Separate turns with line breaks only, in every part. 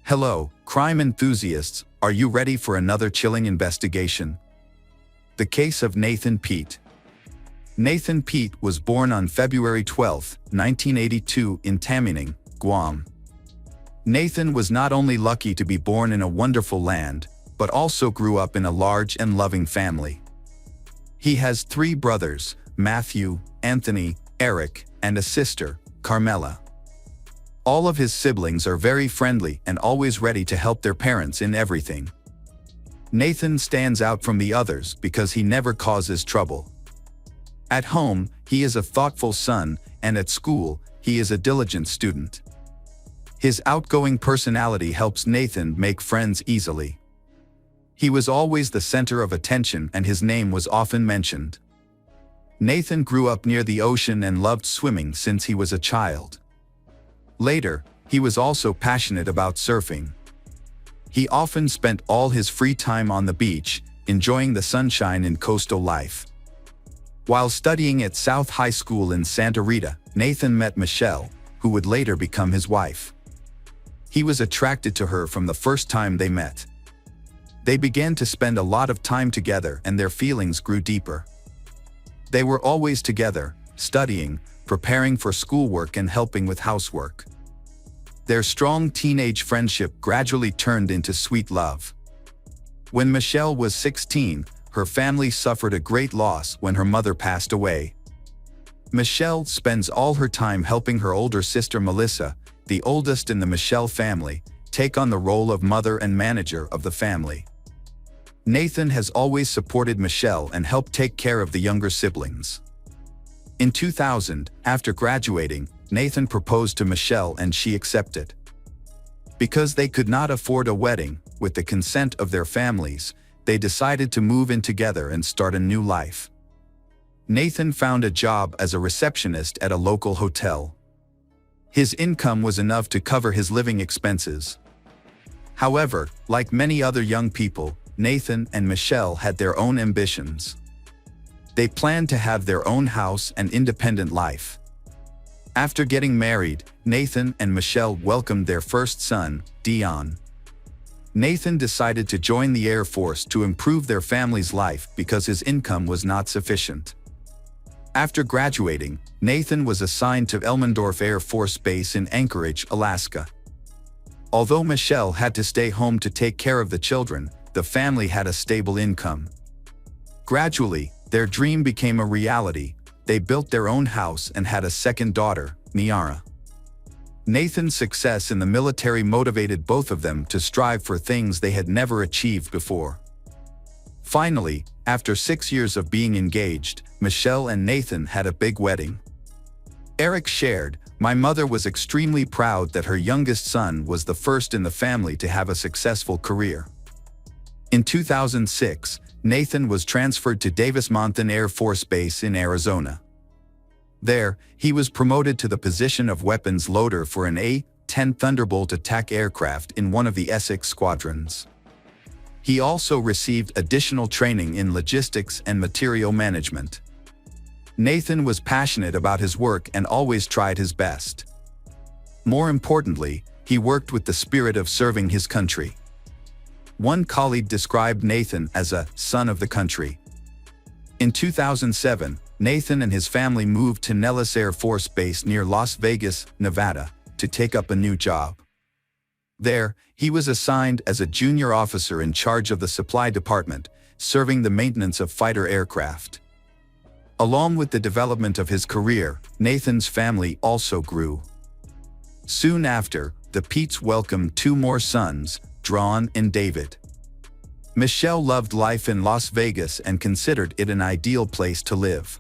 Hello, crime enthusiasts, are you ready for another chilling investigation? The case of Nathan Paet. Nathan Paet was born on February 12, 1982 in Tamining, Guam. Nathan was not only lucky to be born in a wonderful land, but also grew up in a large and loving family. He has 3 brothers, Matthew, Anthony, Eric, and a sister, Carmela. All of his siblings are very friendly and always ready to help their parents in everything. Nathan stands out from the others because he never causes trouble. At home, he is a thoughtful son, and at school, he is a diligent student. His outgoing personality helps Nathan make friends easily. He was always the center of attention and his name was often mentioned. Nathan grew up near the ocean and loved swimming since he was a child. Later, he was also passionate about surfing. He often spent all his free time on the beach, enjoying the sunshine and coastal life. While studying at South High School in Santa Rita, Nathan met Michelle, who would later become his wife. He was attracted to her from the first time they met. They began to spend a lot of time together and their feelings grew deeper. They were always together, studying, preparing for schoolwork and helping with housework. Their strong teenage friendship gradually turned into sweet love. When Michelle was 16, her family suffered a great loss when her mother passed away. Michelle spends all her time helping her older sister Melissa, the oldest in the Michelle family, take on the role of mother and manager of the family. Nathan has always supported Michelle and helped take care of the younger siblings. In 2000, after graduating, Nathan proposed to Michelle and she accepted. Because they could not afford a wedding, with the consent of their families, they decided to move in together and start a new life. Nathan found a job as a receptionist at a local hotel. His income was enough to cover his living expenses. However, like many other young people, Nathan and Michelle had their own ambitions. They planned to have their own house and independent life. After getting married, Nathan and Michelle welcomed their first son, Dion. Nathan decided to join the Air Force to improve their family's life because his income was not sufficient. After graduating, Nathan was assigned to Elmendorf Air Force Base in Anchorage, Alaska. Although Michelle had to stay home to take care of the children, the family had a stable income. Gradually, their dream became a reality. They built their own house and had a second daughter, Miara. Nathan's success in the military motivated both of them to strive for things they had never achieved before. Finally, after 6 years of being engaged, Michelle and Nathan had a big wedding. Eric shared, "My mother was extremely proud that her youngest son was the first in the family to have a successful career." In 2006, Nathan was transferred to Davis-Monthan Air Force Base in Arizona. There, he was promoted to the position of weapons loader for an A-10 Thunderbolt attack aircraft in one of the Essex squadrons. He also received additional training in logistics and material management. Nathan was passionate about his work and always tried his best. More importantly, he worked with the spirit of serving his country. One colleague described Nathan as a son of the country. In 2007, Nathan and his family moved to Nellis Air Force Base near Las Vegas, Nevada, to take up a new job. There, he was assigned as a junior officer in charge of the supply department, serving the maintenance of fighter aircraft. Along with the development of his career, Nathan's family also grew. Soon after, the Paets welcomed 2 more sons, Drawn and David. Michelle loved life in Las Vegas and considered it an ideal place to live.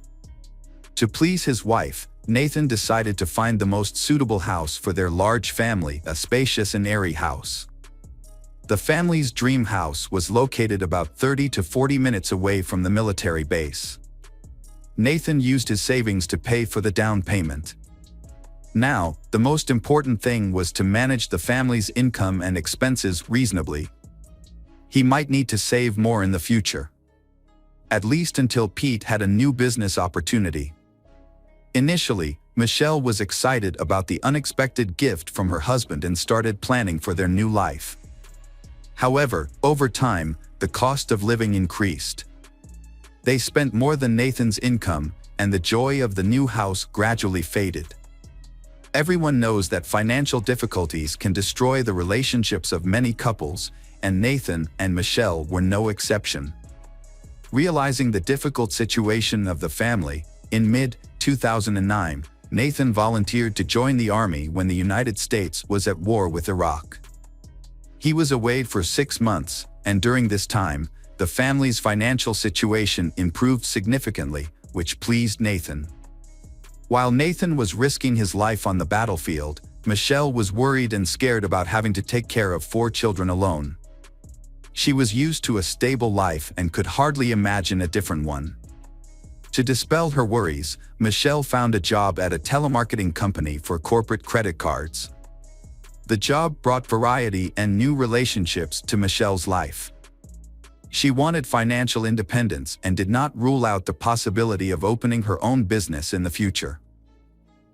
To please his wife, Nathan decided to find the most suitable house for their large family, a spacious and airy house. The family's dream house was located about 30 to 40 minutes away from the military base. Nathan used his savings to pay for the down payment. Now, the most important thing was to manage the family's income and expenses reasonably. He might need to save more in the future. At least until Paet had a new business opportunity. Initially, Michelle was excited about the unexpected gift from her husband and started planning for their new life. However, over time, the cost of living increased. They spent more than Nathan's income, and the joy of the new house gradually faded. Everyone knows that financial difficulties can destroy the relationships of many couples, and Nathan and Michelle were no exception. Realizing the difficult situation of the family, in mid-2009, Nathan volunteered to join the army when the United States was at war with Iraq. He was away for 6 months, and during this time, the family's financial situation improved significantly, which pleased Nathan. While Nathan was risking his life on the battlefield, Michelle was worried and scared about having to take care of 4 children alone. She was used to a stable life and could hardly imagine a different one. To dispel her worries, Michelle found a job at a telemarketing company for corporate credit cards. The job brought variety and new relationships to Michelle's life. She wanted financial independence and did not rule out the possibility of opening her own business in the future.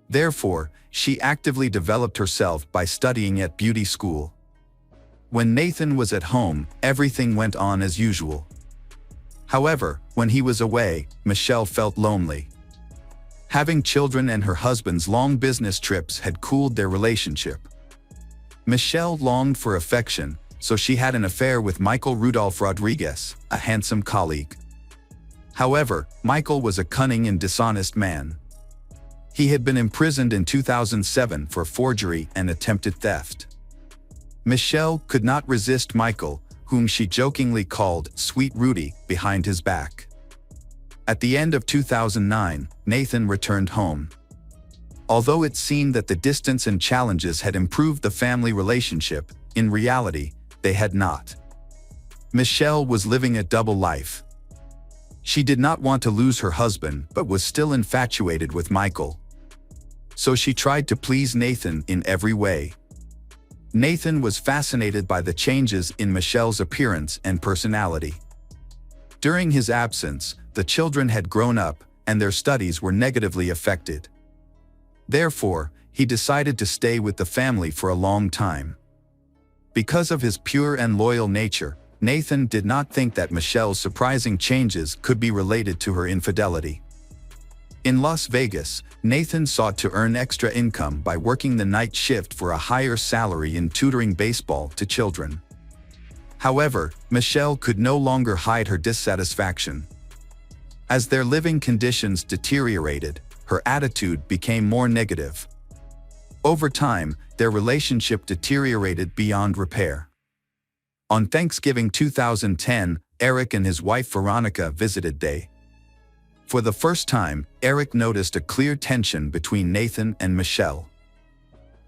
Therefore, she actively developed herself by studying at beauty school. When Nathan was at home, everything went on as usual. However, when he was away, Michelle felt lonely. Having children and her husband's long business trips had cooled their relationship. Michelle longed for affection, so she had an affair with Michael Rudolph Rodriguez, a handsome colleague. However, Michael was a cunning and dishonest man. He had been imprisoned in 2007 for forgery and attempted theft. Michelle could not resist Michael, whom she jokingly called Sweet Rudy, behind his back. At the end of 2009, Nathan returned home. Although it seemed that the distance and challenges had improved the family relationship, in reality, they had not. Michelle was living a double life. She did not want to lose her husband but was still infatuated with Michael. So she tried to please Nathan in every way. Nathan was fascinated by the changes in Michelle's appearance and personality. During his absence, the children had grown up, and their studies were negatively affected. Therefore, he decided to stay with the family for a long time. Because of his pure and loyal nature, Nathan did not think that Michelle's surprising changes could be related to her infidelity. In Las Vegas, Nathan sought to earn extra income by working the night shift for a higher salary in tutoring baseball to children. However, Michelle could no longer hide her dissatisfaction. As their living conditions deteriorated, her attitude became more negative. Over time, their relationship deteriorated beyond repair. On Thanksgiving 2010, Eric and his wife Veronica visited Day. For the first time, Eric noticed a clear tension between Nathan and Michelle.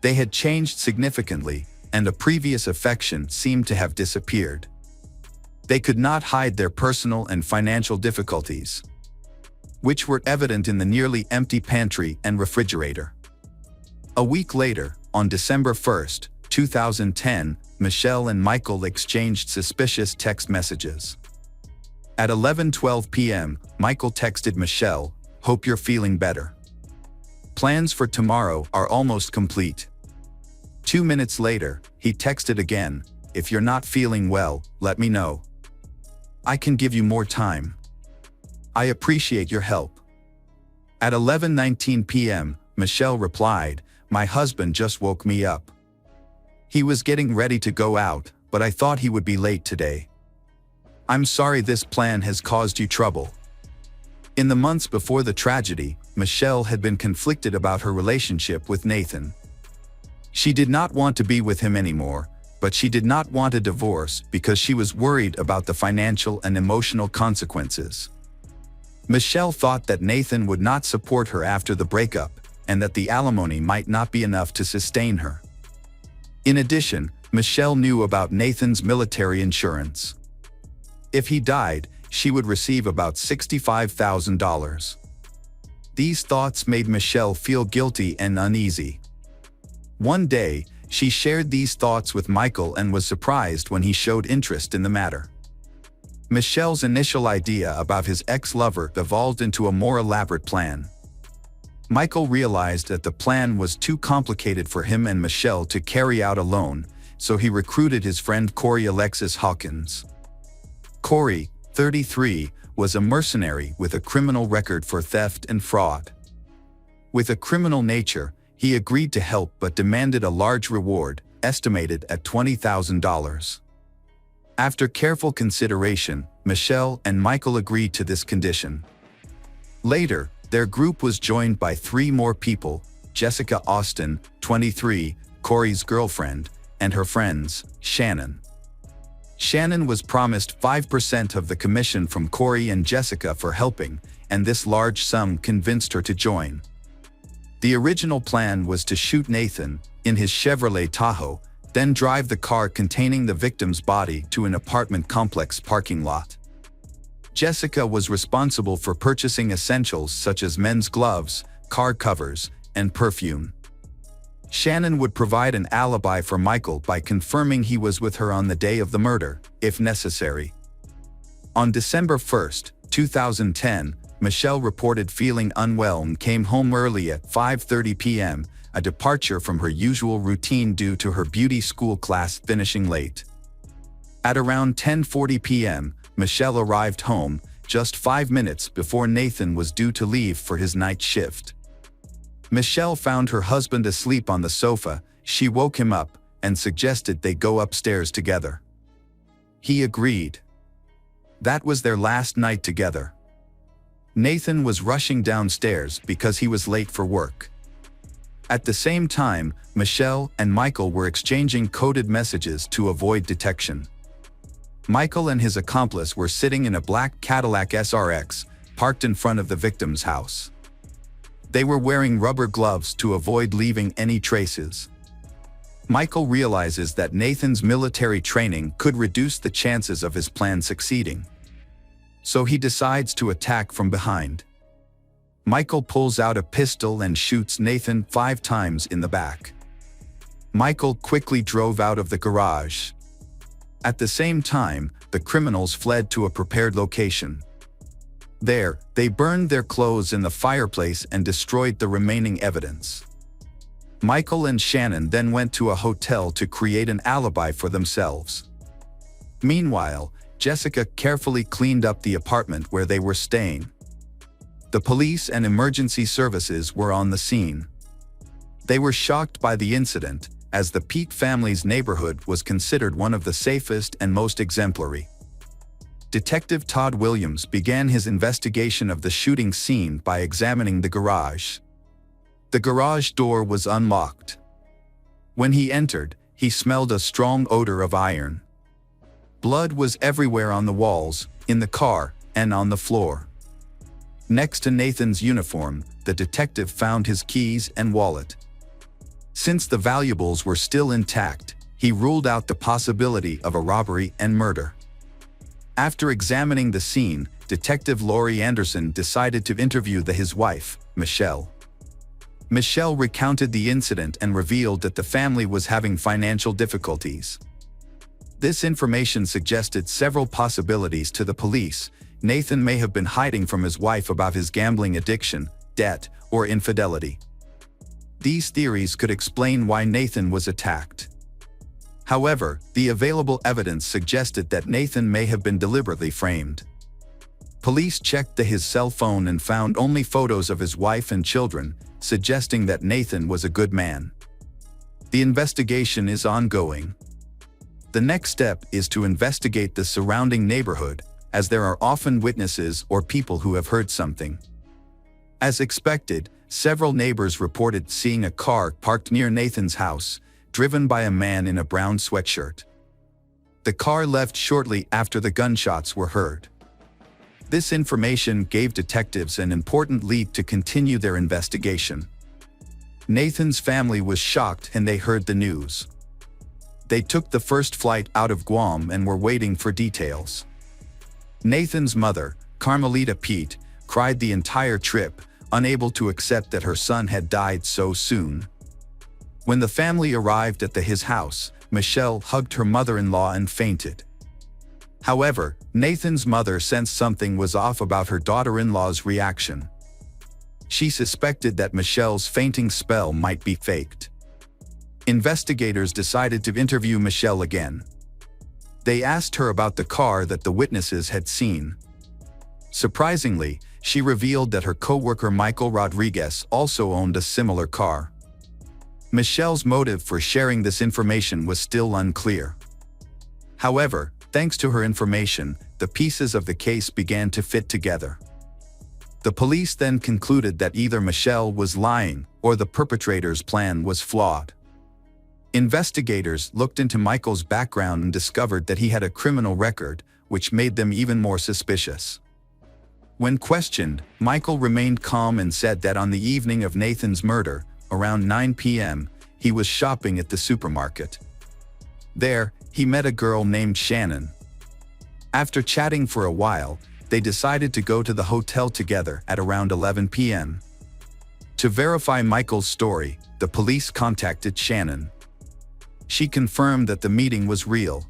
They had changed significantly, and a previous affection seemed to have disappeared. They could not hide their personal and financial difficulties, which were evident in the nearly empty pantry and refrigerator. A week later, on December 1, 2010, Michelle and Michael exchanged suspicious text messages. At 11:12 p.m., Michael texted Michelle, "Hope you're feeling better. Plans for tomorrow are almost complete." 2 minutes later, he texted again, "If you're not feeling well, let me know. I can give you more time. I appreciate your help." At 11:19 p.m., Michelle replied, "My husband just woke me up. He was getting ready to go out, but I thought he would be late today. I'm sorry this plan has caused you trouble." In the months before the tragedy, Michelle had been conflicted about her relationship with Nathan. She did not want to be with him anymore, but she did not want a divorce because she was worried about the financial and emotional consequences. Michelle thought that Nathan would not support her after the breakup, and that the alimony might not be enough to sustain her. In addition, Michelle knew about Nathan's military insurance. If he died, she would receive about $65,000. These thoughts made Michelle feel guilty and uneasy. One day, she shared these thoughts with Michael and was surprised when he showed interest in the matter. Michelle's initial idea about his ex-lover evolved into a more elaborate plan. Michael realized that the plan was too complicated for him and Michelle to carry out alone, so he recruited his friend Corey Alexis Hawkins. Corey, 33, was a mercenary with a criminal record for theft and fraud. With a criminal nature, he agreed to help but demanded a large reward, estimated at $20,000. After careful consideration, Michelle and Michael agreed to this condition. Later, their group was joined by 3 more people: Jessica Austin, 23, Corey's girlfriend, and her friends, Shannon. Shannon was promised 5% of the commission from Corey and Jessica for helping, and this large sum convinced her to join. The original plan was to shoot Nathan in his Chevrolet Tahoe, then drive the car containing the victim's body to an apartment complex parking lot. Jessica was responsible for purchasing essentials such as men's gloves, car covers, and perfume. Shannon would provide an alibi for Michael by confirming he was with her on the day of the murder, if necessary. On December 1, 2010, Michelle reported feeling unwell and came home early at 5:30 p.m., a departure from her usual routine due to her beauty school class finishing late. At around 10:40 p.m., Michelle arrived home, just 5 minutes before Nathan was due to leave for his night shift. Michelle found her husband asleep on the sofa. She woke him up and suggested they go upstairs together. He agreed. That was their last night together. Nathan was rushing downstairs because he was late for work. At the same time, Michelle and Michael were exchanging coded messages to avoid detection. Michael and his accomplice were sitting in a black Cadillac SRX, parked in front of the victim's house. They were wearing rubber gloves to avoid leaving any traces. Michael realizes that Nathan's military training could reduce the chances of his plan succeeding. So he decides to attack from behind. Michael pulls out a pistol and shoots Nathan 5 times in the back. Michael quickly drove out of the garage. At the same time, the criminals fled to a prepared location. There, they burned their clothes in the fireplace and destroyed the remaining evidence. Michael and Shannon then went to a hotel to create an alibi for themselves. Meanwhile, Jessica carefully cleaned up the apartment where they were staying. The police and emergency services were on the scene. They were shocked by the incident, as the Paet family's neighborhood was considered one of the safest and most exemplary. Detective Todd Williams began his investigation of the shooting scene by examining the garage. The garage door was unlocked. When he entered, he smelled a strong odor of iron. Blood was everywhere on the walls, in the car, and on the floor. Next to Nathan's uniform, the detective found his keys and wallet. Since the valuables were still intact, he ruled out the possibility of a robbery and murder. After examining the scene, Detective Laurie Anderson decided to interview his wife, Michelle. Michelle recounted the incident and revealed that the family was having financial difficulties. This information suggested several possibilities to the police. Nathan may have been hiding from his wife about his gambling addiction, debt, or infidelity. These theories could explain why Nathan was attacked. However, the available evidence suggested that Nathan may have been deliberately framed. Police checked his cell phone and found only photos of his wife and children, suggesting that Nathan was a good man. The investigation is ongoing. The next step is to investigate the surrounding neighborhood, as there are often witnesses or people who have heard something. As expected, several neighbors reported seeing a car parked near Nathan's house, driven by a man in a brown sweatshirt. The car left shortly after the gunshots were heard. This information gave detectives an important lead to continue their investigation. Nathan's family was shocked and they heard the news. They took the first flight out of Guam and were waiting for details. Nathan's mother, Carmelita Paet, cried the entire trip, unable to accept that her son had died so soon. When the family arrived at his house, Michelle hugged her mother-in-law and fainted. However, Nathan's mother sensed something was off about her daughter-in-law's reaction. She suspected that Michelle's fainting spell might be faked. Investigators decided to interview Michelle again. They asked her about the car that the witnesses had seen. Surprisingly, she revealed that her co-worker Michael Rodriguez also owned a similar car. Michelle's motive for sharing this information was still unclear. However, thanks to her information, the pieces of the case began to fit together. The police then concluded that either Michelle was lying or the perpetrator's plan was flawed. Investigators looked into Michael's background and discovered that he had a criminal record, which made them even more suspicious. When questioned, Michael remained calm and said that on the evening of Nathan's murder, around 9 p.m., he was shopping at the supermarket. There, he met a girl named Shannon. After chatting for a while, they decided to go to the hotel together at around 11 p.m. To verify Michael's story, the police contacted Shannon. She confirmed that the meeting was real.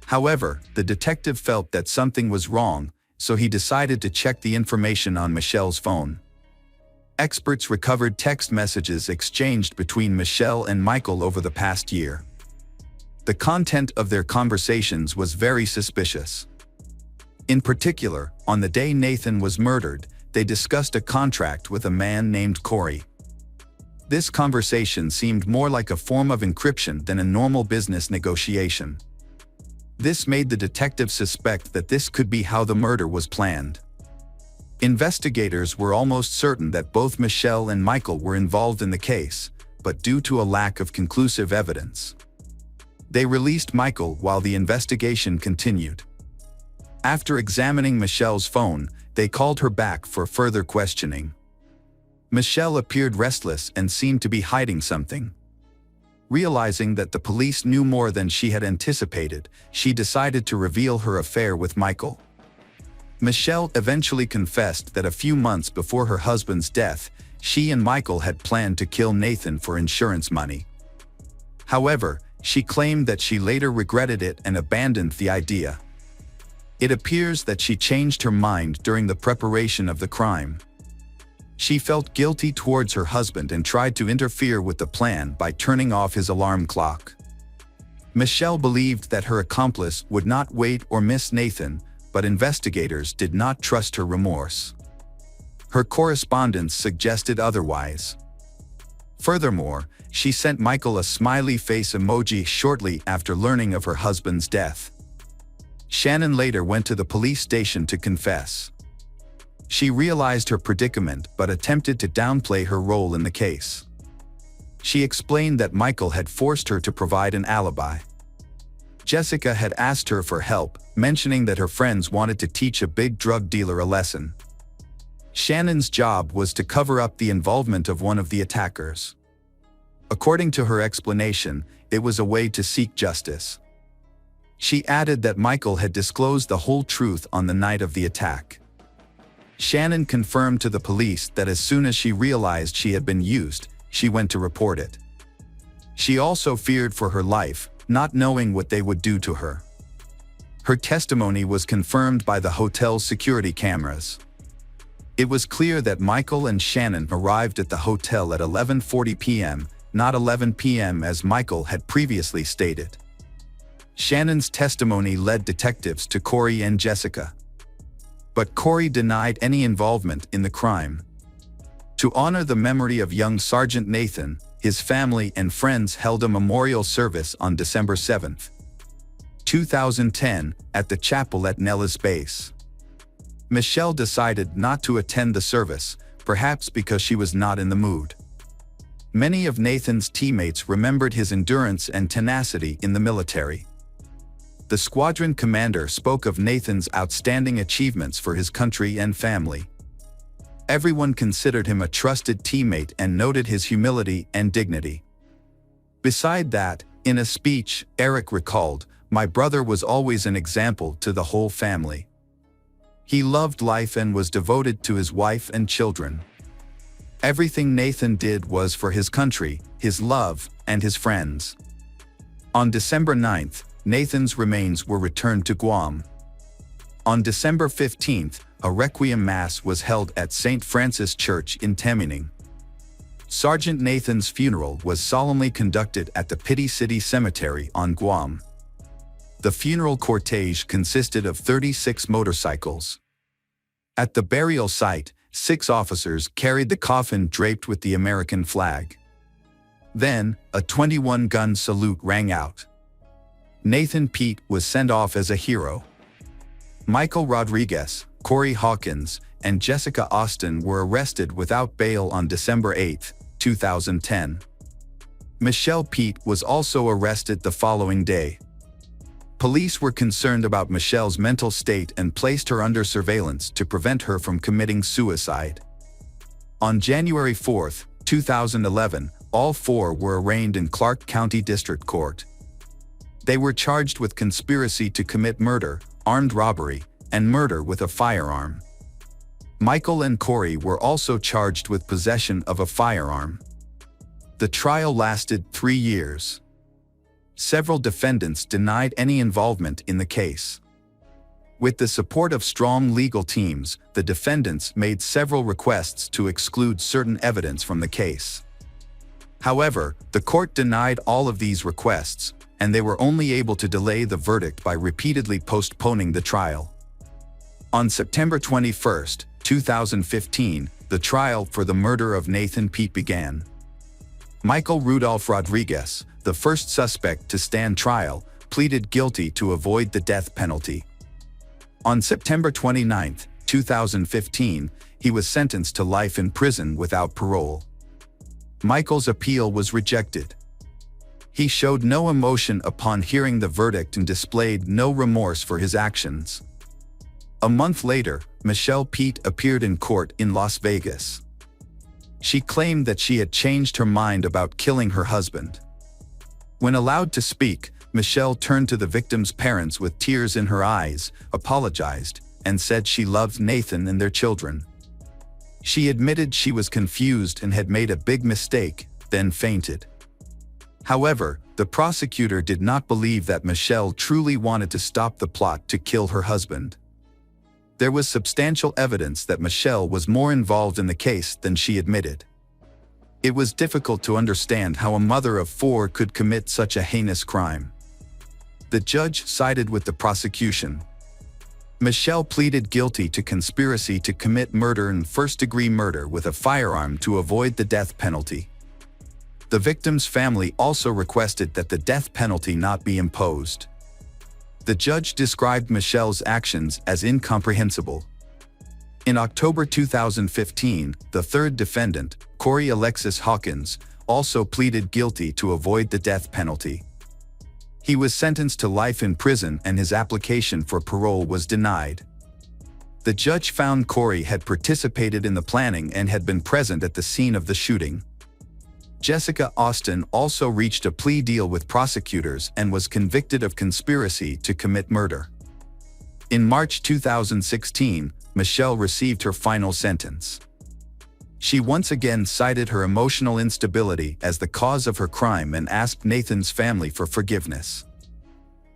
However, the detective felt that something was wrong, so he decided to check the information on Michelle's phone. Experts recovered text messages exchanged between Michelle and Michael over the past year. The content of their conversations was very suspicious. In particular, on the day Nathan was murdered, they discussed a contract with a man named Corey. This conversation seemed more like a form of encryption than a normal business negotiation. This made the detective suspect that this could be how the murder was planned. Investigators were almost certain that both Michelle and Michael were involved in the case, but due to a lack of conclusive evidence, they released Michael while the investigation continued. After examining Michelle's phone, they called her back for further questioning. Michelle appeared restless and seemed to be hiding something. Realizing that the police knew more than she had anticipated, she decided to reveal her affair with Michael. Michelle eventually confessed that a few months before her husband's death, she and Michael had planned to kill Nathan for insurance money. However, she claimed that she later regretted it and abandoned the idea. It appears that she changed her mind during the preparation of the crime. She felt guilty towards her husband and tried to interfere with the plan by turning off his alarm clock. Michelle believed that her accomplice would not wait or miss Nathan, but investigators did not trust her remorse. Her correspondence suggested otherwise. Furthermore, she sent Michael a smiley face emoji shortly after learning of her husband's death. Shannon later went to the police station to confess. She realized her predicament but attempted to downplay her role in the case. She explained that Michael had forced her to provide an alibi. Jessica had asked her for help, mentioning that her friends wanted to teach a big drug dealer a lesson. Shannon's job was to cover up the involvement of one of the attackers. According to her explanation, it was a way to seek justice. She added that Michael had disclosed the whole truth on the night of the attack. Shannon confirmed to the police that as soon as she realized she had been used, she went to report it. She also feared for her life, not knowing what they would do to her. Her testimony was confirmed by the hotel's security cameras. It was clear that Michael and Shannon arrived at the hotel at 11:40 p.m., not 11 p.m. as Michael had previously stated. Shannon's testimony led detectives to Corey and Jessica. But Corey denied any involvement in the crime. To honor the memory of young Sergeant Nathan, his family and friends held a memorial service on December 7, 2010, at the chapel at Nellis Base. Michelle decided not to attend the service, perhaps because she was not in the mood. Many of Nathan's teammates remembered his endurance and tenacity in the military. The squadron commander spoke of Nathan's outstanding achievements for his country and family. Everyone considered him a trusted teammate and noted his humility and dignity. Beside that, in a speech, Eric recalled, "My brother was always an example to the whole family. He loved life and was devoted to his wife and children. Everything Nathan did was for his country, his love, and his friends." On December 9th, Nathan's remains were returned to Guam. On December 15th, a requiem mass was held at St. Francis Church in Tamining. Sergeant Nathan's funeral was solemnly conducted at the Pity City Cemetery on Guam. The funeral cortege consisted of 36 motorcycles. At the burial site, 6 officers carried the coffin draped with the American flag. Then, a 21-gun salute rang out. Nathan Paet was sent off as a hero. Michael Rodriguez, Corey Hawkins, and Jessica Austin were arrested without bail on December 8, 2010. Michelle Paet was also arrested the following day. Police were concerned about Michelle's mental state and placed her under surveillance to prevent her from committing suicide. On January 4, 2011, all 4 were arraigned in Clark County District Court. They were charged with conspiracy to commit murder, armed robbery, and murder with a firearm. Michael and Corey were also charged with possession of a firearm. The trial lasted 3 years. Several defendants denied any involvement in the case. With the support of strong legal teams, the defendants made several requests to exclude certain evidence from the case. However, the court denied all of these requests, and they were only able to delay the verdict by repeatedly postponing the trial. On September 21, 2015, the trial for the murder of Nathan Paet began. Michael Rudolph Rodriguez, the first suspect to stand trial, pleaded guilty to avoid the death penalty. On September 29, 2015, he was sentenced to life in prison without parole. Michael's appeal was rejected. He showed no emotion upon hearing the verdict and displayed no remorse for his actions. A month later, Michelle Paet appeared in court in Las Vegas. She claimed that she had changed her mind about killing her husband. When allowed to speak, Michelle turned to the victim's parents with tears in her eyes, apologized, and said she loved Nathan and their children. She admitted she was confused and had made a big mistake, then fainted. However, the prosecutor did not believe that Michelle truly wanted to stop the plot to kill her husband. There was substantial evidence that Michelle was more involved in the case than she admitted. It was difficult to understand how a mother of 4 could commit such a heinous crime. The judge sided with the prosecution. Michelle pleaded guilty to conspiracy to commit murder and first-degree murder with a firearm to avoid the death penalty. The victim's family also requested that the death penalty not be imposed. The judge described Michelle's actions as incomprehensible. In October 2015, the third defendant, Corey Alexis Hawkins, also pleaded guilty to avoid the death penalty. He was sentenced to life in prison and his application for parole was denied. The judge found Corey had participated in the planning and had been present at the scene of the shooting. Jessica Austin also reached a plea deal with prosecutors and was convicted of conspiracy to commit murder. In March 2016, Michelle received her final sentence. She once again cited her emotional instability as the cause of her crime and asked Nathan's family for forgiveness.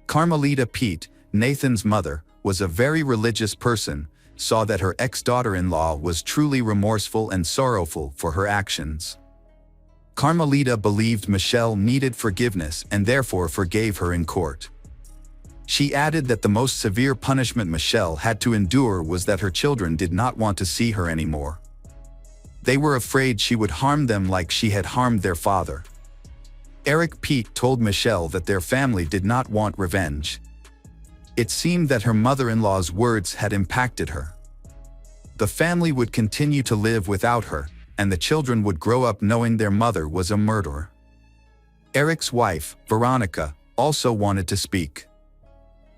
Carmelita Paet, Nathan's mother, was a very religious person, saw that her ex-daughter-in-law was truly remorseful and sorrowful for her actions. Carmelita believed Michelle needed forgiveness and therefore forgave her in court. She added that the most severe punishment Michelle had to endure was that her children did not want to see her anymore. They were afraid she would harm them like she had harmed their father. Eric Paet told Michelle that their family did not want revenge. It seemed that her mother-in-law's words had impacted her. The family would continue to live without her, and the children would grow up knowing their mother was a murderer. Eric's wife, Veronica, also wanted to speak.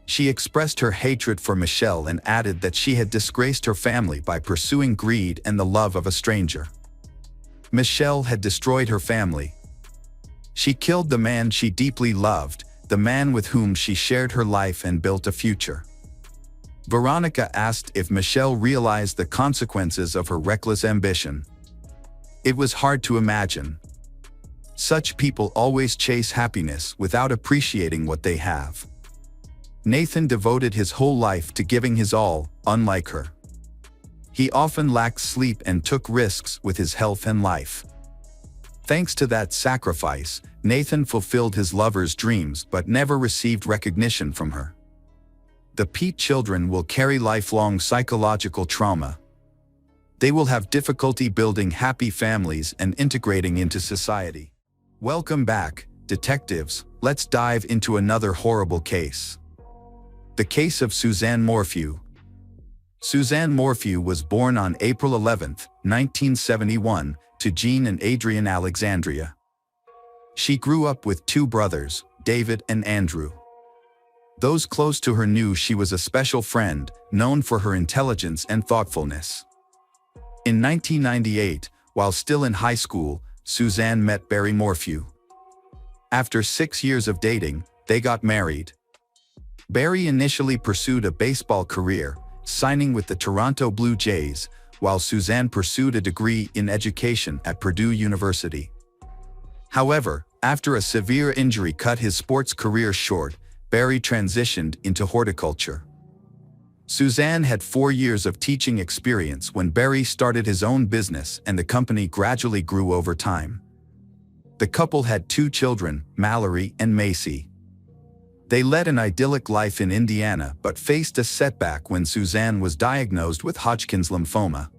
She expressed her hatred for Michelle and added that she had disgraced her family by pursuing greed and the love of a stranger. Michelle had destroyed her family. She killed the man she deeply loved, the man with whom she shared her life and built a future. Veronica asked if Michelle realized the consequences of her reckless ambition. It was hard to imagine. Such people always chase happiness without appreciating what they have. Nathan devoted his whole life to giving his all, unlike her. He often lacked sleep and took risks with his health and life. Thanks to that sacrifice, Nathan fulfilled his lover's dreams but never received recognition from her. The Paet children will carry lifelong psychological trauma. They will have difficulty building happy families and integrating into society. Welcome back, detectives. Let's dive into another horrible case. The case of Suzanne Morphew. Suzanne Morphew was born on April 11, 1971, to Jean and Adrian Alexandria. She grew up with two brothers, David and Andrew. Those close to her knew she was a special friend, known for her intelligence and thoughtfulness. In 1998, while still in high school, Suzanne met Barry Morphew. After 6 years of dating, they got married. Barry initially pursued a baseball career, signing with the Toronto Blue Jays, while Suzanne pursued a degree in education at Purdue University. However, after a severe injury cut his sports career short, Barry transitioned into horticulture. Suzanne had 4 years of teaching experience when Barry started his own business, and the company gradually grew over time. The couple had 2 children, Mallory and Macy. They led an idyllic life in Indiana but faced a setback when Suzanne was diagnosed with Hodgkin's lymphoma.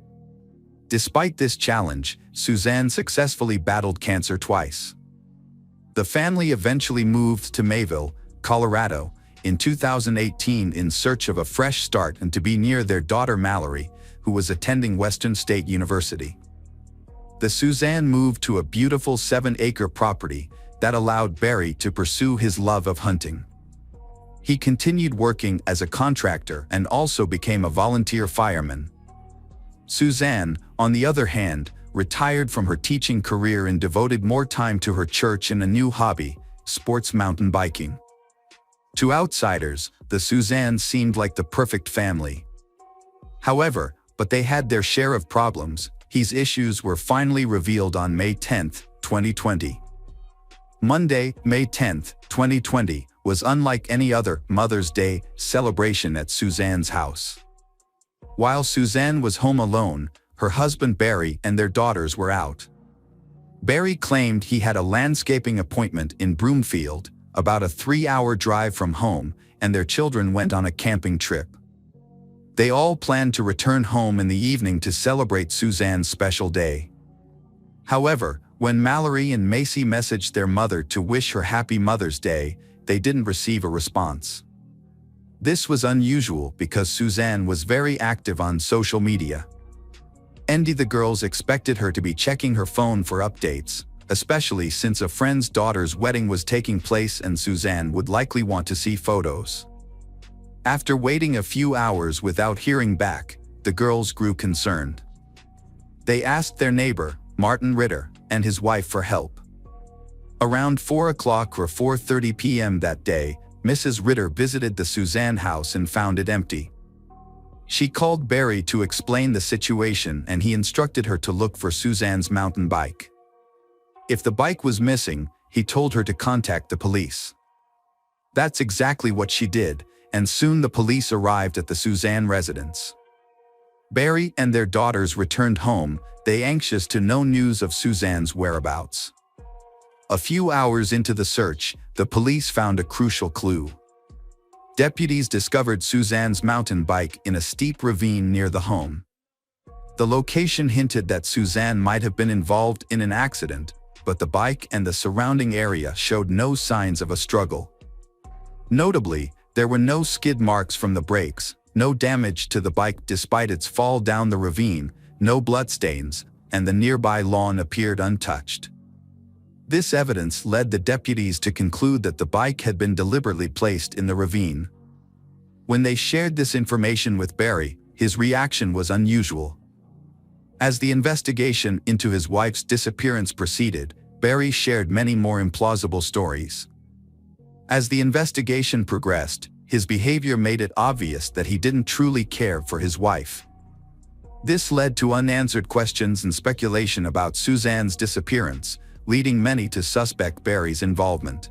Despite this challenge, Suzanne successfully battled cancer twice. The family eventually moved to Mayville, Colorado, in 2018 in search of a fresh start and to be near their daughter Mallory, who was attending Western State University. The Suzanne moved to a beautiful 7-acre property that allowed Barry to pursue his love of hunting. He continued working as a contractor and also became a volunteer fireman. Suzanne, on the other hand, retired from her teaching career and devoted more time to her church and a new hobby, sports mountain biking. To outsiders, the Suzannes seemed like the perfect family. However, but they had their share of problems. These issues were finally revealed on May 10, 2020. Monday, May 10, 2020, was unlike any other Mother's Day celebration at Suzanne's house. While Suzanne was home alone, her husband Barry and their daughters were out. Barry claimed he had a landscaping appointment in Broomfield, about a 3-hour drive from home, and their children went on a camping trip. They all planned to return home in the evening to celebrate Suzanne's special day. However, when Mallory and Macy messaged their mother to wish her happy Mother's Day, they didn't receive a response. This was unusual because Suzanne was very active on social media. The girls expected her to be checking her phone for updates, especially since a friend's daughter's wedding was taking place and Suzanne would likely want to see photos. After waiting a few hours without hearing back, the girls grew concerned. They asked their neighbor, Martin Ritter, and his wife for help. Around 4 o'clock or 4:30 p.m. that day, Mrs. Ritter visited the Suzanne house and found it empty. She called Barry to explain the situation and he instructed her to look for Suzanne's mountain bike. If the bike was missing, he told her to contact the police. That's exactly what she did, and soon the police arrived at the Suzanne residence. Barry and their daughters returned home, they anxious to know news of Suzanne's whereabouts. A few hours into the search, the police found a crucial clue. Deputies discovered Suzanne's mountain bike in a steep ravine near the home. The location hinted that Suzanne might have been involved in an accident, but the bike and the surrounding area showed no signs of a struggle. Notably, there were no skid marks from the brakes, no damage to the bike despite its fall down the ravine, no bloodstains, and the nearby lawn appeared untouched. This evidence led the deputies to conclude that the bike had been deliberately placed in the ravine. When they shared this information with Barry, his reaction was unusual. As the investigation into his wife's disappearance proceeded, Barry shared many more implausible stories. As the investigation progressed, his behavior made it obvious that he didn't truly care for his wife. This led to unanswered questions and speculation about Suzanne's disappearance, leading many to suspect Barry's involvement.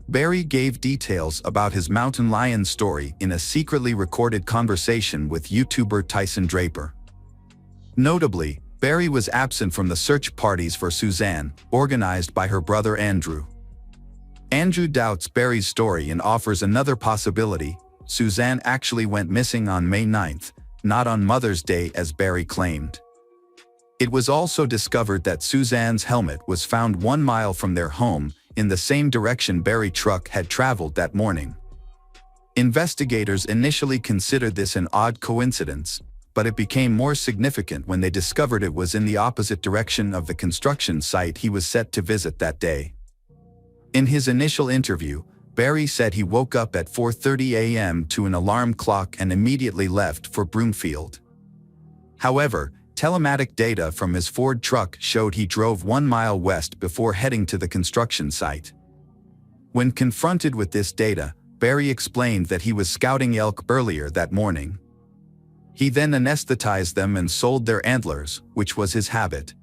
Barry gave details about his mountain lion story in a secretly recorded conversation with YouTuber Tyson Draper. Notably, Barry was absent from the search parties for Suzanne, organized by her brother Andrew. Andrew doubts Barry's story and offers another possibility: Suzanne actually went missing on May 9th, not on Mother's Day as Barry claimed. It was also discovered that Suzanne's helmet was found 1 mile from their home, in the same direction Barry's truck had traveled that morning. Investigators initially considered this an odd coincidence, but it became more significant when they discovered it was in the opposite direction of the construction site he was set to visit that day. In his initial interview, Barry said he woke up at 4:30 a.m. to an alarm clock and immediately left for Broomfield. However, telematic data from his Ford truck showed he drove 1 mile west before heading to the construction site. When confronted with this data, Barry explained that he was scouting elk earlier that morning. He then anesthetized them and sold their antlers, which was his habit.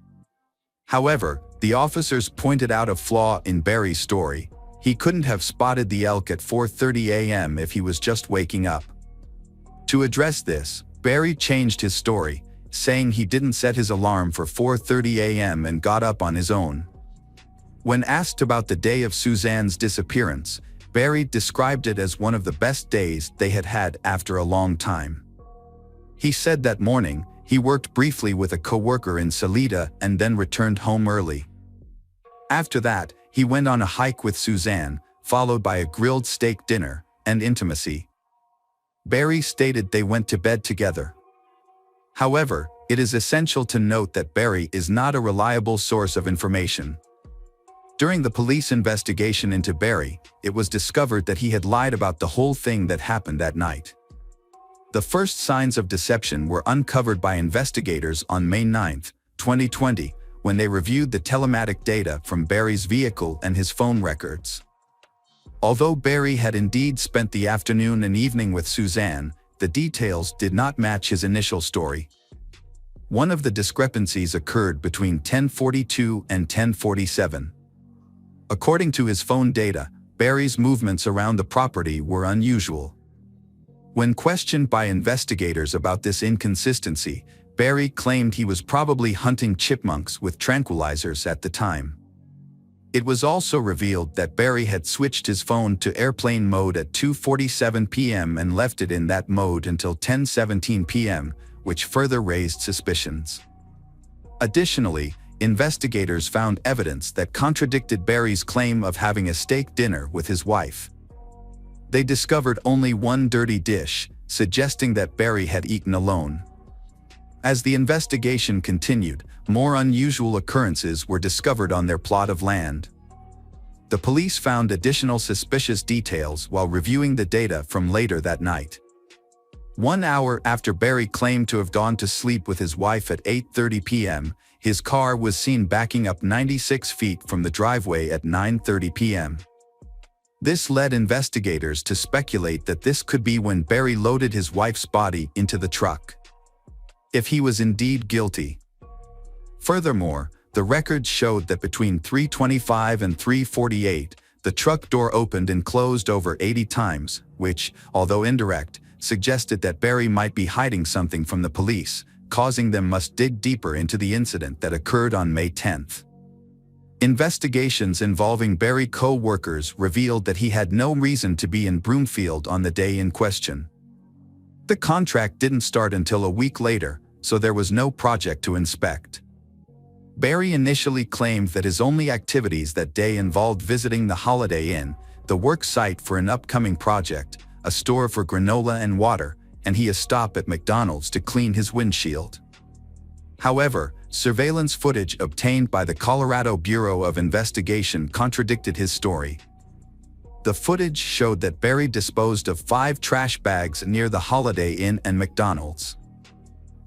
However, the officers pointed out a flaw in Barry's story: he couldn't have spotted the elk at 4:30 a.m. if he was just waking up. To address this, Barry changed his story, saying he didn't set his alarm for 4:30 a.m. and got up on his own. When asked about the day of Suzanne's disappearance, Barry described it as one of the best days they had had after a long time. He said that morning, he worked briefly with a coworker in Salida and then returned home early. After that, he went on a hike with Suzanne, followed by a grilled steak dinner and intimacy. Barry stated they went to bed together. However, it is essential to note that Barry is not a reliable source of information. During the police investigation into Barry, it was discovered that he had lied about the whole thing that happened that night. The first signs of deception were uncovered by investigators on May 9, 2020, when they reviewed the telematic data from Barry's vehicle and his phone records. Although Barry had indeed spent the afternoon and evening with Suzanne, the details did not match his initial story. One of the discrepancies occurred between 10:42 and 10:47. According to his phone data, Barry's movements around the property were unusual. When questioned by investigators about this inconsistency, Barry claimed he was probably hunting chipmunks with tranquilizers at the time. It was also revealed that Barry had switched his phone to airplane mode at 2:47 p.m. and left it in that mode until 10:17 p.m., which further raised suspicions. Additionally, investigators found evidence that contradicted Barry's claim of having a steak dinner with his wife. They discovered only one dirty dish, suggesting that Barry had eaten alone. As the investigation continued, more unusual occurrences were discovered on their plot of land. The police found additional suspicious details while reviewing the data from later that night. 1 hour after Barry claimed to have gone to sleep with his wife at 8:30 p.m., his car was seen backing up 96 feet from the driveway at 9:30 p.m. This led investigators to speculate that this could be when Barry loaded his wife's body into the truck. If he was indeed guilty. Furthermore, the records showed that between 3:25 and 3:48, the truck door opened and closed over 80 times, which, although indirect, suggested that Barry might be hiding something from the police, causing them must dig deeper into the incident that occurred on May 10th. Investigations involving Barry co-workers revealed that he had no reason to be in Broomfield on the day in question. The contract didn't start until a week later, so there was no project to inspect. Barry initially claimed that his only activities that day involved visiting the Holiday Inn, the work site for an upcoming project, a store for granola and water, and a stop at McDonald's to clean his windshield. However, surveillance footage obtained by the Colorado Bureau of Investigation contradicted his story. The footage showed that Barry disposed of 5 trash bags near the Holiday Inn and McDonald's.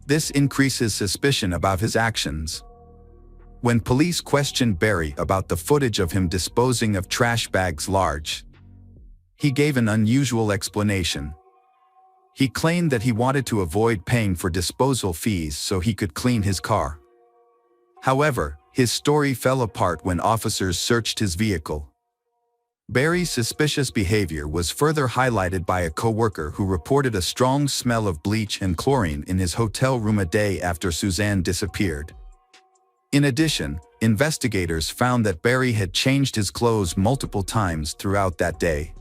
This increases suspicion about his actions. When police questioned Barry about the footage of him disposing of trash bags he gave an unusual explanation. He claimed that he wanted to avoid paying for disposal fees so he could clean his car. However, his story fell apart when officers searched his vehicle. Barry's suspicious behavior was further highlighted by a coworker who reported a strong smell of bleach and chlorine in his hotel room a day after Suzanne disappeared. In addition, investigators found that Barry had changed his clothes multiple times throughout that day.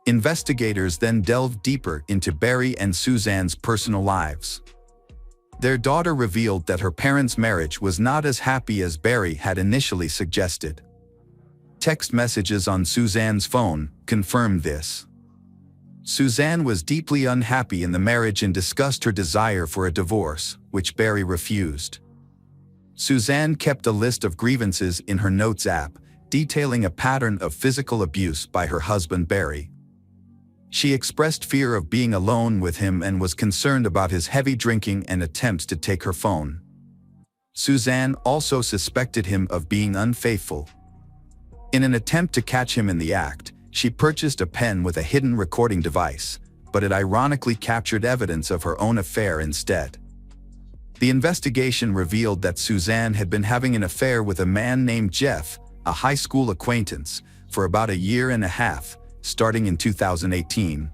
Investigators then delved deeper into Barry and Suzanne's personal lives. Their daughter revealed that her parents' marriage was not as happy as Barry had initially suggested. Text messages on Suzanne's phone confirmed this. Suzanne was deeply unhappy in the marriage and discussed her desire for a divorce, which Barry refused. Suzanne kept a list of grievances in her Notes app, detailing a pattern of physical abuse by her husband Barry. She expressed fear of being alone with him and was concerned about his heavy drinking and attempts to take her phone. Suzanne also suspected him of being unfaithful. In an attempt to catch him in the act, she purchased a pen with a hidden recording device, but it ironically captured evidence of her own affair instead. The investigation revealed that Suzanne had been having an affair with a man named Jeff, a high school acquaintance, for about a year and a half, starting in 2018.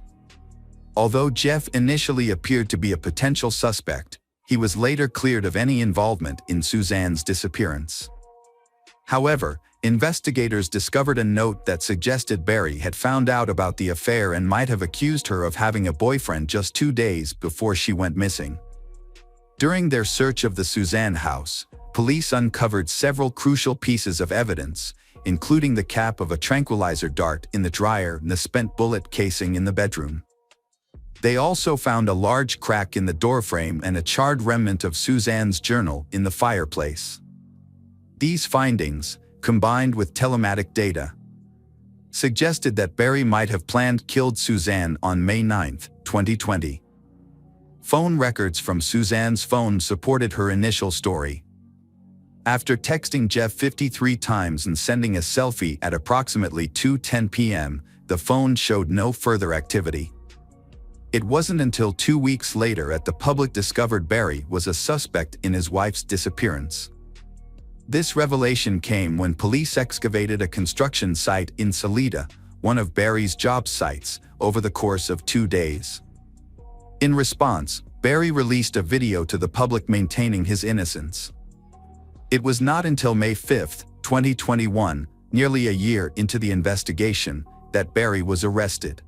Although Jeff initially appeared to be a potential suspect, he was later cleared of any involvement in Suzanne's disappearance. However, investigators discovered a note that suggested Barry had found out about the affair and might have accused her of having a boyfriend just 2 days before she went missing. During their search of the Suzanne house, police uncovered several crucial pieces of evidence, including the cap of a tranquilizer dart in the dryer and the spent bullet casing in the bedroom. They also found a large crack in the doorframe and a charred remnant of Suzanne's journal in the fireplace. These findings, combined with telematic data, suggested that Barry might have killed Suzanne on May 9, 2020. Phone records from Suzanne's phone supported her initial story. After texting Jeff 53 times and sending a selfie at approximately 2:10 p.m., the phone showed no further activity. It wasn't until 2 weeks later that the public discovered Barry was a suspect in his wife's disappearance. This revelation came when police excavated a construction site in Salida, one of Barry's job sites, over the course of 2 days. In response, Barry released a video to the public maintaining his innocence. It was not until May 5, 2021, nearly a year into the investigation, that Barry was arrested.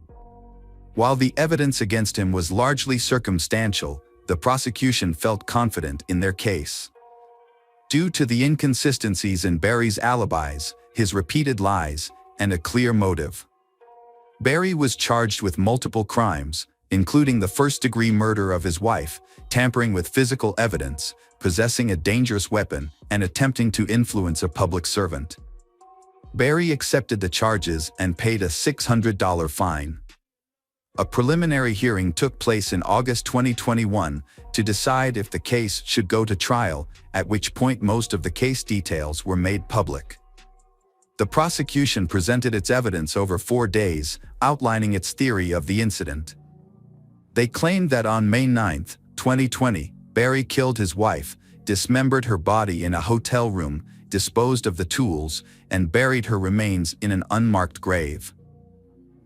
While the evidence against him was largely circumstantial, the prosecution felt confident in their case. Due to the inconsistencies in Barry's alibis, his repeated lies, and a clear motive. Barry was charged with multiple crimes, including the first-degree murder of his wife, tampering with physical evidence, possessing a dangerous weapon, and attempting to influence a public servant. Barry accepted the charges and paid a $600 fine. A preliminary hearing took place in August 2021 to decide if the case should go to trial, at which point most of the case details were made public. The prosecution presented its evidence over 4 days, outlining its theory of the incident. They claimed that on May 9, 2020, Barry killed his wife, dismembered her body in a hotel room, disposed of the tools, and buried her remains in an unmarked grave.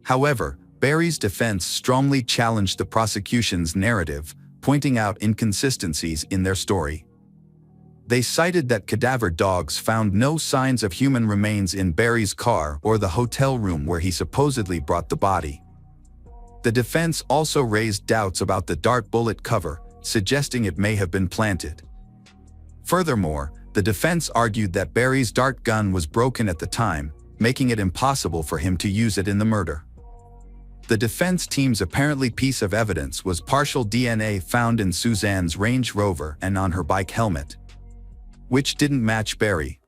However, Barry's defense strongly challenged the prosecution's narrative, pointing out inconsistencies in their story. They cited that cadaver dogs found no signs of human remains in Barry's car or the hotel room where he supposedly brought the body. The defense also raised doubts about the dart bullet cover, suggesting it may have been planted. Furthermore, the defense argued that Barry's dart gun was broken at the time, making it impossible for him to use it in the murder. The defense team's apparently piece of evidence was partial DNA found in Suzanne's Range Rover and on her bike helmet, which didn't match Barry.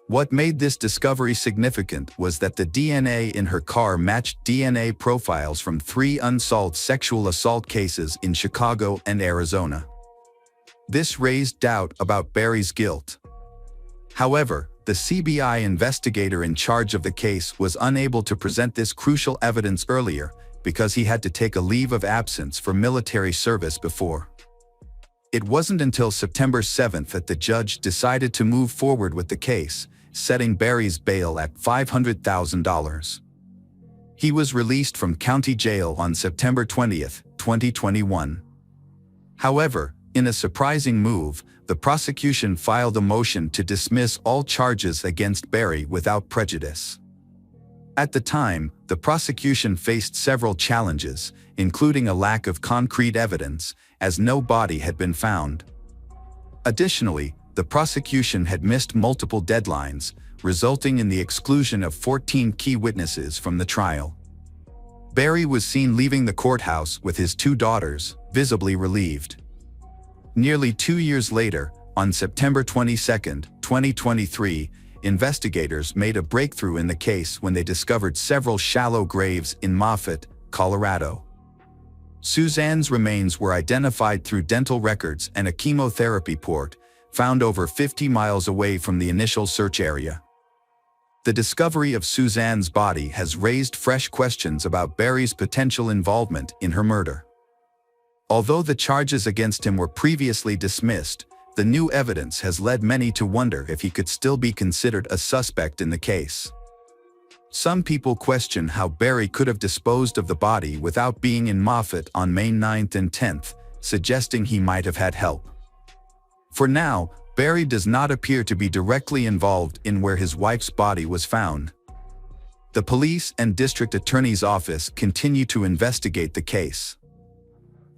What made this discovery significant was that the DNA in her car matched DNA profiles from 3 unsolved sexual assault cases in Chicago and Arizona. This raised doubt about Barry's guilt. However, the CBI investigator in charge of the case was unable to present this crucial evidence earlier because he had to take a leave of absence for military service before. It wasn't until September 7 that the judge decided to move forward with the case, setting Barry's bail at $500,000. He was released from county jail on September 20, 2021. However, in a surprising move, the prosecution filed a motion to dismiss all charges against Barry without prejudice. At the time, the prosecution faced several challenges, including a lack of concrete evidence, as no body had been found. Additionally, the prosecution had missed multiple deadlines, resulting in the exclusion of 14 key witnesses from the trial. Barry was seen leaving the courthouse with his 2 daughters, visibly relieved. Nearly 2 years later, on September 22, 2023, investigators made a breakthrough in the case when they discovered several shallow graves in Moffat, Colorado. Suzanne's remains were identified through dental records and a chemotherapy port, found over 50 miles away from the initial search area. The discovery of Suzanne's body has raised fresh questions about Barry's potential involvement in her murder. Although the charges against him were previously dismissed, the new evidence has led many to wonder if he could still be considered a suspect in the case. Some people question how Barry could have disposed of the body without being in Moffat on May 9 and 10, suggesting he might have had help. For now, Barry does not appear to be directly involved in where his wife's body was found. The police and district attorney's office continue to investigate the case.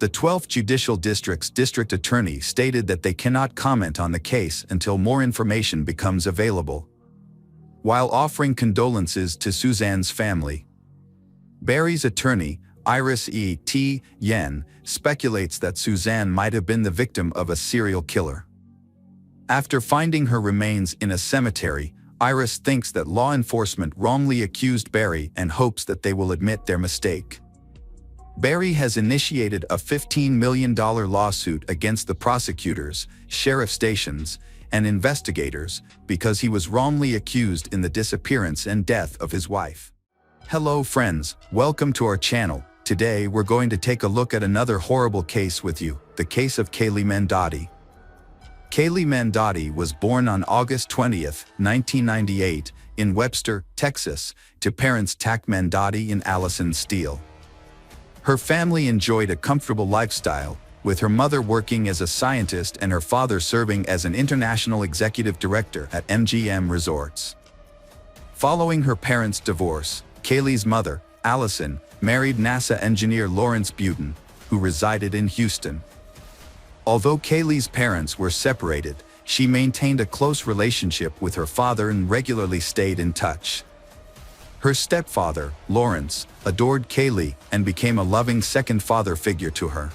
The 12th Judicial District's district attorney stated that they cannot comment on the case until more information becomes available. While offering condolences to Suzanne's family, Barry's attorney, Iris E.T. Yen, speculates that Suzanne might have been the victim of a serial killer. After finding her remains in a cemetery, Iris thinks that law enforcement wrongly accused Barry and hopes that they will admit their mistake. Barry has initiated a $15 million lawsuit against the prosecutors, sheriff stations, and investigators because he was wrongly accused in the disappearance and death of his wife. Hello friends, welcome to our channel. Today we're going to take a look at another horrible case with you, the case of Kaylee Mandotti. Kaylee Mandotti was born on August 20, 1998, in Webster, Texas, to parents Tack Mandotti and Allison Steele. Her family enjoyed a comfortable lifestyle, with her mother working as a scientist and her father serving as an international executive director at MGM Resorts. Following her parents' divorce, Kaylee's mother, Allison, married NASA engineer Lawrence Buten, who resided in Houston. Although Kaylee's parents were separated, she maintained a close relationship with her father and regularly stayed in touch. Her stepfather, Lawrence, adored Kaylee and became a loving second father figure to her.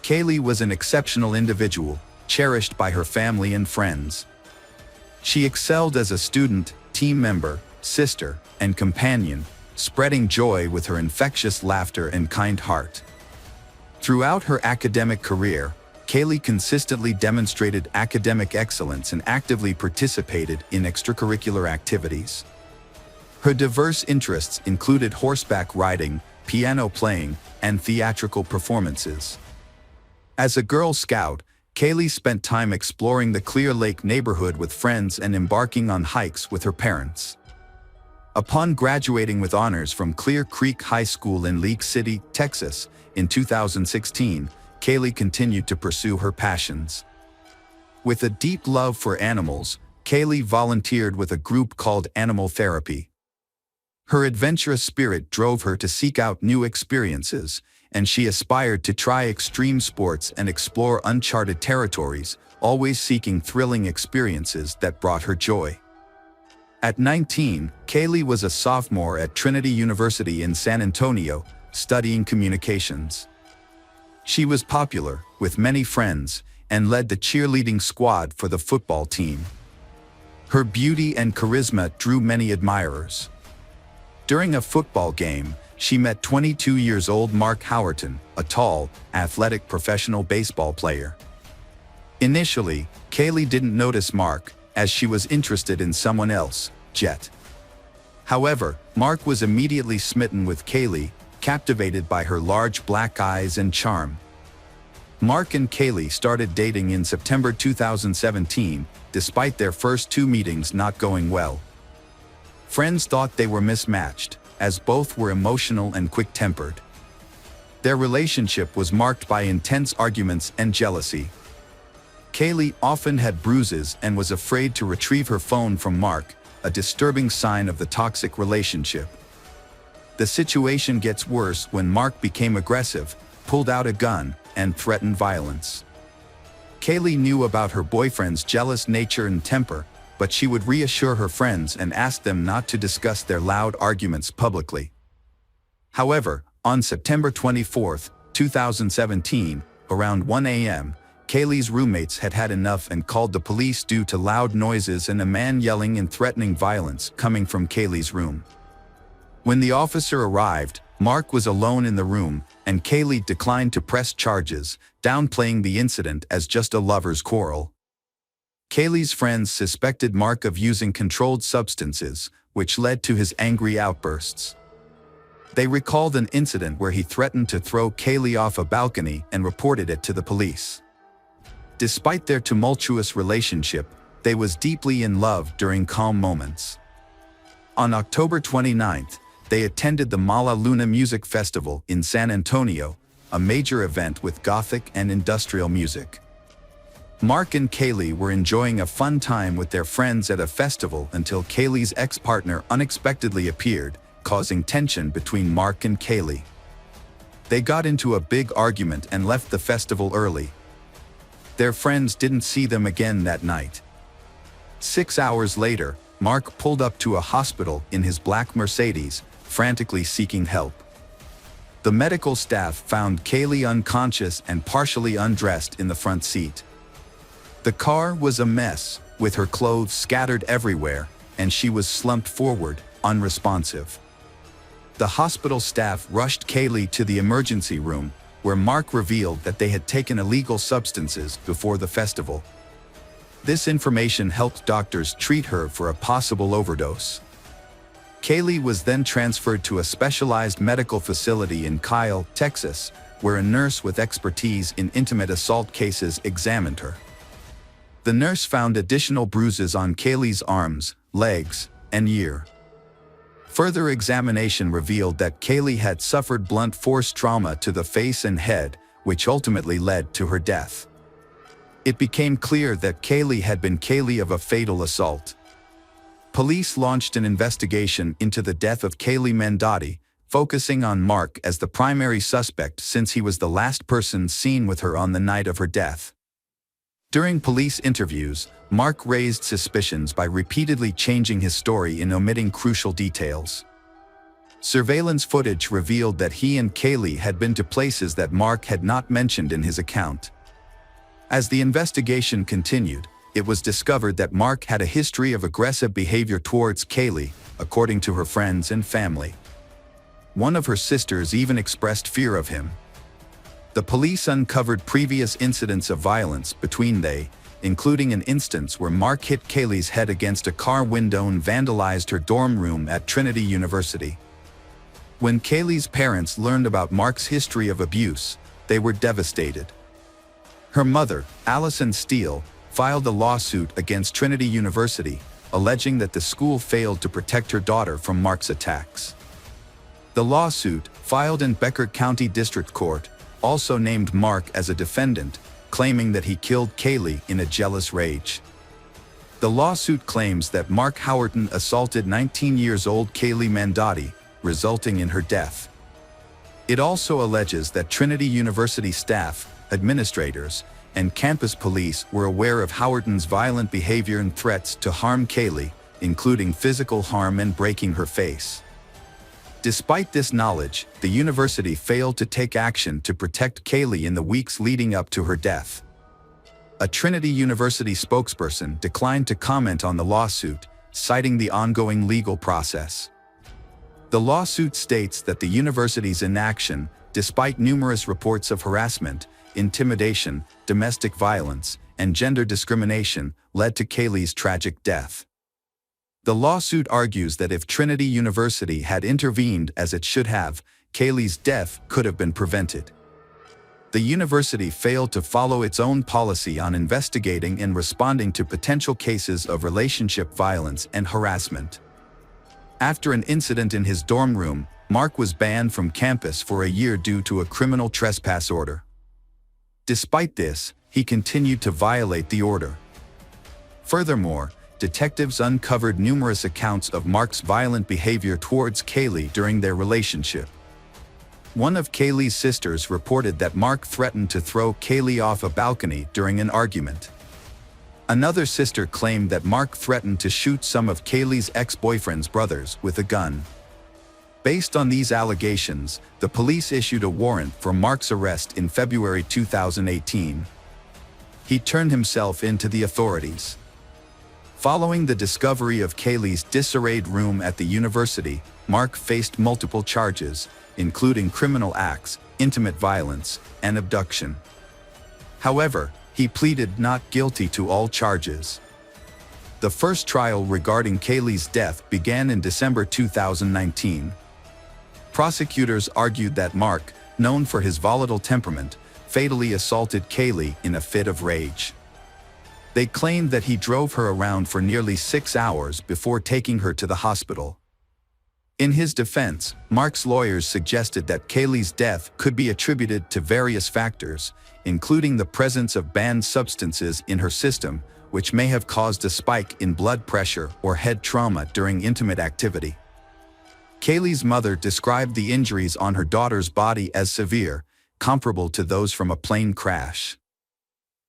Kaylee was an exceptional individual, cherished by her family and friends. She excelled as a student, team member, sister, and companion, spreading joy with her infectious laughter and kind heart. Throughout her academic career, Kaylee consistently demonstrated academic excellence and actively participated in extracurricular activities. Her diverse interests included horseback riding, piano playing, and theatrical performances. As a Girl Scout, Kaylee spent time exploring the Clear Lake neighborhood with friends and embarking on hikes with her parents. Upon graduating with honors from Clear Creek High School in League City, Texas, in 2016, Kaylee continued to pursue her passions. With a deep love for animals, Kaylee volunteered with a group called Animal Therapy. Her adventurous spirit drove her to seek out new experiences, and she aspired to try extreme sports and explore uncharted territories, always seeking thrilling experiences that brought her joy. At 19, Kaylee was a sophomore at Trinity University in San Antonio, studying communications. She was popular, with many friends, and led the cheerleading squad for the football team. Her beauty and charisma drew many admirers. During a football game, she met 22-year-old Mark Howerton, a tall, athletic professional baseball player. Initially, Kaylee didn't notice Mark, as she was interested in someone else, Jet. However, Mark was immediately smitten with Kaylee, captivated by her large black eyes and charm. Mark and Kaylee started dating in September 2017, despite their first 2 meetings not going well. Friends thought they were mismatched, as both were emotional and quick-tempered. Their relationship was marked by intense arguments and jealousy. Kaylee often had bruises and was afraid to retrieve her phone from Mark, a disturbing sign of the toxic relationship. The situation gets worse when Mark became aggressive, pulled out a gun, and threatened violence. Kaylee knew about her boyfriend's jealous nature and temper, but she would reassure her friends and ask them not to discuss their loud arguments publicly. However, on September 24, 2017, around 1 a.m., Kaylee's roommates had had enough and called the police due to loud noises and a man yelling and threatening violence coming from Kaylee's room. When the officer arrived, Mark was alone in the room, and Kaylee declined to press charges, downplaying the incident as just a lover's quarrel. Kaylee's friends suspected Mark of using controlled substances, which led to his angry outbursts. They recalled an incident where he threatened to throw Kaylee off a balcony and reported it to the police. Despite their tumultuous relationship, they was deeply in love during calm moments. On October 29th, they attended the Mala Luna Music Festival in San Antonio, a major event with gothic and industrial music. Mark and Kaylee were enjoying a fun time with their friends at a festival until Kaylee's ex-partner unexpectedly appeared, causing tension between Mark and Kaylee. They got into a big argument and left the festival early. Their friends didn't see them again that night. 6 hours later, Mark pulled up to a hospital in his black Mercedes, frantically seeking help. The medical staff found Kaylee unconscious and partially undressed in the front seat. The car was a mess, with her clothes scattered everywhere, and she was slumped forward, unresponsive. The hospital staff rushed Kaylee to the emergency room, where Mark revealed that they had taken illegal substances before the festival. This information helped doctors treat her for a possible overdose. Kaylee was then transferred to a specialized medical facility in Kyle, Texas, where a nurse with expertise in intimate assault cases examined her. The nurse found additional bruises on Kaylee's arms, legs, and ear. Further examination revealed that Kaylee had suffered blunt force trauma to the face and head, which ultimately led to her death. It became clear that Kaylee had been Kaylee of a fatal assault. Police launched an investigation into the death of Kaylee Mendotti, focusing on Mark as the primary suspect since he was the last person seen with her on the night of her death. During police interviews, Mark raised suspicions by repeatedly changing his story and omitting crucial details. Surveillance footage revealed that he and Kaylee had been to places that Mark had not mentioned in his account. As the investigation continued, it was discovered that Mark had a history of aggressive behavior towards Kaylee, according to her friends and family. One of her sisters even expressed fear of him. The police uncovered previous incidents of violence between they, including an instance where Mark hit Kaylee's head against a car window and vandalized her dorm room at Trinity University. When Kaylee's parents learned about Mark's history of abuse, they were devastated. Her mother, Allison Steele, filed a lawsuit against Trinity University, alleging that the school failed to protect her daughter from Mark's attacks. The lawsuit, filed in Becker County District Court, also named Mark as a defendant, claiming that he killed Kaylee in a jealous rage. The lawsuit claims that Mark Howerton assaulted 19-year-old Kaylee Mendotti, resulting in her death. It also alleges that Trinity University staff, administrators, and campus police were aware of Howerton's violent behavior and threats to harm Kaylee, including physical harm and breaking her face. Despite this knowledge, the university failed to take action to protect Kaylee in the weeks leading up to her death. A Trinity University spokesperson declined to comment on the lawsuit, citing the ongoing legal process. The lawsuit states that the university's inaction, despite numerous reports of harassment, intimidation, domestic violence, and gender discrimination, led to Kaylee's tragic death. The lawsuit argues that if Trinity University had intervened as it should have, Kaylee's death could have been prevented. The university failed to follow its own policy on investigating and responding to potential cases of relationship violence and harassment. After an incident in his dorm room, Mark was banned from campus for a year due to a criminal trespass order. Despite this, he continued to violate the order. Furthermore, detectives uncovered numerous accounts of Mark's violent behavior towards Kaylee during their relationship. One of Kaylee's sisters reported that Mark threatened to throw Kaylee off a balcony during an argument. Another sister claimed that Mark threatened to shoot some of Kaylee's ex-boyfriend's brothers with a gun. Based on these allegations, the police issued a warrant for Mark's arrest in February 2018. He turned himself in to the authorities. Following the discovery of Kaylee's disarrayed room at the university, Mark faced multiple charges, including criminal acts, intimate violence, and abduction. However, he pleaded not guilty to all charges. The first trial regarding Kaylee's death began in December 2019. Prosecutors argued that Mark, known for his volatile temperament, fatally assaulted Kaylee in a fit of rage. They claimed that he drove her around for nearly 6 hours before taking her to the hospital. In his defense, Mark's lawyers suggested that Kaylee's death could be attributed to various factors, including the presence of banned substances in her system, which may have caused a spike in blood pressure or head trauma during intimate activity. Kaylee's mother described the injuries on her daughter's body as severe, comparable to those from a plane crash.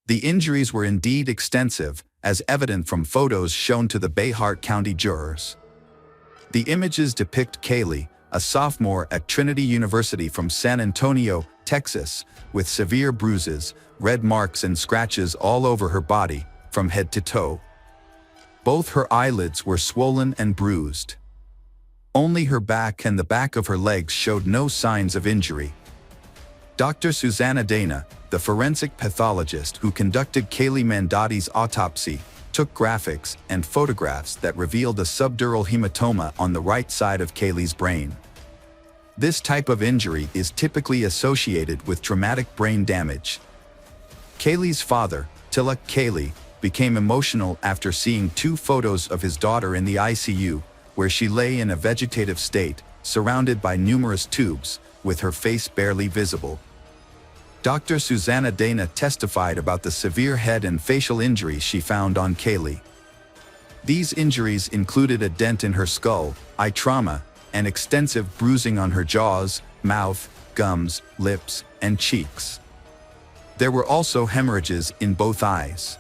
The injuries were indeed extensive, as evident from photos shown to the Bayhart County jurors. The images depict Kaylee, a sophomore at Trinity University from San Antonio, Texas, with severe bruises, red marks and scratches all over her body, from head to toe. Both her eyelids were swollen and bruised. Only her back and the back of her legs showed no signs of injury. Dr. Susanna Dana, the forensic pathologist who conducted Kaylee Mandotti's autopsy, took graphics and photographs that revealed a subdural hematoma on the right side of Kaylee's brain. This type of injury is typically associated with traumatic brain damage. Kaylee's father, Tilak Kaylee, became emotional after seeing 2 photos of his daughter in the ICU, where she lay in a vegetative state, surrounded by numerous tubes, with her face barely visible. Dr. Susanna Dana testified about the severe head and facial injuries she found on Kaylee. These injuries included a dent in her skull, eye trauma, and extensive bruising on her jaws, mouth, gums, lips, and cheeks. There were also hemorrhages in both eyes.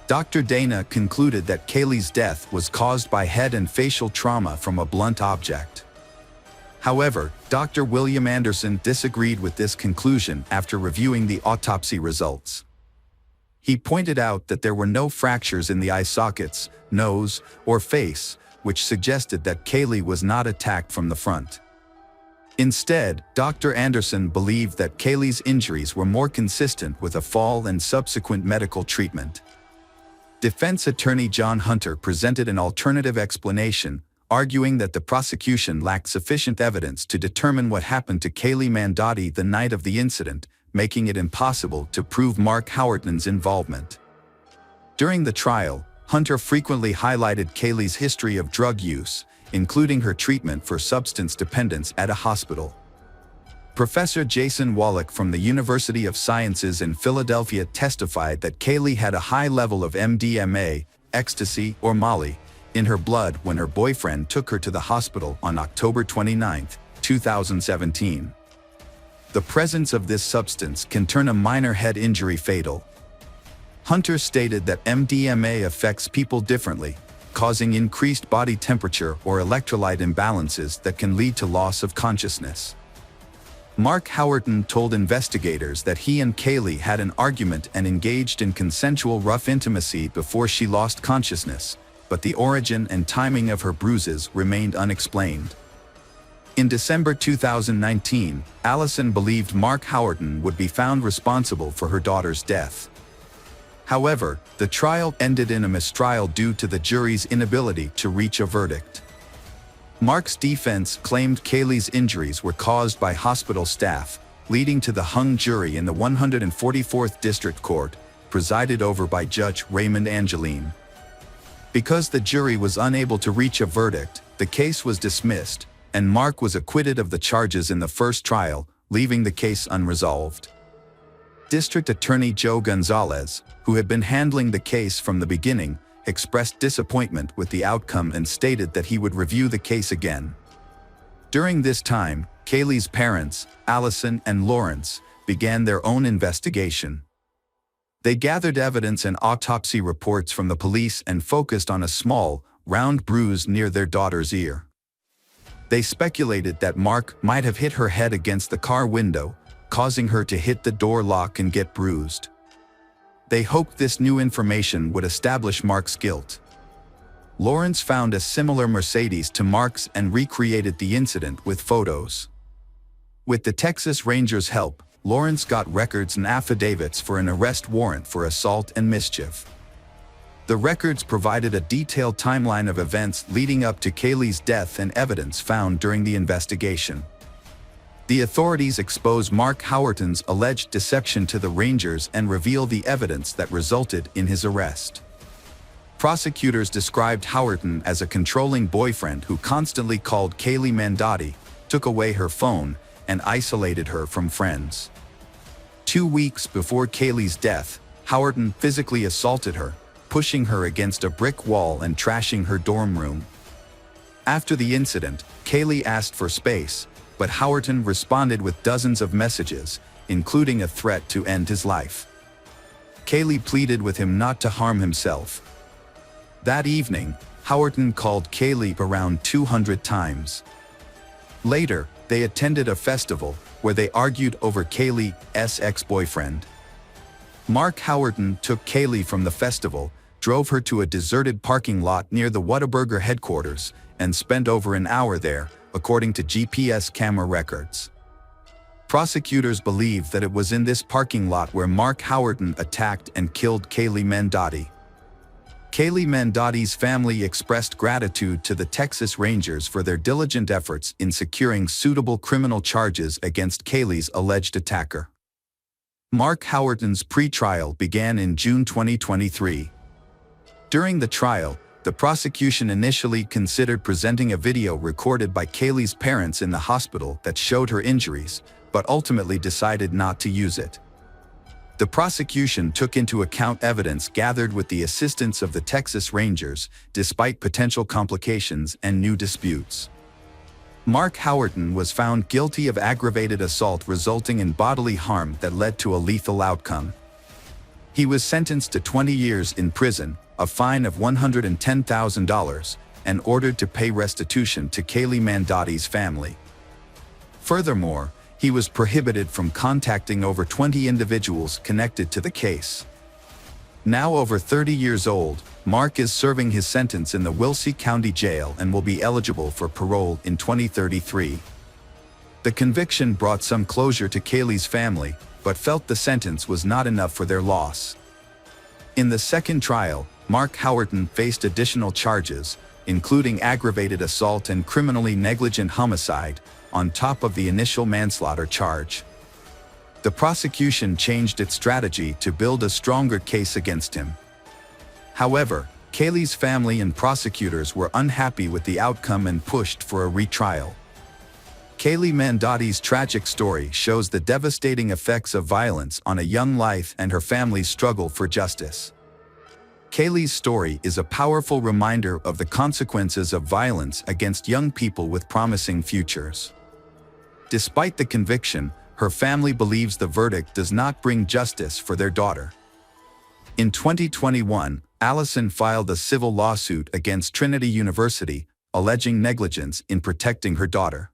Dr. Dana concluded that Kaylee's death was caused by head and facial trauma from a blunt object. However, Dr. William Anderson disagreed with this conclusion after reviewing the autopsy results. He pointed out that there were no fractures in the eye sockets, nose, or face, which suggested that Kaylee was not attacked from the front. Instead, Dr. Anderson believed that Kaylee's injuries were more consistent with a fall and subsequent medical treatment. Defense attorney John Hunter presented an alternative explanation, arguing that the prosecution lacked sufficient evidence to determine what happened to Kaylee Mandotti the night of the incident, making it impossible to prove Mark Howardman's involvement. During the trial, Hunter frequently highlighted Kaylee's history of drug use, including her treatment for substance dependence at a hospital. Professor Jason Wallach from the University of Sciences in Philadelphia testified that Kaylee had a high level of MDMA, ecstasy, or Molly, in her blood when her boyfriend took her to the hospital on October 29, 2017. The presence of this substance can turn a minor head injury fatal. Hunter stated that MDMA affects people differently, causing increased body temperature or electrolyte imbalances that can lead to loss of consciousness. Mark Howardman told investigators that he and Kaylee had an argument and engaged in consensual rough intimacy before she lost consciousness, but the origin and timing of her bruises remained unexplained. In December 2019, Allison believed Mark Howardman would be found responsible for her daughter's death. However, the trial ended in a mistrial due to the jury's inability to reach a verdict. Mark's defense claimed Kaylee's injuries were caused by hospital staff, leading to the hung jury in the 144th District Court, presided over by Judge Raymond Angeline. Because the jury was unable to reach a verdict, the case was dismissed, and Mark was acquitted of the charges in the first trial, leaving the case unresolved. District Attorney Joe Gonzalez, who had been handling the case from the beginning, expressed disappointment with the outcome and stated that he would review the case again. During this time, Kaylee's parents, Allison and Lawrence, began their own investigation. They gathered evidence and autopsy reports from the police and focused on a small, round bruise near their daughter's ear. They speculated that Mark might have hit her head against the car window, causing her to hit the door lock and get bruised. They hoped this new information would establish Mark's guilt. Lawrence found a similar Mercedes to Mark's and recreated the incident with photos. With the Texas Rangers' help, Lawrence got records and affidavits for an arrest warrant for assault and mischief. The records provided a detailed timeline of events leading up to Kaylee's death and evidence found during the investigation. The authorities expose Mark Howerton's alleged deception to the Rangers and reveal the evidence that resulted in his arrest. Prosecutors described Howerton as a controlling boyfriend who constantly called Kaylee Mandotti, took away her phone, and isolated her from friends. 2 weeks before Kaylee's death, Howerton physically assaulted her, pushing her against a brick wall and trashing her dorm room. After the incident, Kaylee asked for space, but Howerton responded with dozens of messages, including a threat to end his life. Kaylee pleaded with him not to harm himself. That evening, Howerton called Kaylee around 200 times. Later, they attended a festival where they argued over Kaylee's ex-boyfriend. Mark Howerton took Kaylee from the festival, drove her to a deserted parking lot near the Whataburger headquarters, and spent over an hour there, according to GPS camera records. Prosecutors believe that it was in this parking lot where Mark Howerton attacked and killed Kaylee Mandotti. Kaylee Mandotti's family expressed gratitude to the Texas Rangers for their diligent efforts in securing suitable criminal charges against Kaylee's alleged attacker. Mark Howerton's pre-trial began in June 2023. During the trial, the prosecution initially considered presenting a video recorded by Kaylee's parents in the hospital that showed her injuries, but ultimately decided not to use it. The prosecution took into account evidence gathered with the assistance of the Texas Rangers, despite potential complications and new disputes. Mark Howerton was found guilty of aggravated assault resulting in bodily harm that led to a lethal outcome. He was sentenced to 20 years in prison, a fine of $110,000, and ordered to pay restitution to Kaylee Mandotti's family. Furthermore, he was prohibited from contacting over 20 individuals connected to the case. Now over 30 years old, Mark is serving his sentence in the Wilsey County Jail and will be eligible for parole in 2033. The conviction brought some closure to Kaylee's family, but felt the sentence was not enough for their loss. In the second trial, Mark Howerton faced additional charges, including aggravated assault and criminally negligent homicide, on top of the initial manslaughter charge. The prosecution changed its strategy to build a stronger case against him. However, Kaylee's family and prosecutors were unhappy with the outcome and pushed for a retrial. Kaylee Mandotti's tragic story shows the devastating effects of violence on a young life and her family's struggle for justice. Kaylee's story is a powerful reminder of the consequences of violence against young people with promising futures. Despite the conviction, her family believes the verdict does not bring justice for their daughter. In 2021, Allison filed a civil lawsuit against Trinity University, alleging negligence in protecting her daughter.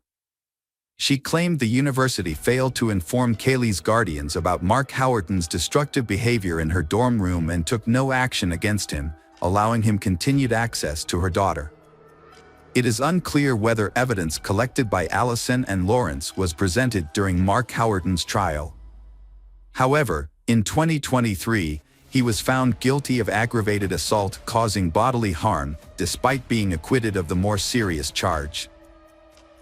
She claimed the university failed to inform Kaylee's guardians about Mark Howerton's destructive behavior in her dorm room and took no action against him, allowing him continued access to her daughter. It is unclear whether evidence collected by Allison and Lawrence was presented during Mark Howerton's trial. However, in 2023, he was found guilty of aggravated assault causing bodily harm, despite being acquitted of the more serious charge.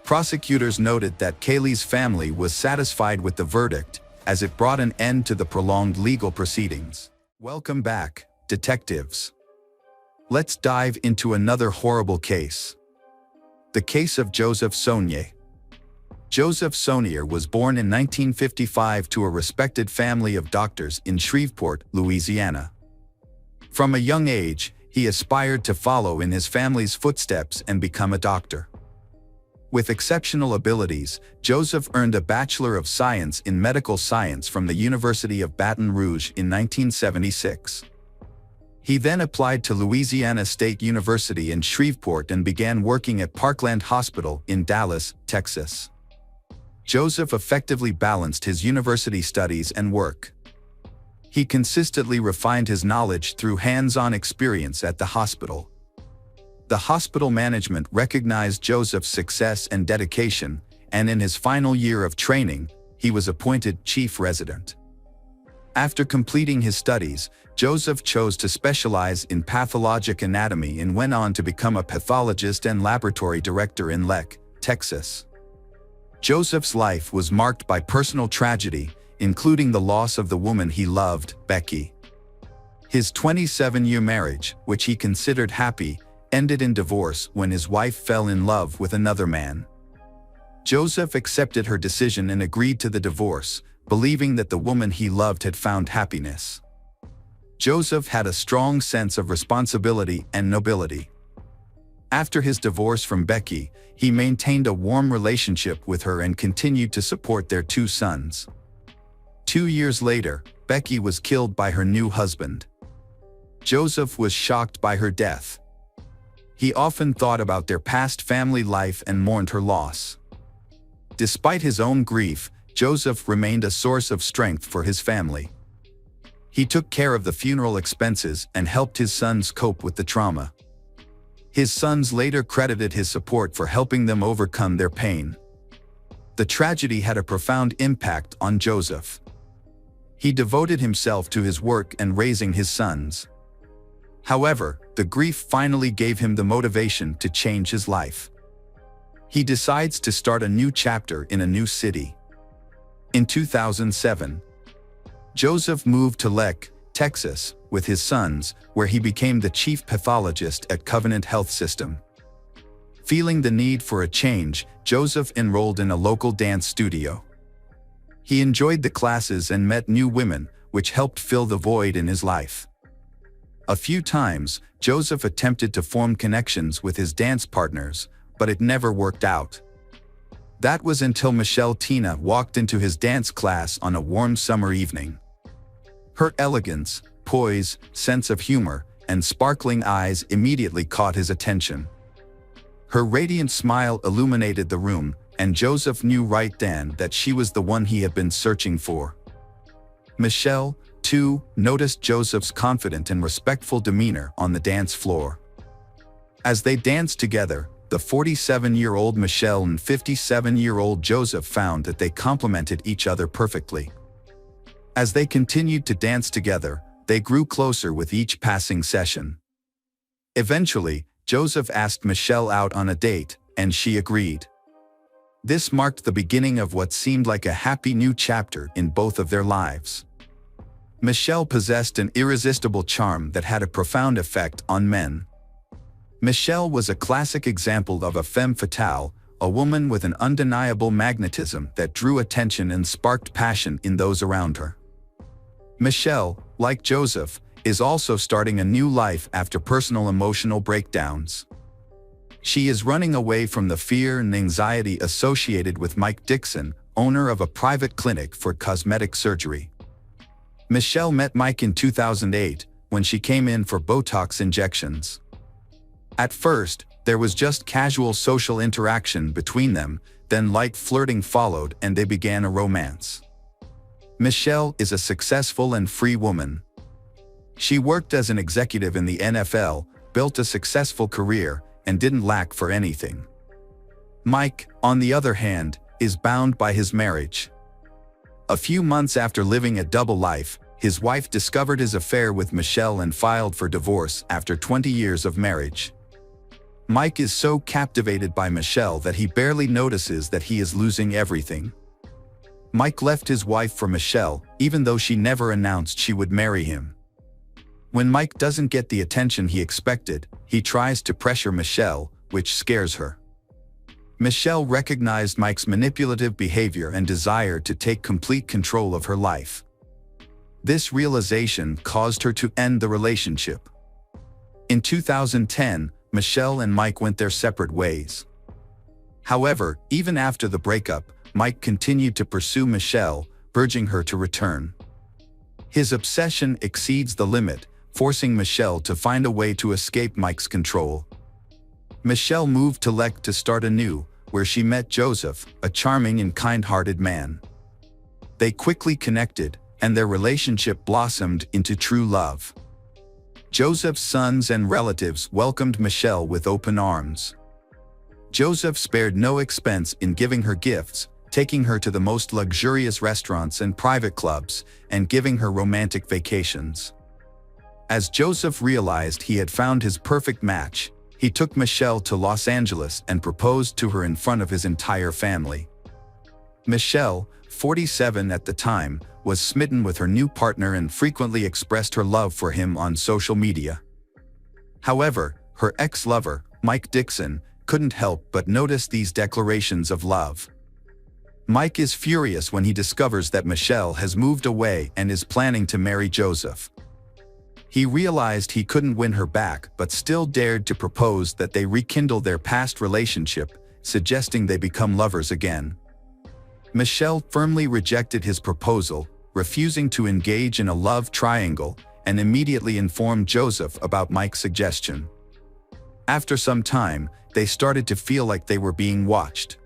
Prosecutors noted that Kaylee's family was satisfied with the verdict, as it brought an end to the prolonged legal proceedings. Welcome back, detectives. Let's dive into another horrible case. The case of Joseph Saunier. Joseph Saunier was born in 1955 to a respected family of doctors in Shreveport, Louisiana. From a young age, he aspired to follow in his family's footsteps and become a doctor. With exceptional abilities, Joseph earned a Bachelor of Science in Medical Science from the University of Baton Rouge in 1976. He then applied to Louisiana State University in Shreveport and began working at Parkland Hospital in Dallas, Texas. Joseph effectively balanced his university studies and work. He consistently refined his knowledge through hands-on experience at the hospital. The hospital management recognized Joseph's success and dedication, and in his final year of training, he was appointed chief resident. After completing his studies, Joseph chose to specialize in pathologic anatomy and went on to become a pathologist and laboratory director in Leck, Texas. Joseph's life was marked by personal tragedy, including the loss of the woman he loved, Becky. His 27-year marriage, which he considered happy, ended in divorce when his wife fell in love with another man. Joseph accepted her decision and agreed to the divorce, believing that the woman he loved had found happiness. Joseph had a strong sense of responsibility and nobility. After his divorce from Becky, he maintained a warm relationship with her and continued to support their 2 sons. 2 years later, Becky was killed by her new husband. Joseph was shocked by her death. He often thought about their past family life and mourned her loss. Despite his own grief, Joseph remained a source of strength for his family. He took care of the funeral expenses and helped his sons cope with the trauma. His sons later credited his support for helping them overcome their pain. The tragedy had a profound impact on Joseph. He devoted himself to his work and raising his sons. However, the grief finally gave him the motivation to change his life. He decides to start a new chapter in a new city. In 2007, Joseph moved to Leck, Texas, with his sons, where he became the chief pathologist at Covenant Health System. Feeling the need for a change, Joseph enrolled in a local dance studio. He enjoyed the classes and met new women, which helped fill the void in his life. A few times, Joseph attempted to form connections with his dance partners, but it never worked out. That was until Michelle Tina walked into his dance class on a warm summer evening. Her elegance, poise, sense of humor, and sparkling eyes immediately caught his attention. Her radiant smile illuminated the room, and Joseph knew right then that she was the one he had been searching for. Michelle, too, noticed Joseph's confident and respectful demeanor on the dance floor. As they danced together, the 47-year-old Michelle and 57-year-old Joseph found that they complemented each other perfectly. As they continued to dance together, they grew closer with each passing session. Eventually, Joseph asked Michelle out on a date, and she agreed. This marked the beginning of what seemed like a happy new chapter in both of their lives. Michelle possessed an irresistible charm that had a profound effect on men. Michelle was a classic example of a femme fatale, a woman with an undeniable magnetism that drew attention and sparked passion in those around her. Michelle, like Joseph, is also starting a new life after personal emotional breakdowns. She is running away from the fear and anxiety associated with Mike Dixon, owner of a private clinic for cosmetic surgery. Michelle met Mike in 2008 when she came in for Botox injections. At first, there was just casual social interaction between them, then light flirting followed and they began a romance. Michelle is a successful and free woman. She worked as an executive in the NFL, built a successful career, and didn't lack for anything. Mike, on the other hand, is bound by his marriage. A few months after living a double life, his wife discovered his affair with Michelle and filed for divorce after 20 years of marriage. Mike is so captivated by Michelle that he barely notices that he is losing everything. Mike left his wife for Michelle, even though she never announced she would marry him. When Mike doesn't get the attention he expected, he tries to pressure Michelle, which scares her. Michelle recognized Mike's manipulative behavior and desire to take complete control of her life. This realization caused her to end the relationship. In 2010, Michelle and Mike went their separate ways. However, even after the breakup, Mike continued to pursue Michelle, urging her to return. His obsession exceeds the limit, forcing Michelle to find a way to escape Mike's control. Michelle moved to Lek to start anew, where she met Joseph, a charming and kind-hearted man. They quickly connected, and their relationship blossomed into true love. Joseph's sons and relatives welcomed Michelle with open arms. Joseph spared no expense in giving her gifts, taking her to the most luxurious restaurants and private clubs, and giving her romantic vacations. As Joseph realized he had found his perfect match, he took Michelle to Los Angeles and proposed to her in front of his entire family. Michelle, 47 at the time, was smitten with her new partner and frequently expressed her love for him on social media. However, her ex-lover, Mike Dixon, couldn't help but notice these declarations of love. Mike is furious when he discovers that Michelle has moved away and is planning to marry Joseph. He realized he couldn't win her back but still dared to propose that they rekindle their past relationship, suggesting they become lovers again. Michelle firmly rejected his proposal, refusing to engage in a love triangle, and immediately informed Joseph about Mike's suggestion. After some time, they started to feel like they were being watched.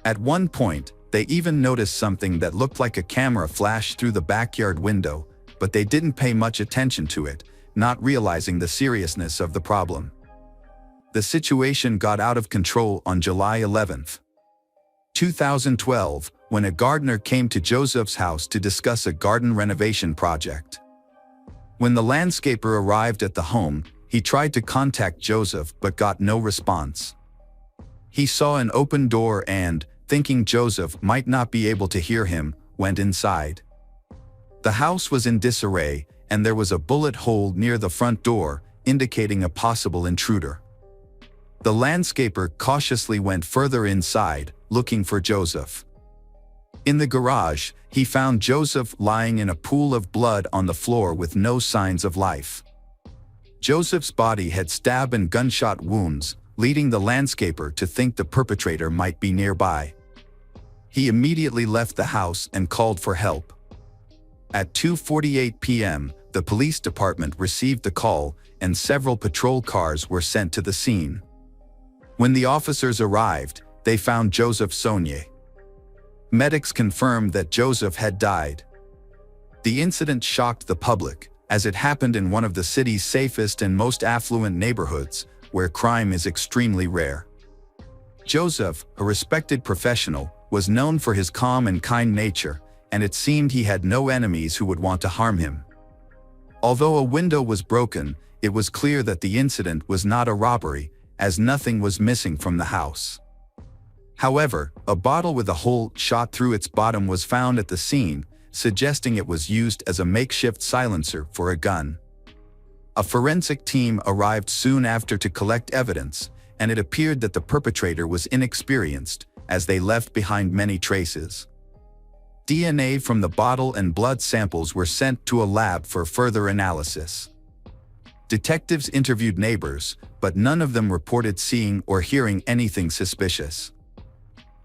At one point, they even noticed something that looked like a camera flash through the backyard window, but they didn't pay much attention to it, not realizing the seriousness of the problem. The situation got out of control on July 11, 2012, when a gardener came to Joseph's house to discuss a garden renovation project. When the landscaper arrived at the home, he tried to contact Joseph but got no response. He saw an open door and, thinking Joseph might not be able to hear him, went inside. The house was in disarray, and there was a bullet hole near the front door, indicating a possible intruder. The landscaper cautiously went further inside, looking for Joseph. In the garage, he found Joseph lying in a pool of blood on the floor with no signs of life. Joseph's body had stab and gunshot wounds, leading the landscaper to think the perpetrator might be nearby. He immediately left the house and called for help. At 2:48 p.m., the police department received the call, and several patrol cars were sent to the scene. When the officers arrived, they found Joseph Sonnier. Medics confirmed that Joseph had died. The incident shocked the public, as it happened in one of the city's safest and most affluent neighborhoods, where crime is extremely rare. Joseph, a respected professional, was known for his calm and kind nature, and it seemed he had no enemies who would want to harm him. Although a window was broken, it was clear that the incident was not a robbery, as nothing was missing from the house. However, a bottle with a hole shot through its bottom was found at the scene, suggesting it was used as a makeshift silencer for a gun. A forensic team arrived soon after to collect evidence, and it appeared that the perpetrator was inexperienced, as they left behind many traces. DNA from the bottle and blood samples were sent to a lab for further analysis. Detectives interviewed neighbors, but none of them reported seeing or hearing anything suspicious.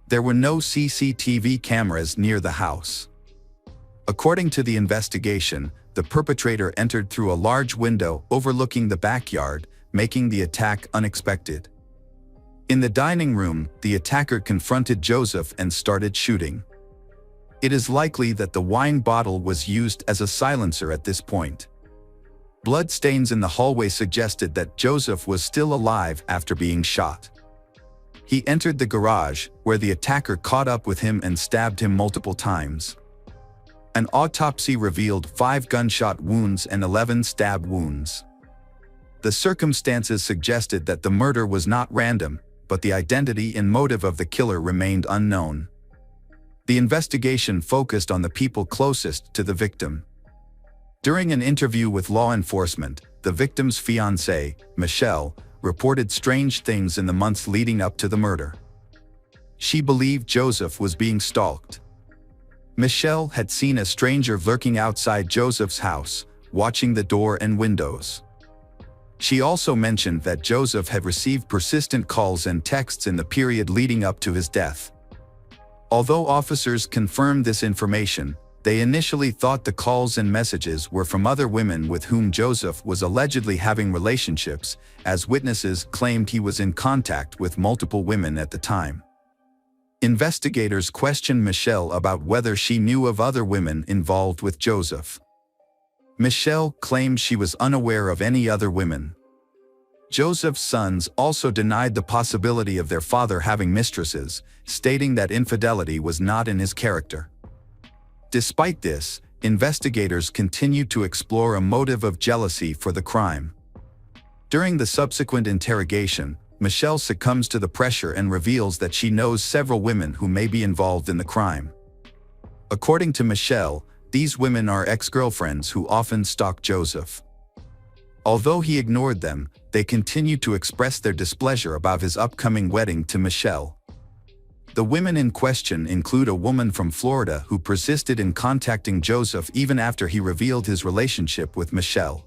There were no CCTV cameras near the house. According to the investigation, the perpetrator entered through a large window overlooking the backyard, making the attack unexpected. In the dining room, the attacker confronted Joseph and started shooting. It is likely that the wine bottle was used as a silencer at this point. Blood stains in the hallway suggested that Joseph was still alive after being shot. He entered the garage, where the attacker caught up with him and stabbed him multiple times. An autopsy revealed 5 gunshot wounds and 11 stab wounds. The circumstances suggested that the murder was not random, but the identity and motive of the killer remained unknown. The investigation focused on the people closest to the victim. During an interview with law enforcement, the victim's fiancée, Michelle, reported strange things in the months leading up to the murder. She believed Joseph was being stalked. Michelle had seen a stranger lurking outside Joseph's house, watching the door and windows. She also mentioned that Joseph had received persistent calls and texts in the period leading up to his death. Although officers confirmed this information, they initially thought the calls and messages were from other women with whom Joseph was allegedly having relationships, as witnesses claimed he was in contact with multiple women at the time. Investigators questioned Michelle about whether she knew of other women involved with Joseph. Michelle claimed she was unaware of any other women. Joseph's sons also denied the possibility of their father having mistresses, stating that infidelity was not in his character. Despite this, investigators continued to explore a motive of jealousy for the crime. During the subsequent interrogation, Michelle succumbs to the pressure and reveals that she knows several women who may be involved in the crime. According to Michelle, these women are ex-girlfriends who often stalk Joseph. Although he ignored them, they continued to express their displeasure about his upcoming wedding to Michelle. The women in question include a woman from Florida who persisted in contacting Joseph even after he revealed his relationship with Michelle.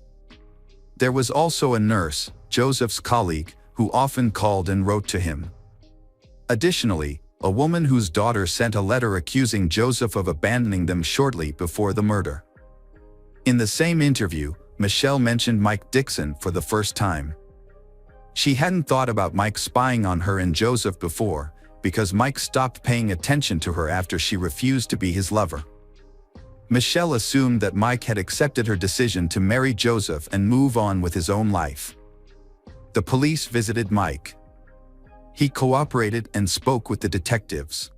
There was also a nurse, Joseph's colleague, who often called and wrote to him. Additionally, a woman whose daughter sent a letter accusing Joseph of abandoning them shortly before the murder. In the same interview, Michelle mentioned Mike Dixon for the first time. She hadn't thought about Mike spying on her and Joseph before, because Mike stopped paying attention to her after she refused to be his lover. Michelle assumed that Mike had accepted her decision to marry Joseph and move on with his own life. The police visited Mike. He cooperated and spoke with the detectives.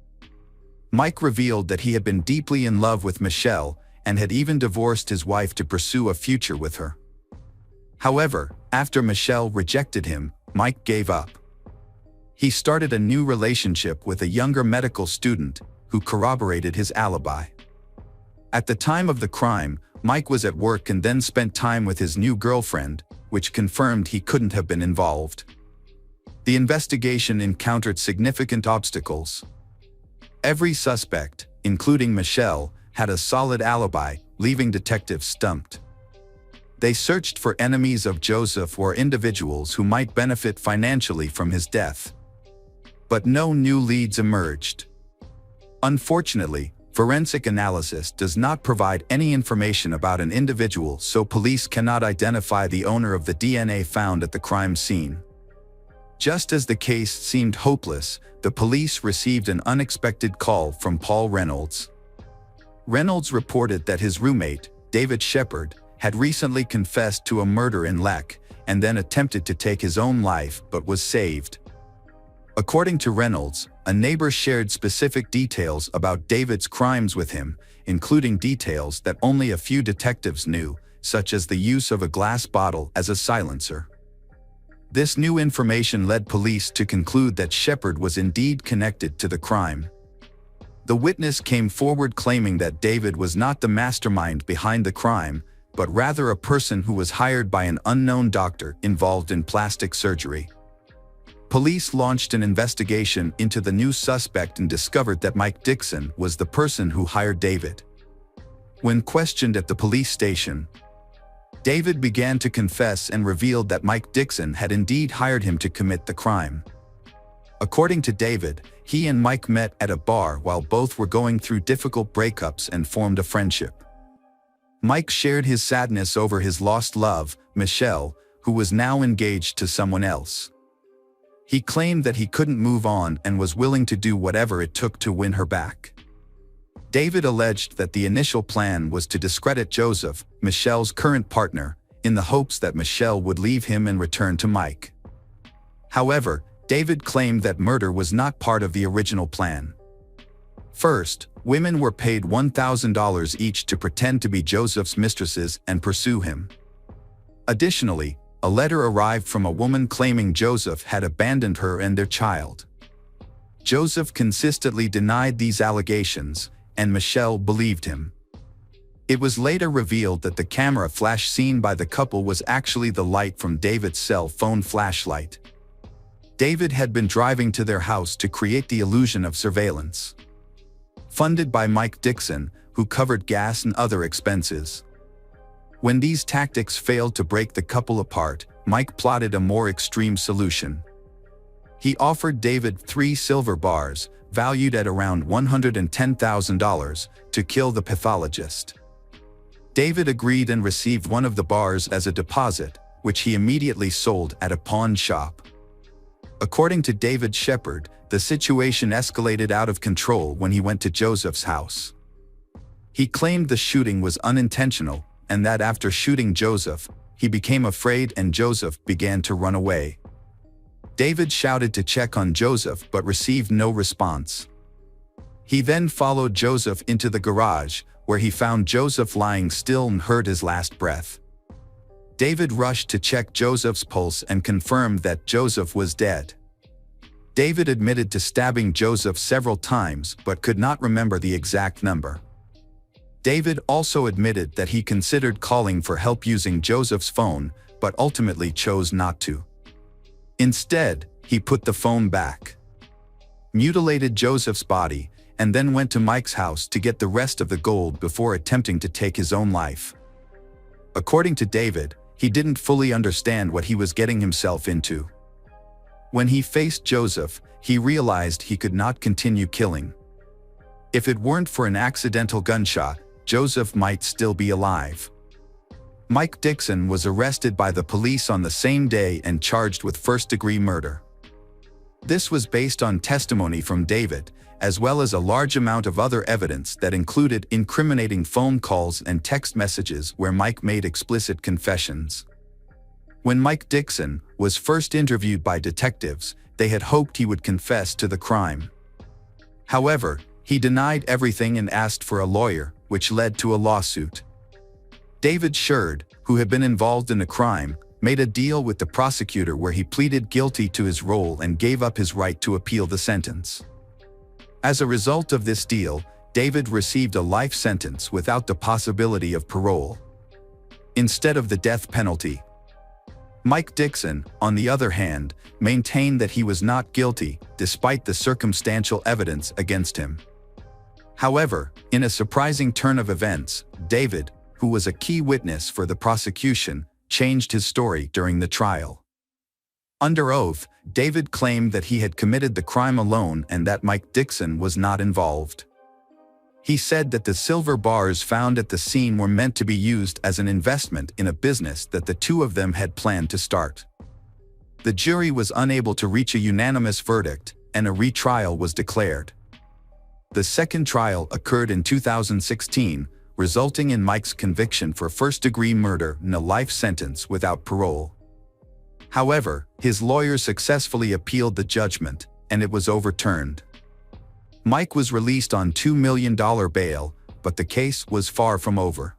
Mike revealed that he had been deeply in love with Michelle and had even divorced his wife to pursue a future with her. However, after Michelle rejected him, Mike gave up. He started a new relationship with a younger medical student who corroborated his alibi. At the time of the crime, Mike was at work and then spent time with his new girlfriend, which confirmed he couldn't have been involved. The investigation encountered significant obstacles. Every suspect, including Michelle, had a solid alibi, leaving detectives stumped. They searched for enemies of Joseph or individuals who might benefit financially from his death. But no new leads emerged. Unfortunately, forensic analysis does not provide any information about an individual, so police cannot identify the owner of the DNA found at the crime scene. Just as the case seemed hopeless, the police received an unexpected call from Paul Reynolds. Reynolds reported that his roommate, David Shepard, had recently confessed to a murder in Leck and then attempted to take his own life but was saved. According to Reynolds, a neighbor shared specific details about David's crimes with him, including details that only a few detectives knew, such as the use of a glass bottle as a silencer. This new information led police to conclude that Shepard was indeed connected to the crime. The witness came forward claiming that David was not the mastermind behind the crime, but rather a person who was hired by an unknown doctor involved in plastic surgery. Police launched an investigation into the new suspect and discovered that Mike Dixon was the person who hired David. When questioned at the police station, David began to confess and revealed that Mike Dixon had indeed hired him to commit the crime. According to David, he and Mike met at a bar while both were going through difficult breakups and formed a friendship. Mike shared his sadness over his lost love, Michelle, who was now engaged to someone else. He claimed that he couldn't move on and was willing to do whatever it took to win her back. David alleged that the initial plan was to discredit Joseph, Michelle's current partner, in the hopes that Michelle would leave him and return to Mike. However, David claimed that murder was not part of the original plan. First, women were paid $1,000 each to pretend to be Joseph's mistresses and pursue him. Additionally, a letter arrived from a woman claiming Joseph had abandoned her and their child. Joseph consistently denied these allegations, and Michelle believed him. It was later revealed that the camera flash seen by the couple was actually the light from David's cell phone flashlight. David had been driving to their house to create the illusion of surveillance. Funded by Mike Dixon, who covered gas and other expenses. When these tactics failed to break the couple apart, Mike plotted a more extreme solution. He offered David 3 silver bars, valued at around $110,000, to kill the pathologist. David agreed and received one of the bars as a deposit, which he immediately sold at a pawn shop. According to David Shepard, the situation escalated out of control when he went to Joseph's house. He claimed the shooting was unintentional, and that after shooting Joseph, he became afraid and Joseph began to run away. David shouted to check on Joseph but received no response. He then followed Joseph into the garage, where he found Joseph lying still and heard his last breath. David rushed to check Joseph's pulse and confirmed that Joseph was dead. David admitted to stabbing Joseph several times but could not remember the exact number. David also admitted that he considered calling for help using Joseph's phone, but ultimately chose not to. Instead, he put the phone back, mutilated Joseph's body, and then went to Mike's house to get the rest of the gold before attempting to take his own life. According to David, he didn't fully understand what he was getting himself into. When he faced Joseph, he realized he could not continue killing. If it weren't for an accidental gunshot, Joseph might still be alive. Mike Dixon was arrested by the police on the same day and charged with first-degree murder. This was based on testimony from David, as well as a large amount of other evidence that included incriminating phone calls and text messages where Mike made explicit confessions. When Mike Dixon was first interviewed by detectives, they had hoped he would confess to the crime. However, he denied everything and asked for a lawyer, which led to a lawsuit. David Sherd, who had been involved in the crime, made a deal with the prosecutor where he pleaded guilty to his role and gave up his right to appeal the sentence. As a result of this deal, David received a life sentence without the possibility of parole, instead of the death penalty. Mike Dixon, on the other hand, maintained that he was not guilty, despite the circumstantial evidence against him. However, in a surprising turn of events, David, who was a key witness for the prosecution, changed his story during the trial. Under oath, David claimed that he had committed the crime alone and that Mike Dixon was not involved. He said that the silver bars found at the scene were meant to be used as an investment in a business that the two of them had planned to start. The jury was unable to reach a unanimous verdict, and a retrial was declared. The second trial occurred in 2016, resulting in Mike's conviction for first-degree murder and a life sentence without parole. However, his lawyer successfully appealed the judgment, and it was overturned. Mike was released on $2 million bail, but the case was far from over.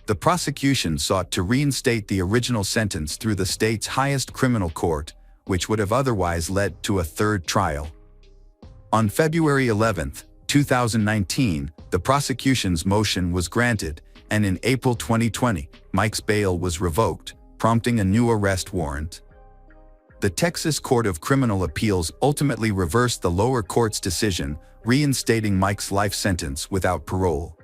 The prosecution sought to reinstate the original sentence through the state's highest criminal court, which would have otherwise led to a third trial. On February 11, 2019, the prosecution's motion was granted, and in April 2020, Mike's bail was revoked, prompting a new arrest warrant. The Texas Court of Criminal Appeals ultimately reversed the lower court's decision, reinstating Mike's life sentence without parole.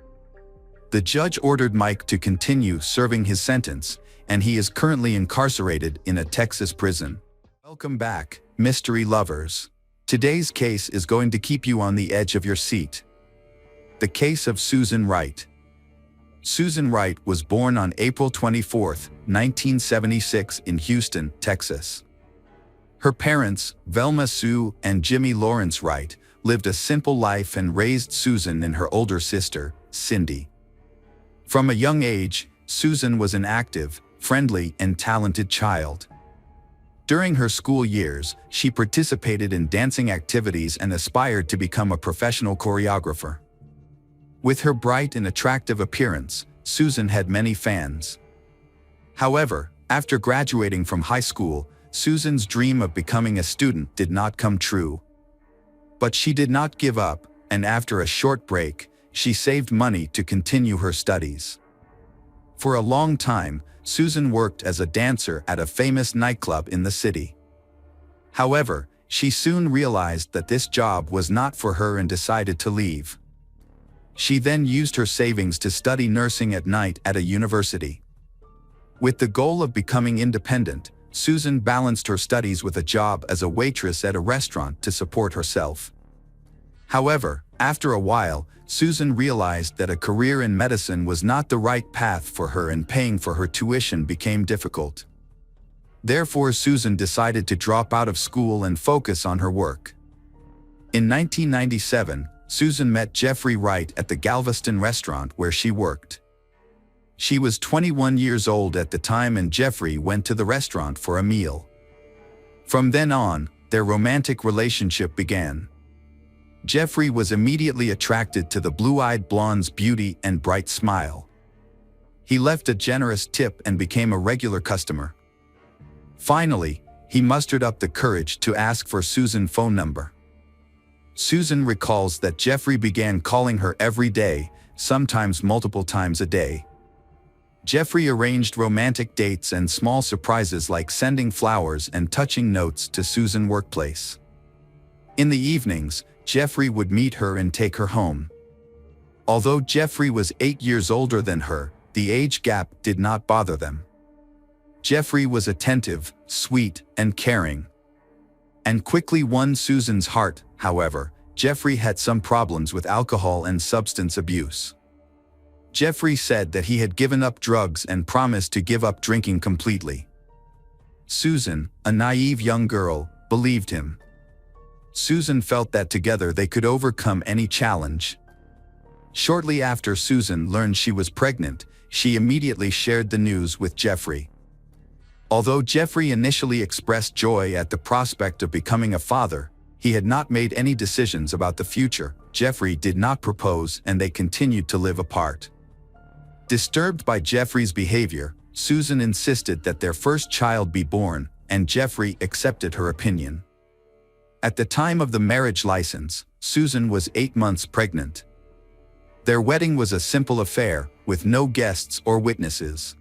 The judge ordered Mike to continue serving his sentence, and he is currently incarcerated in a Texas prison. Welcome back, mystery lovers. Today's case is going to keep you on the edge of your seat. The case of Susan Wright. Susan Wright was born on April 24, 1976 in Houston, Texas. Her parents, Velma Sue and Jimmy Lawrence Wright, lived a simple life and raised Susan and her older sister, Cindy. From a young age, Susan was an active, friendly, and talented child. During her school years, she participated in dancing activities and aspired to become a professional choreographer. With her bright and attractive appearance, Susan had many fans. However, After graduating from high school, Susan's dream of becoming a student did not come true. But she did not give up, and after a short break, she saved money to continue her studies. For a long time, Susan worked as a dancer at a famous nightclub in the city. However, she soon realized that this job was not for her and decided to leave. She then used her savings to study nursing at night at a university. With the goal of becoming independent, Susan balanced her studies with a job as a waitress at a restaurant to support herself. However, after a while, Susan realized that a career in medicine was not the right path for her and paying for her tuition became difficult. Therefore, Susan decided to drop out of school and focus on her work. In 1997, Susan met Jeffrey Wright at the Galveston restaurant where she worked. She was 21 years old at the time and Jeffrey went to the restaurant for a meal. From then on, their romantic relationship began. Jeffrey was immediately attracted to the blue-eyed blonde's beauty and bright smile. He left a generous tip and became a regular customer. Finally, he mustered up the courage to ask for Susan's phone number. Susan recalls that Jeffrey began calling her every day, sometimes multiple times a day. Jeffrey arranged romantic dates and small surprises like sending flowers and touching notes to Susan's workplace. In the evenings, Jeffrey would meet her and take her home. Although Jeffrey was 8 years older than her, the age gap did not bother them. Jeffrey was attentive, sweet, and caring, and quickly won Susan's heart. However, Jeffrey had some problems with alcohol and substance abuse. Jeffrey said that he had given up drugs and promised to give up drinking completely. Susan, a naive young girl, believed him. Susan felt that together they could overcome any challenge. Shortly after Susan learned she was pregnant, she immediately shared the news with Jeffrey. Although Jeffrey initially expressed joy at the prospect of becoming a father, he had not made any decisions about the future. Jeffrey did not propose and they continued to live apart. Disturbed by Jeffrey's behavior, Susan insisted that their first child be born, and Jeffrey accepted her opinion. At the time of the marriage license, Susan was 8 months pregnant. Their wedding was a simple affair, with no guests or witnesses.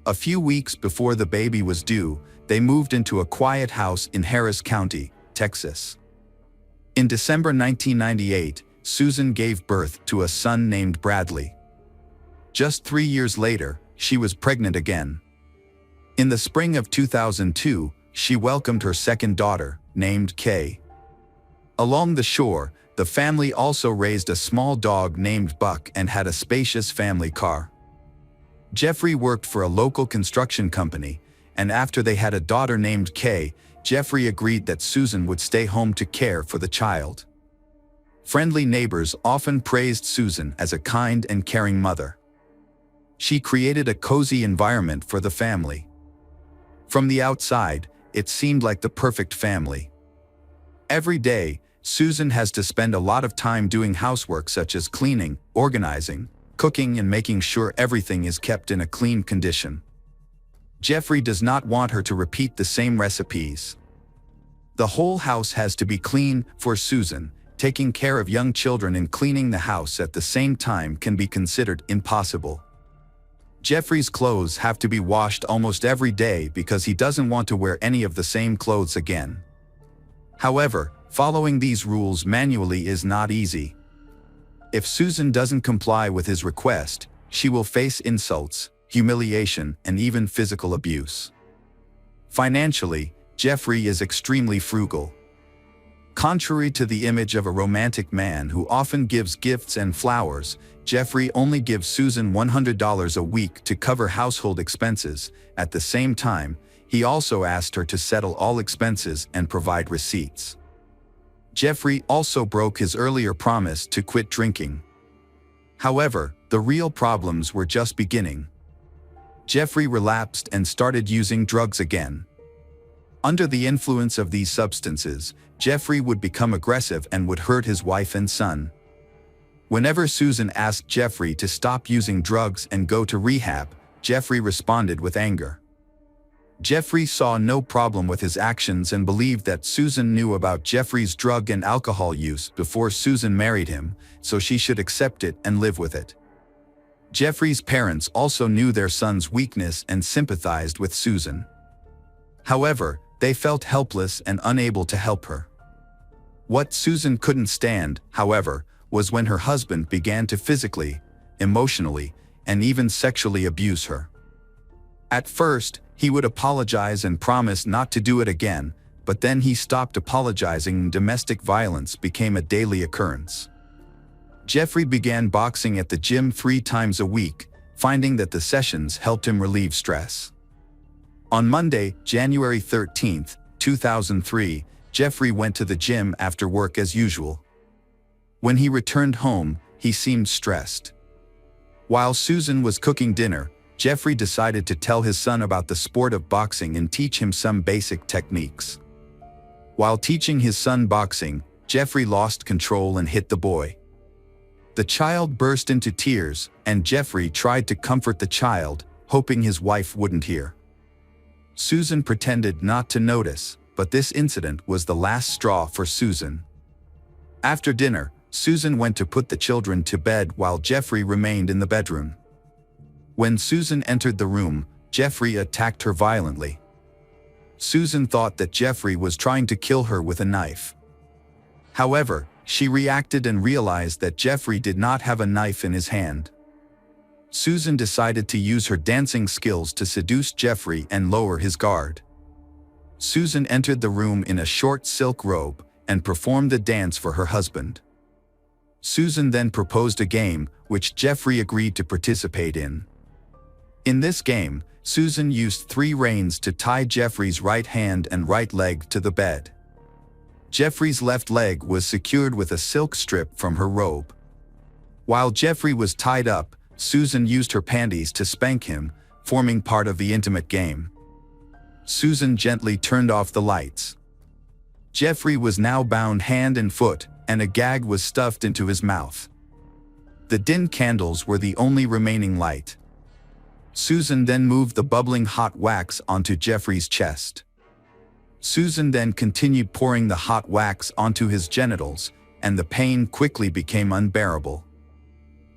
A few weeks before the baby was due, they moved into a quiet house in Harris County, Texas. In December 1998, Susan gave birth to a son named Bradley. Just 3 years later, she was pregnant again. In the spring of 2002, she welcomed her second daughter, named Kay. Along the shore, the family also raised a small dog named Buck and had a spacious family car. Jeffrey worked for a local construction company, and after they had a daughter named Kay, Jeffrey agreed that Susan would stay home to care for the child. Friendly neighbors often praised Susan as a kind and caring mother. She created a cozy environment for the family. From the outside, it seemed like the perfect family. Every day, Susan has to spend a lot of time doing housework such as cleaning, organizing, cooking and making sure everything is kept in a clean condition. Jeffrey does not want her to repeat the same recipes. The whole house has to be clean for Susan. Taking care of young children and cleaning the house at the same time can be considered impossible. Jeffrey's clothes have to be washed almost every day because he doesn't want to wear any of the same clothes again. However, following these rules manually is not easy. If Susan doesn't comply with his request, she will face insults, humiliation, and even physical abuse. Financially, Jeffrey is extremely frugal. Contrary to the image of a romantic man who often gives gifts and flowers, Jeffrey only gives Susan $100 a week to cover household expenses. At the same time, he also asked her to settle all expenses and provide receipts. Jeffrey also broke his earlier promise to quit drinking. However, the real problems were just beginning. Jeffrey relapsed and started using drugs again. Under the influence of these substances, Jeffrey would become aggressive and would hurt his wife and son. Whenever Susan asked Jeffrey to stop using drugs and go to rehab, Jeffrey responded with anger. Jeffrey saw no problem with his actions and believed that Susan knew about Jeffrey's drug and alcohol use before Susan married him, so she should accept it and live with it. Jeffrey's parents also knew their son's weakness and sympathized with Susan. However, they felt helpless and unable to help her. What Susan couldn't stand, however, was when her husband began to physically, emotionally, and even sexually abuse her. At first, he would apologize and promise not to do it again, but then he stopped apologizing and domestic violence became a daily occurrence. Jeffrey began boxing at the gym 3 times a week, finding that the sessions helped him relieve stress. On Monday, January 13, 2003, Jeffrey went to the gym after work as usual. When he returned home, he seemed stressed. While Susan was cooking dinner, Jeffrey decided to tell his son about the sport of boxing and teach him some basic techniques. While teaching his son boxing, Jeffrey lost control and hit the boy. The child burst into tears, and Jeffrey tried to comfort the child, hoping his wife wouldn't hear. Susan pretended not to notice, but this incident was the last straw for Susan. After dinner, Susan went to put the children to bed while Jeffrey remained in the bedroom. When Susan entered the room, Jeffrey attacked her violently. Susan thought that Jeffrey was trying to kill her with a knife. However, she reacted and realized that Jeffrey did not have a knife in his hand. Susan decided to use her dancing skills to seduce Jeffrey and lower his guard. Susan entered the room in a short silk robe and performed the dance for her husband. Susan then proposed a game, which Jeffrey agreed to participate in. In this game, Susan used 3 reins to tie Jeffrey's right hand and right leg to the bed. Jeffrey's left leg was secured with a silk strip from her robe. While Jeffrey was tied up, Susan used her panties to spank him, forming part of the intimate game. Susan gently turned off the lights. Jeffrey was now bound hand and foot, and a gag was stuffed into his mouth. The din candles were the only remaining light. Susan then moved the bubbling hot wax onto Jeffrey's chest. Susan then continued pouring the hot wax onto his genitals, and the pain quickly became unbearable.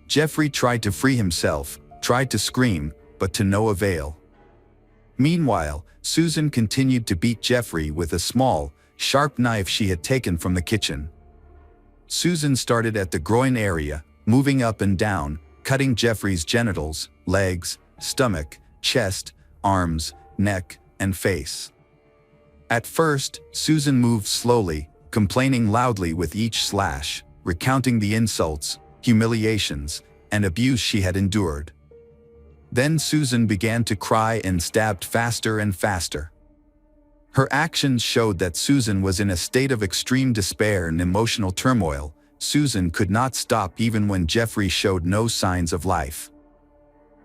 Jeffrey tried to free himself, tried to scream, but to no avail. Meanwhile, Susan continued to beat Jeffrey with a small, sharp knife she had taken from the kitchen. Susan started at the groin area, moving up and down, cutting Jeffrey's genitals, legs, stomach, chest, arms, neck, and face. At first, Susan moved slowly, complaining loudly with each slash, recounting the insults, humiliations, and abuse she had endured. Then Susan began to cry and stabbed faster and faster. Her actions showed that Susan was in a state of extreme despair and emotional turmoil. Susan could not stop even when Jeffrey showed no signs of life.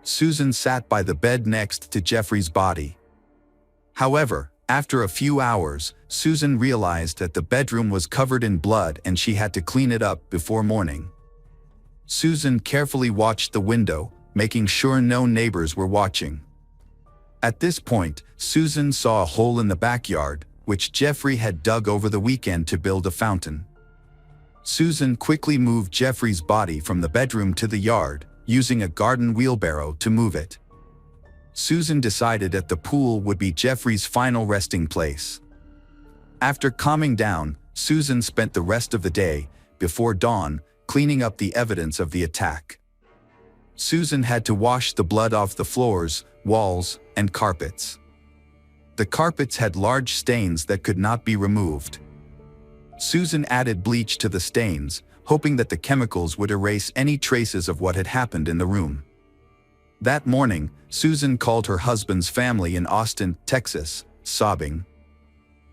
Susan sat by the bed next to Jeffrey's body. However, after a few hours, Susan realized that the bedroom was covered in blood and she had to clean it up before morning. Susan carefully watched the window, making sure no neighbors were watching. At this point, Susan saw a hole in the backyard, which Jeffrey had dug over the weekend to build a fountain. Susan quickly moved Jeffrey's body from the bedroom to the yard, using a garden wheelbarrow to move it. Susan decided that the pool would be Jeffrey's final resting place. After calming down, Susan spent the rest of the day, before dawn, cleaning up the evidence of the attack. Susan had to wash the blood off the floors, walls, and carpets. The carpets had large stains that could not be removed. Susan added bleach to the stains, hoping that the chemicals would erase any traces of what had happened in the room. That morning, Susan called her husband's family in Austin, Texas, sobbing.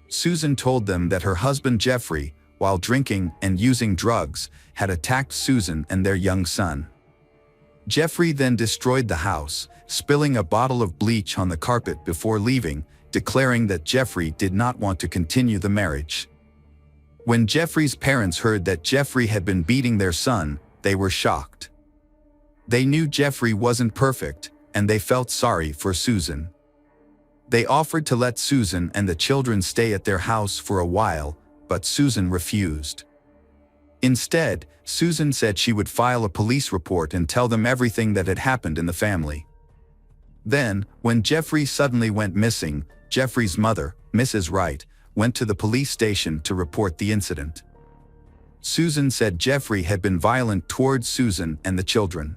Susan told them that her husband Jeffrey, while drinking and using drugs, had attacked Susan and their young son. Jeffrey then destroyed the house, spilling a bottle of bleach on the carpet before leaving, declaring that Jeffrey did not want to continue the marriage. When Jeffrey's parents heard that Jeffrey had been beating their son, they were shocked. They knew Jeffrey wasn't perfect, and they felt sorry for Susan. They offered to let Susan and the children stay at their house for a while, but Susan refused. Instead, Susan said she would file a police report and tell them everything that had happened in the family. Then, when Jeffrey suddenly went missing, Jeffrey's mother, Mrs. Wright, went to the police station to report the incident. Susan said Jeffrey had been violent towards Susan and the children.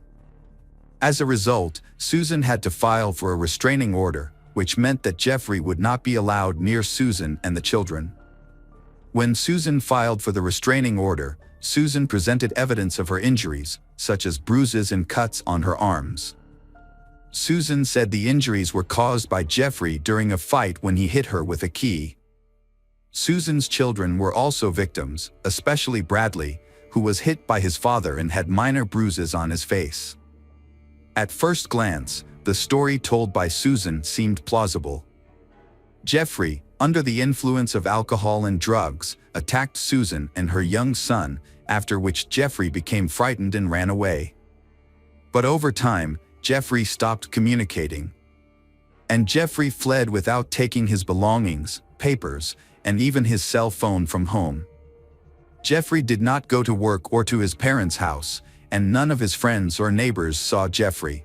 As a result, Susan had to file for a restraining order, which meant that Jeffrey would not be allowed near Susan and the children. When Susan filed for the restraining order, Susan presented evidence of her injuries, such as bruises and cuts on her arms. Susan said the injuries were caused by Jeffrey during a fight when he hit her with a key. Susan's children were also victims, especially Bradley, who was hit by his father and had minor bruises on his face. At first glance, the story told by Susan seemed plausible. Jeffrey, under the influence of alcohol and drugs, attacked Susan and her young son, after which Jeffrey became frightened and ran away. But over time, Jeffrey stopped communicating. And Jeffrey fled without taking his belongings, papers, and even his cell phone from home. Jeffrey did not go to work or to his parents' house, and none of his friends or neighbors saw Jeffrey.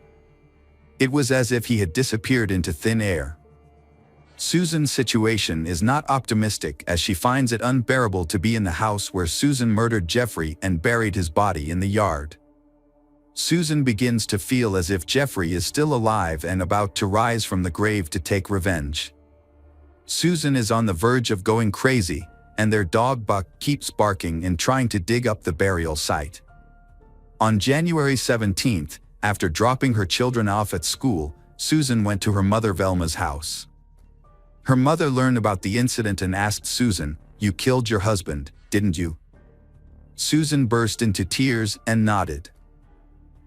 It was as if he had disappeared into thin air. Susan's situation is not optimistic, as she finds it unbearable to be in the house where Susan murdered Jeffrey and buried his body in the yard. Susan begins to feel as if Jeffrey is still alive and about to rise from the grave to take revenge. Susan is on the verge of going crazy, and their dog Buck keeps barking and trying to dig up the burial site. On January 17th, after dropping her children off at school, Susan went to her mother Velma's house. Her mother learned about the incident and asked Susan, "You killed your husband, didn't you?" Susan burst into tears and nodded.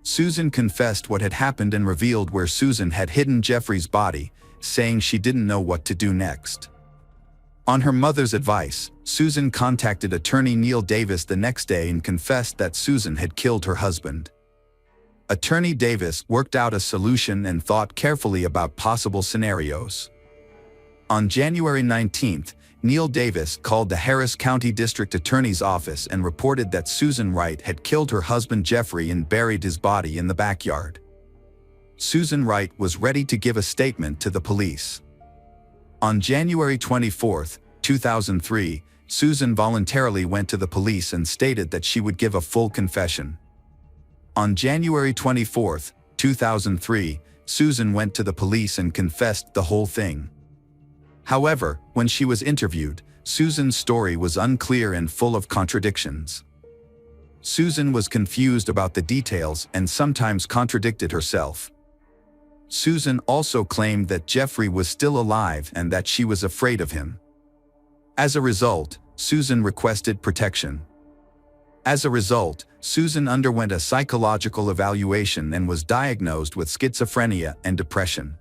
Susan confessed what had happened and revealed where Susan had hidden Jeffrey's body, saying she didn't know what to do next. On her mother's advice, Susan contacted attorney Neil Davis the next day and confessed that Susan had killed her husband. Attorney Davis worked out a solution and thought carefully about possible scenarios. On January 19th, Neil Davis called the Harris County District Attorney's office and reported that Susan Wright had killed her husband Jeffrey and buried his body in the backyard. Susan Wright was ready to give a statement to the police. On January 24, 2003, Susan voluntarily went to the police and stated that she would give a full confession. On January 24, 2003, Susan went to the police and confessed the whole thing. However, when she was interviewed, Susan's story was unclear and full of contradictions. Susan was confused about the details and sometimes contradicted herself. Susan also claimed that Jeffrey was still alive and that she was afraid of him. As a result, Susan requested protection. As a result, Susan underwent a psychological evaluation and was diagnosed with schizophrenia and depression.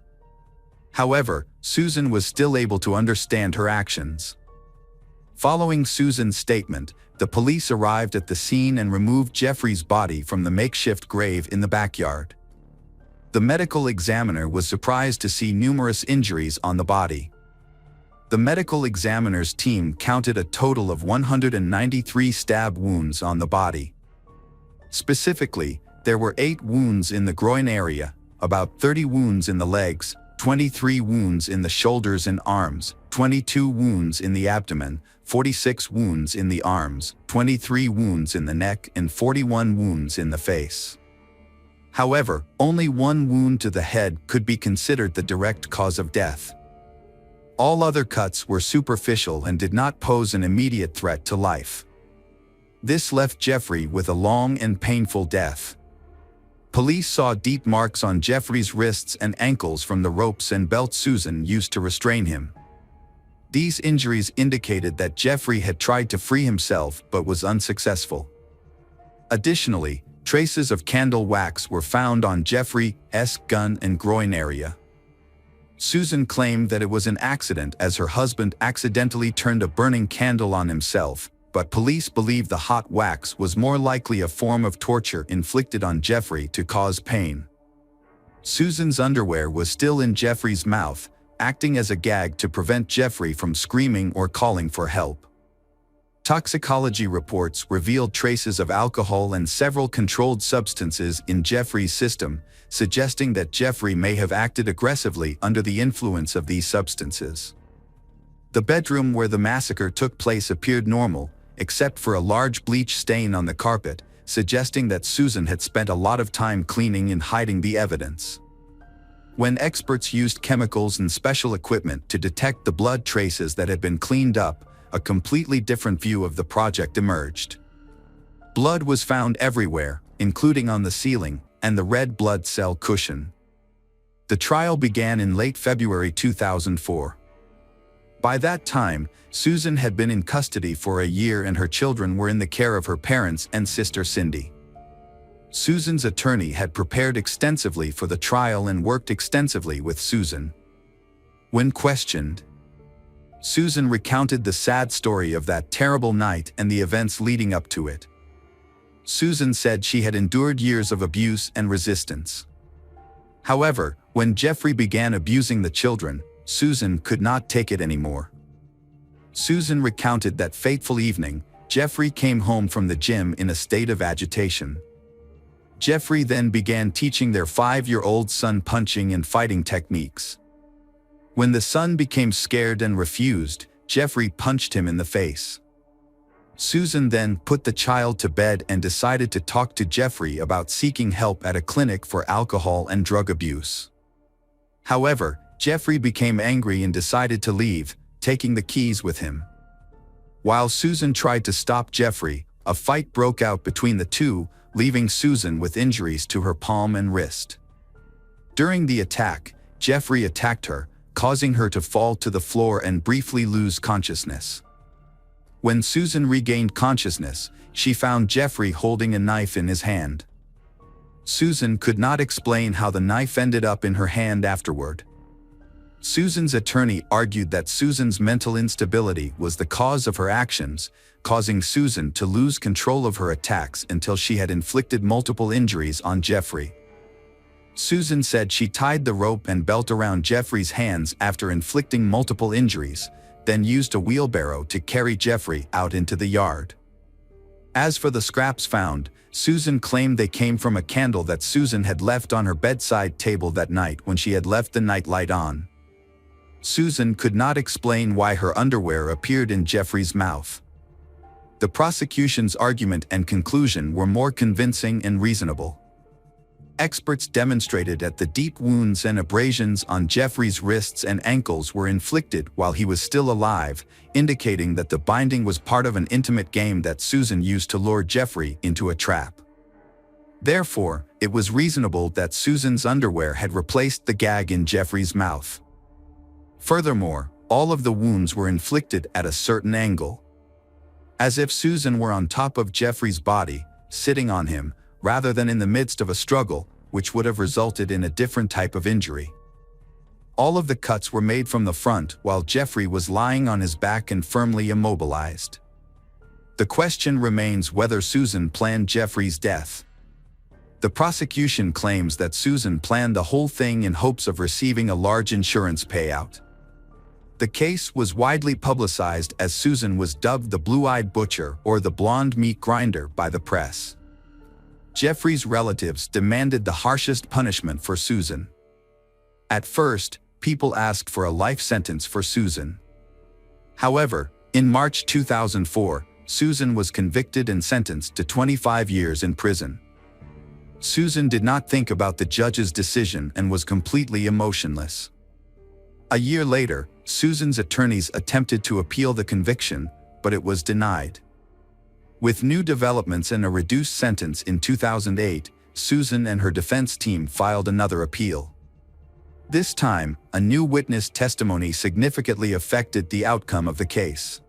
However, Susan was still able to understand her actions. Following Susan's statement, the police arrived at the scene and removed Jeffrey's body from the makeshift grave in the backyard. The medical examiner was surprised to see numerous injuries on the body. The medical examiner's team counted a total of 193 stab wounds on the body. Specifically, there were 8 wounds in the groin area, about 30 wounds in the legs, 23 wounds in the shoulders and arms, 22 wounds in the abdomen, 46 wounds in the arms, 23 wounds in the neck, and 41 wounds in the face. However, only 1 wound to the head could be considered the direct cause of death. All other cuts were superficial and did not pose an immediate threat to life. This left Jeffrey with a long and painful death. Police saw deep marks on Jeffrey's wrists and ankles from the ropes and belt Susan used to restrain him. These injuries indicated that Jeffrey had tried to free himself but was unsuccessful. Additionally, traces of candle wax were found on Jeffrey's gun and groin area. Susan claimed that it was an accident as her husband accidentally turned a burning candle on himself, but police believe the hot wax was more likely a form of torture inflicted on Jeffrey to cause pain. Susan's underwear was still in Jeffrey's mouth, acting as a gag to prevent Jeffrey from screaming or calling for help. Toxicology reports revealed traces of alcohol and several controlled substances in Jeffrey's system, suggesting that Jeffrey may have acted aggressively under the influence of these substances. The bedroom where the massacre took place appeared normal, except for a large bleach stain on the carpet, suggesting that Susan had spent a lot of time cleaning and hiding the evidence. When experts used chemicals and special equipment to detect the blood traces that had been cleaned up, a completely different view of the project emerged. Blood was found everywhere, including on the ceiling and the red blood cell cushion. The trial began in late February 2004. By that time, Susan had been in custody for a year and her children were in the care of her parents and sister Cindy. Susan's attorney had prepared extensively for the trial and worked extensively with Susan. When questioned, Susan recounted the sad story of that terrible night and the events leading up to it. Susan said she had endured years of abuse and resistance. However, when Jeffrey began abusing the children, Susan could not take it anymore. Susan recounted that fateful evening, Jeffrey came home from the gym in a state of agitation. Jeffrey then began teaching their 5-year-old son punching and fighting techniques. When the son became scared and refused, Jeffrey punched him in the face. Susan then put the child to bed and decided to talk to Jeffrey about seeking help at a clinic for alcohol and drug abuse. However, Jeffrey became angry and decided to leave, taking the keys with him. While Susan tried to stop Jeffrey, a fight broke out between the two, leaving Susan with injuries to her palm and wrist. During the attack, Jeffrey attacked her, causing her to fall to the floor and briefly lose consciousness. When Susan regained consciousness, she found Jeffrey holding a knife in his hand. Susan could not explain how the knife ended up in her hand afterward. Susan's attorney argued that Susan's mental instability was the cause of her actions, causing Susan to lose control of her attacks until she had inflicted multiple injuries on Jeffrey. Susan said she tied the rope and belt around Jeffrey's hands after inflicting multiple injuries, then used a wheelbarrow to carry Jeffrey out into the yard. As for the scraps found, Susan claimed they came from a candle that Susan had left on her bedside table that night when she had left the nightlight on. Susan could not explain why her underwear appeared in Jeffrey's mouth. The prosecution's argument and conclusion were more convincing and reasonable. Experts demonstrated that the deep wounds and abrasions on Jeffrey's wrists and ankles were inflicted while he was still alive, indicating that the binding was part of an intimate game that Susan used to lure Jeffrey into a trap. Therefore, it was reasonable that Susan's underwear had replaced the gag in Jeffrey's mouth. Furthermore, all of the wounds were inflicted at a certain angle, as if Susan were on top of Jeffrey's body, sitting on him, rather than in the midst of a struggle, which would have resulted in a different type of injury. All of the cuts were made from the front while Jeffrey was lying on his back and firmly immobilized. The question remains whether Susan planned Jeffrey's death. The prosecution claims that Susan planned the whole thing in hopes of receiving a large insurance payout. The case was widely publicized as Susan was dubbed the blue-eyed butcher or the blonde meat grinder by the press. Jeffrey's relatives demanded the harshest punishment for Susan. At first, people asked for a life sentence for Susan. However, in March 2004, Susan was convicted and sentenced to 25 years in prison. Susan did not think about the judge's decision and was completely emotionless. A year later, Susan's attorneys attempted to appeal the conviction, but it was denied. With new developments and a reduced sentence in 2008, Susan and her defense team filed another appeal. This time, a new witness testimony significantly affected the outcome of the case.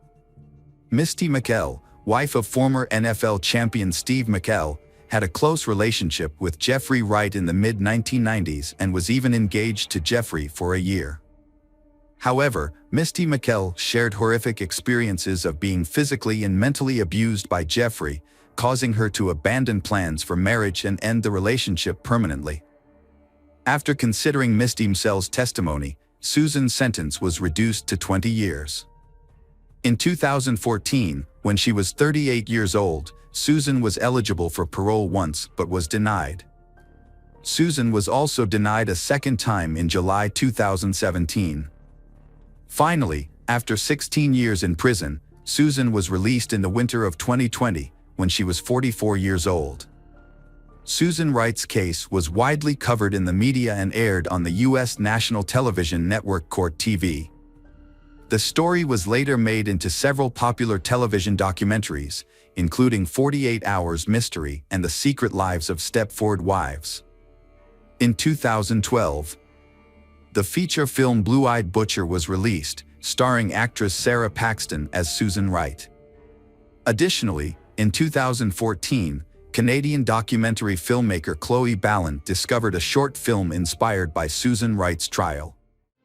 Misty McKell, wife of former NFL champion Steve McKell, had a close relationship with Jeffrey Wright in the mid-1990s and was even engaged to Jeffrey for a year. However, Misty McKell shared horrific experiences of being physically and mentally abused by Jeffrey, causing her to abandon plans for marriage and end the relationship permanently. After considering Misty McKell's testimony, Susan's sentence was reduced to 20 years. In 2014, when she was 38 years old, Susan was eligible for parole once but was denied. Susan was also denied a second time in July 2017. Finally, after 16 years in prison, Susan was released in the winter of 2020, when she was 44 years old. Susan Wright's case was widely covered in the media and aired on the U.S. national television network Court TV. The story was later made into several popular television documentaries, including 48 Hours Mystery and The Secret Lives of Stepford Wives. In 2012, the feature film Blue-Eyed Butcher was released, starring actress Sarah Paxton as Susan Wright. Additionally, in 2014, Canadian documentary filmmaker Chloe Ballant discovered a short film inspired by Susan Wright's trial.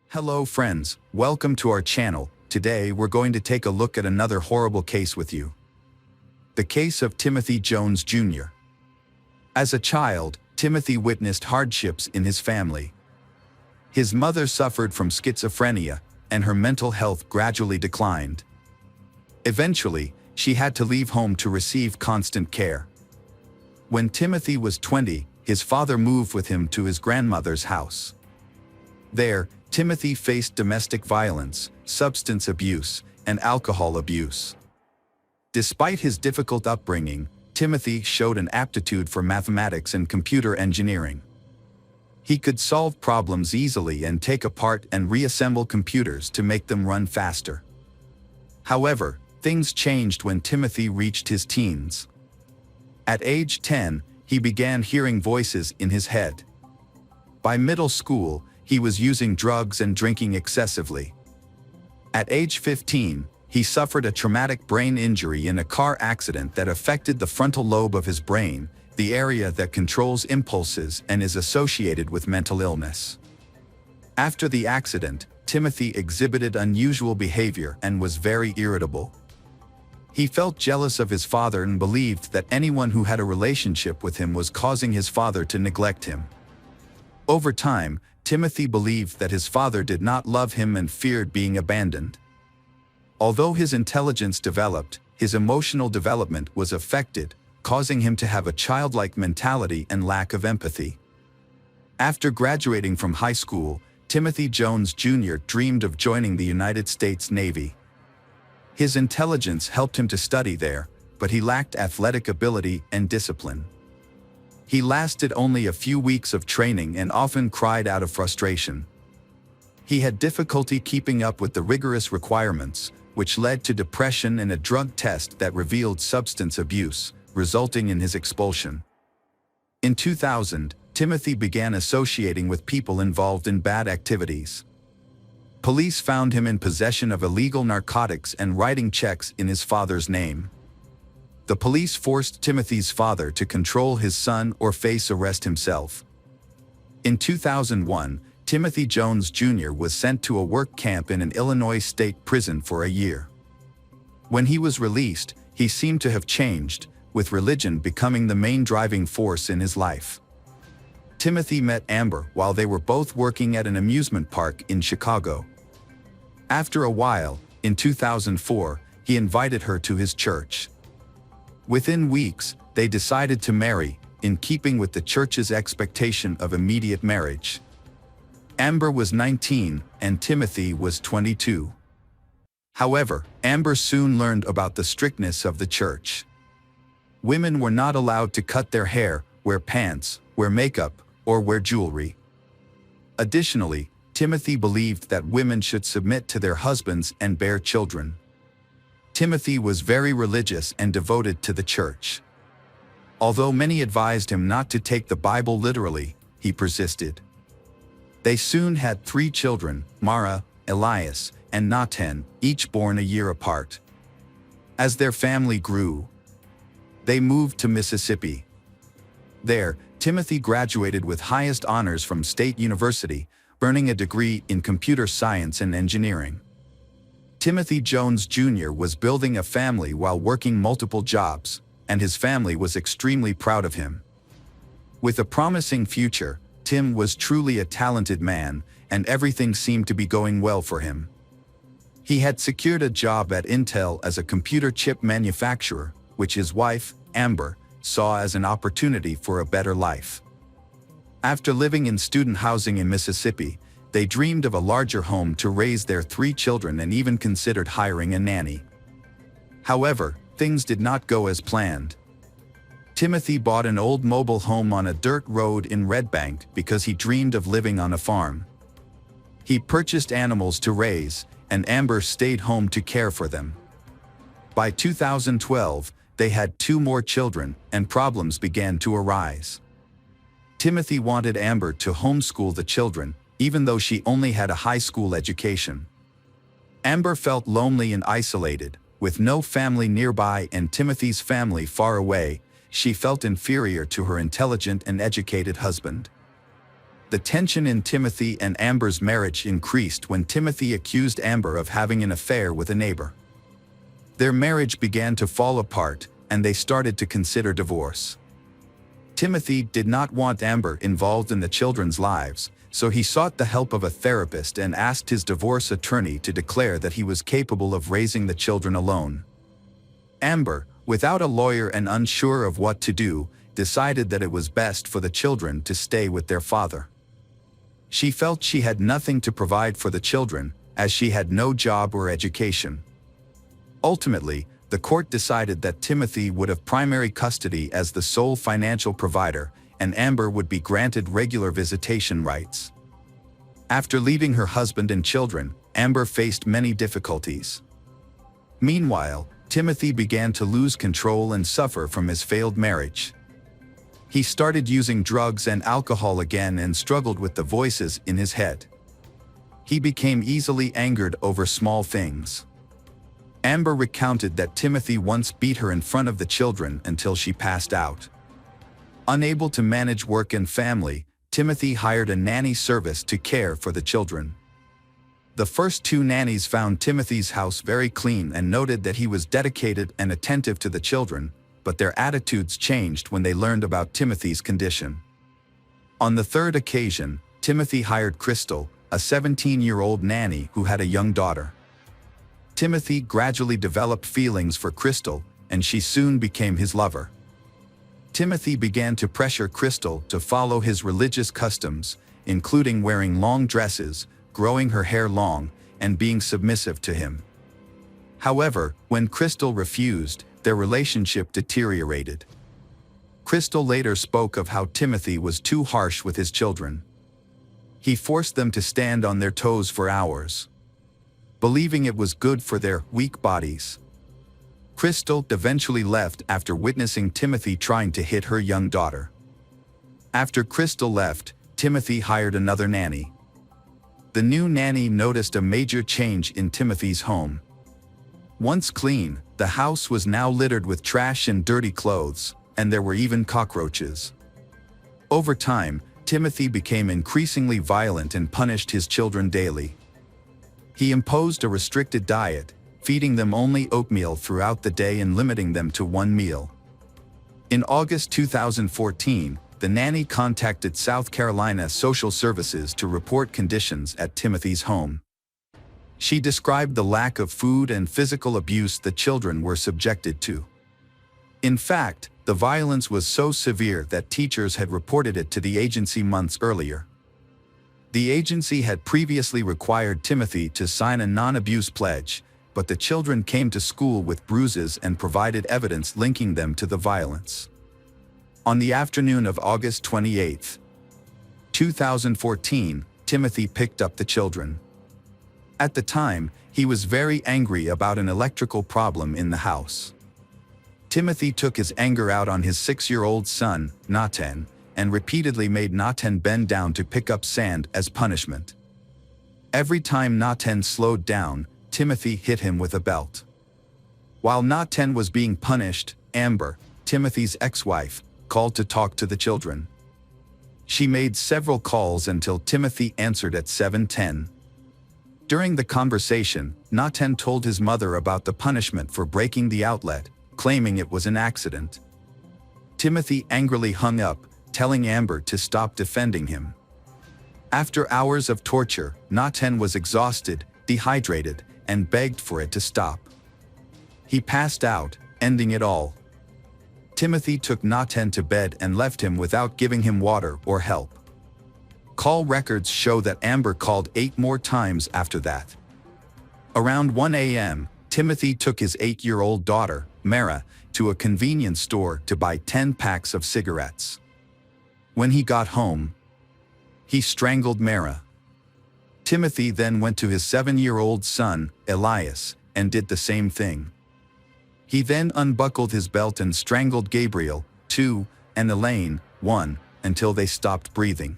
Hello friends, welcome to our channel. Today we're going to take a look at another horrible case with you. The case of Timothy Jones Jr. As a child, Timothy witnessed hardships in his family. His mother suffered from schizophrenia, and her mental health gradually declined. Eventually, she had to leave home to receive constant care. When Timothy was 20, his father moved with him to his grandmother's house. There, Timothy faced domestic violence, substance abuse, and alcohol abuse. Despite his difficult upbringing, Timothy showed an aptitude for mathematics and computer engineering. He could solve problems easily and take apart and reassemble computers to make them run faster. However, things changed when Timothy reached his teens. At age 10, he began hearing voices in his head. By middle school, he was using drugs and drinking excessively. At age 15, he suffered a traumatic brain injury in a car accident that affected the frontal lobe of his brain, the area that controls impulses and is associated with mental illness. After the accident, Timothy exhibited unusual behavior and was very irritable. He felt jealous of his father and believed that anyone who had a relationship with him was causing his father to neglect him. Over time, Timothy believed that his father did not love him and feared being abandoned. Although his intelligence developed, his emotional development was affected, causing him to have a childlike mentality and lack of empathy. After graduating from high school, Timothy Jones Jr. dreamed of joining the United States Navy. His intelligence helped him to study there, but he lacked athletic ability and discipline. He lasted only a few weeks of training and often cried out of frustration. He had difficulty keeping up with the rigorous requirements, which led to depression and a drug test that revealed substance abuse, resulting in his expulsion. In 2000, Timothy began associating with people involved in bad activities. Police found him in possession of illegal narcotics and writing checks in his father's name. The police forced Timothy's father to control his son or face arrest himself. In 2001, Timothy Jones Jr. was sent to a work camp in an Illinois state prison for a year. When he was released, he seemed to have changed, with religion becoming the main driving force in his life. Timothy met Amber while they were both working at an amusement park in Chicago. After a while, in 2004, he invited her to his church. Within weeks, they decided to marry, in keeping with the church's expectation of immediate marriage. Amber was 19 and Timothy was 22. However, Amber soon learned about the strictness of the church. Women were not allowed to cut their hair, wear pants, wear makeup, or wear jewelry. Additionally, Timothy believed that women should submit to their husbands and bear children. Timothy was very religious and devoted to the church. Although many advised him not to take the Bible literally, he persisted. They soon had 3 children, Mara, Elias, and Nathan, each born a year apart. As their family grew, they moved to Mississippi. There, Timothy graduated with highest honors from State University, earning a degree in computer science and engineering. Timothy Jones Jr. was building a family while working multiple jobs, and his family was extremely proud of him. With a promising future, Tim was truly a talented man, and everything seemed to be going well for him. He had secured a job at Intel as a computer chip manufacturer, which his wife, Amber, saw as an opportunity for a better life. After living in student housing in Mississippi, they dreamed of a larger home to raise their 3 children and even considered hiring a nanny. However, things did not go as planned. Timothy bought an old mobile home on a dirt road in Red Bank because he dreamed of living on a farm. He purchased animals to raise, and Amber stayed home to care for them. By 2012, they had 2 more children, and problems began to arise. Timothy wanted Amber to homeschool the children, even though she only had a high school education. Amber felt lonely and isolated, with no family nearby and Timothy's family far away. She felt inferior to her intelligent and educated husband. The tension in Timothy and Amber's marriage increased when Timothy accused Amber of having an affair with a neighbor. Their marriage began to fall apart, and they started to consider divorce. Timothy did not want Amber involved in the children's lives, so he sought the help of a therapist and asked his divorce attorney to declare that he was capable of raising the children alone. Amber, without a lawyer and unsure of what to do, decided that it was best for the children to stay with their father. She felt she had nothing to provide for the children, as she had no job or education. Ultimately, the court decided that Timothy would have primary custody as the sole financial provider, and Amber would be granted regular visitation rights. After leaving her husband and children, Amber faced many difficulties. Meanwhile, Timothy began to lose control and suffer from his failed marriage. He started using drugs and alcohol again and struggled with the voices in his head. He became easily angered over small things. Amber recounted that Timothy once beat her in front of the children until she passed out. Unable to manage work and family, Timothy hired a nanny service to care for the children. The first 2 nannies found Timothy's house very clean and noted that he was dedicated and attentive to the children, but their attitudes changed when they learned about Timothy's condition. On the 3rd occasion, Timothy hired Crystal, a 17-year-old nanny who had a young daughter. Timothy gradually developed feelings for Crystal, and she soon became his lover. Timothy began to pressure Crystal to follow his religious customs, including wearing long dresses, growing her hair long, and being submissive to him. However, when Crystal refused, their relationship deteriorated. Crystal later spoke of how Timothy was too harsh with his children. He forced them to stand on their toes for hours, believing it was good for their weak bodies. Crystal eventually left after witnessing Timothy trying to hit her young daughter. After Crystal left, Timothy hired another nanny. The new nanny noticed a major change in Timothy's home. Once clean, the house was now littered with trash and dirty clothes, and there were even cockroaches. Over time, Timothy became increasingly violent and punished his children daily. He imposed a restricted diet, feeding them only oatmeal throughout the day and limiting them to 1 meal. In August 2014, the nanny contacted South Carolina Social Services to report conditions at Timothy's home. She described the lack of food and physical abuse the children were subjected to. In fact, the violence was so severe that teachers had reported it to the agency months earlier. The agency had previously required Timothy to sign a non-abuse pledge, but the children came to school with bruises and provided evidence linking them to the violence. On the afternoon of August 28, 2014, Timothy picked up the children. At the time, he was very angry about an electrical problem in the house. Timothy took his anger out on his 6-year-old son, Nathan, and repeatedly made Nathan bend down to pick up sand as punishment. Every time Nathan slowed down, Timothy hit him with a belt. While Nathan was being punished, Amber, Timothy's ex-wife, called to talk to the children. She made several calls until Timothy answered at 7:10. During the conversation, Nathan told his mother about the punishment for breaking the outlet, claiming it was an accident. Timothy angrily hung up, telling Amber to stop defending him. After hours of torture, Nathan was exhausted, dehydrated, and begged for it to stop. He passed out, ending it all. Timothy took Nathan to bed and left him without giving him water or help. Call records show that Amber called 8 more times after that. Around 1 a.m., Timothy took his 8-year-old daughter, Mara, to a convenience store to buy 10 packs of cigarettes. When he got home, he strangled Mara. Timothy then went to his 7-year-old son, Elias, and did the same thing. He then unbuckled his belt and strangled Gabriel, 2, and Elaine, 1, until they stopped breathing.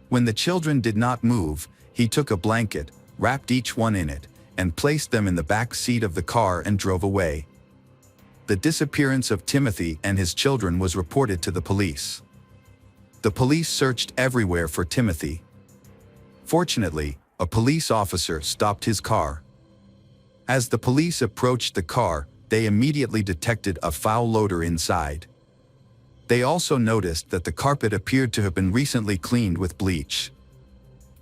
When the children did not move, he took a blanket, wrapped each one in it, and placed them in the back seat of the car and drove away. The disappearance of Timothy and his children was reported to the police. The police searched everywhere for Timothy. Fortunately, a police officer stopped his car. As the police approached the car, they immediately detected a foul odor inside. They also noticed that the carpet appeared to have been recently cleaned with bleach.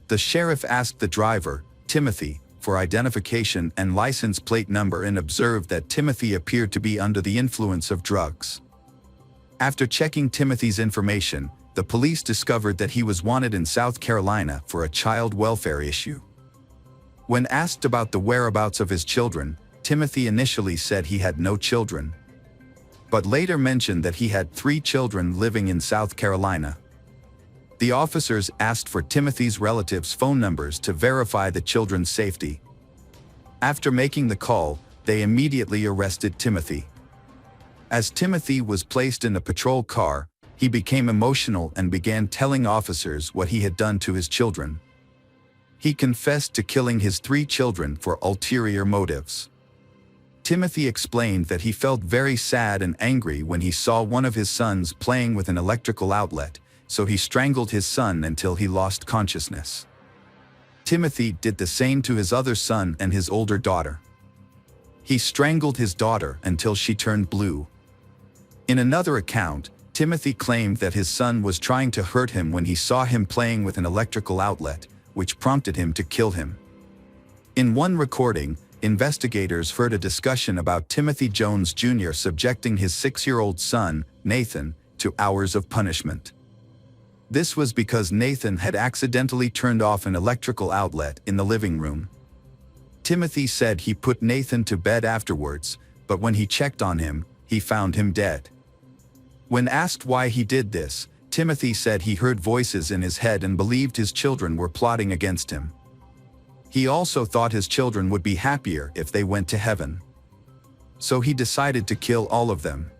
The sheriff asked the driver, Timothy, for identification and license plate number and observed that Timothy appeared to be under the influence of drugs. After checking Timothy's information, the police discovered that he was wanted in South Carolina for a child welfare issue. When asked about the whereabouts of his children, Timothy initially said he had no children, but later mentioned that he had 3 children living in South Carolina. The officers asked for Timothy's relatives' phone numbers to verify the children's safety. After making the call, they immediately arrested Timothy. As Timothy was placed in a patrol car, he became emotional and began telling officers what he had done to his children. He confessed to killing his 3 children for ulterior motives. Timothy explained that he felt very sad and angry when he saw one of his sons playing with an electrical outlet, so he strangled his son until he lost consciousness. Timothy did the same to his other son and his older daughter. He strangled his daughter until she turned blue. In another account, Timothy claimed that his son was trying to hurt him when he saw him playing with an electrical outlet, which prompted him to kill him. In one recording, investigators heard a discussion about Timothy Jones Jr. subjecting his 6-year-old son, Nathan, to hours of punishment. This was because Nathan had accidentally turned off an electrical outlet in the living room. Timothy said he put Nathan to bed afterwards, but when he checked on him, he found him dead. When asked why he did this, Timothy said he heard voices in his head and believed his children were plotting against him. He also thought his children would be happier if they went to heaven. So he decided to kill all of them.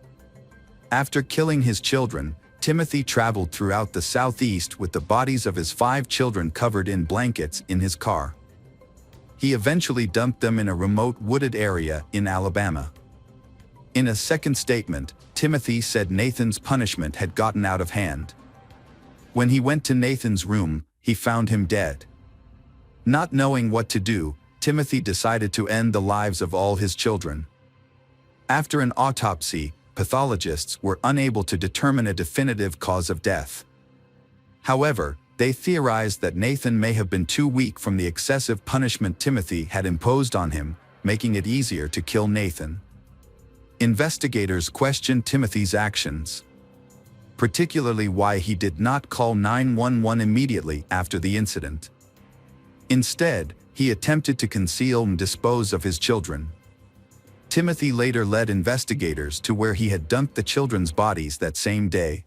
After killing his children, Timothy traveled throughout the Southeast with the bodies of his 5 children covered in blankets in his car. He eventually dumped them in a remote wooded area in Alabama. In a second statement, Timothy said Nathan's punishment had gotten out of hand. When he went to Nathan's room, he found him dead. Not knowing what to do, Timothy decided to end the lives of all his children. After an autopsy, pathologists were unable to determine a definitive cause of death. However, they theorized that Nathan may have been too weak from the excessive punishment Timothy had imposed on him, making it easier to kill Nathan. Investigators questioned Timothy's actions, particularly why he did not call 911 immediately after the incident. Instead, he attempted to conceal and dispose of his children. Timothy later led investigators to where he had dumped the children's bodies that same day.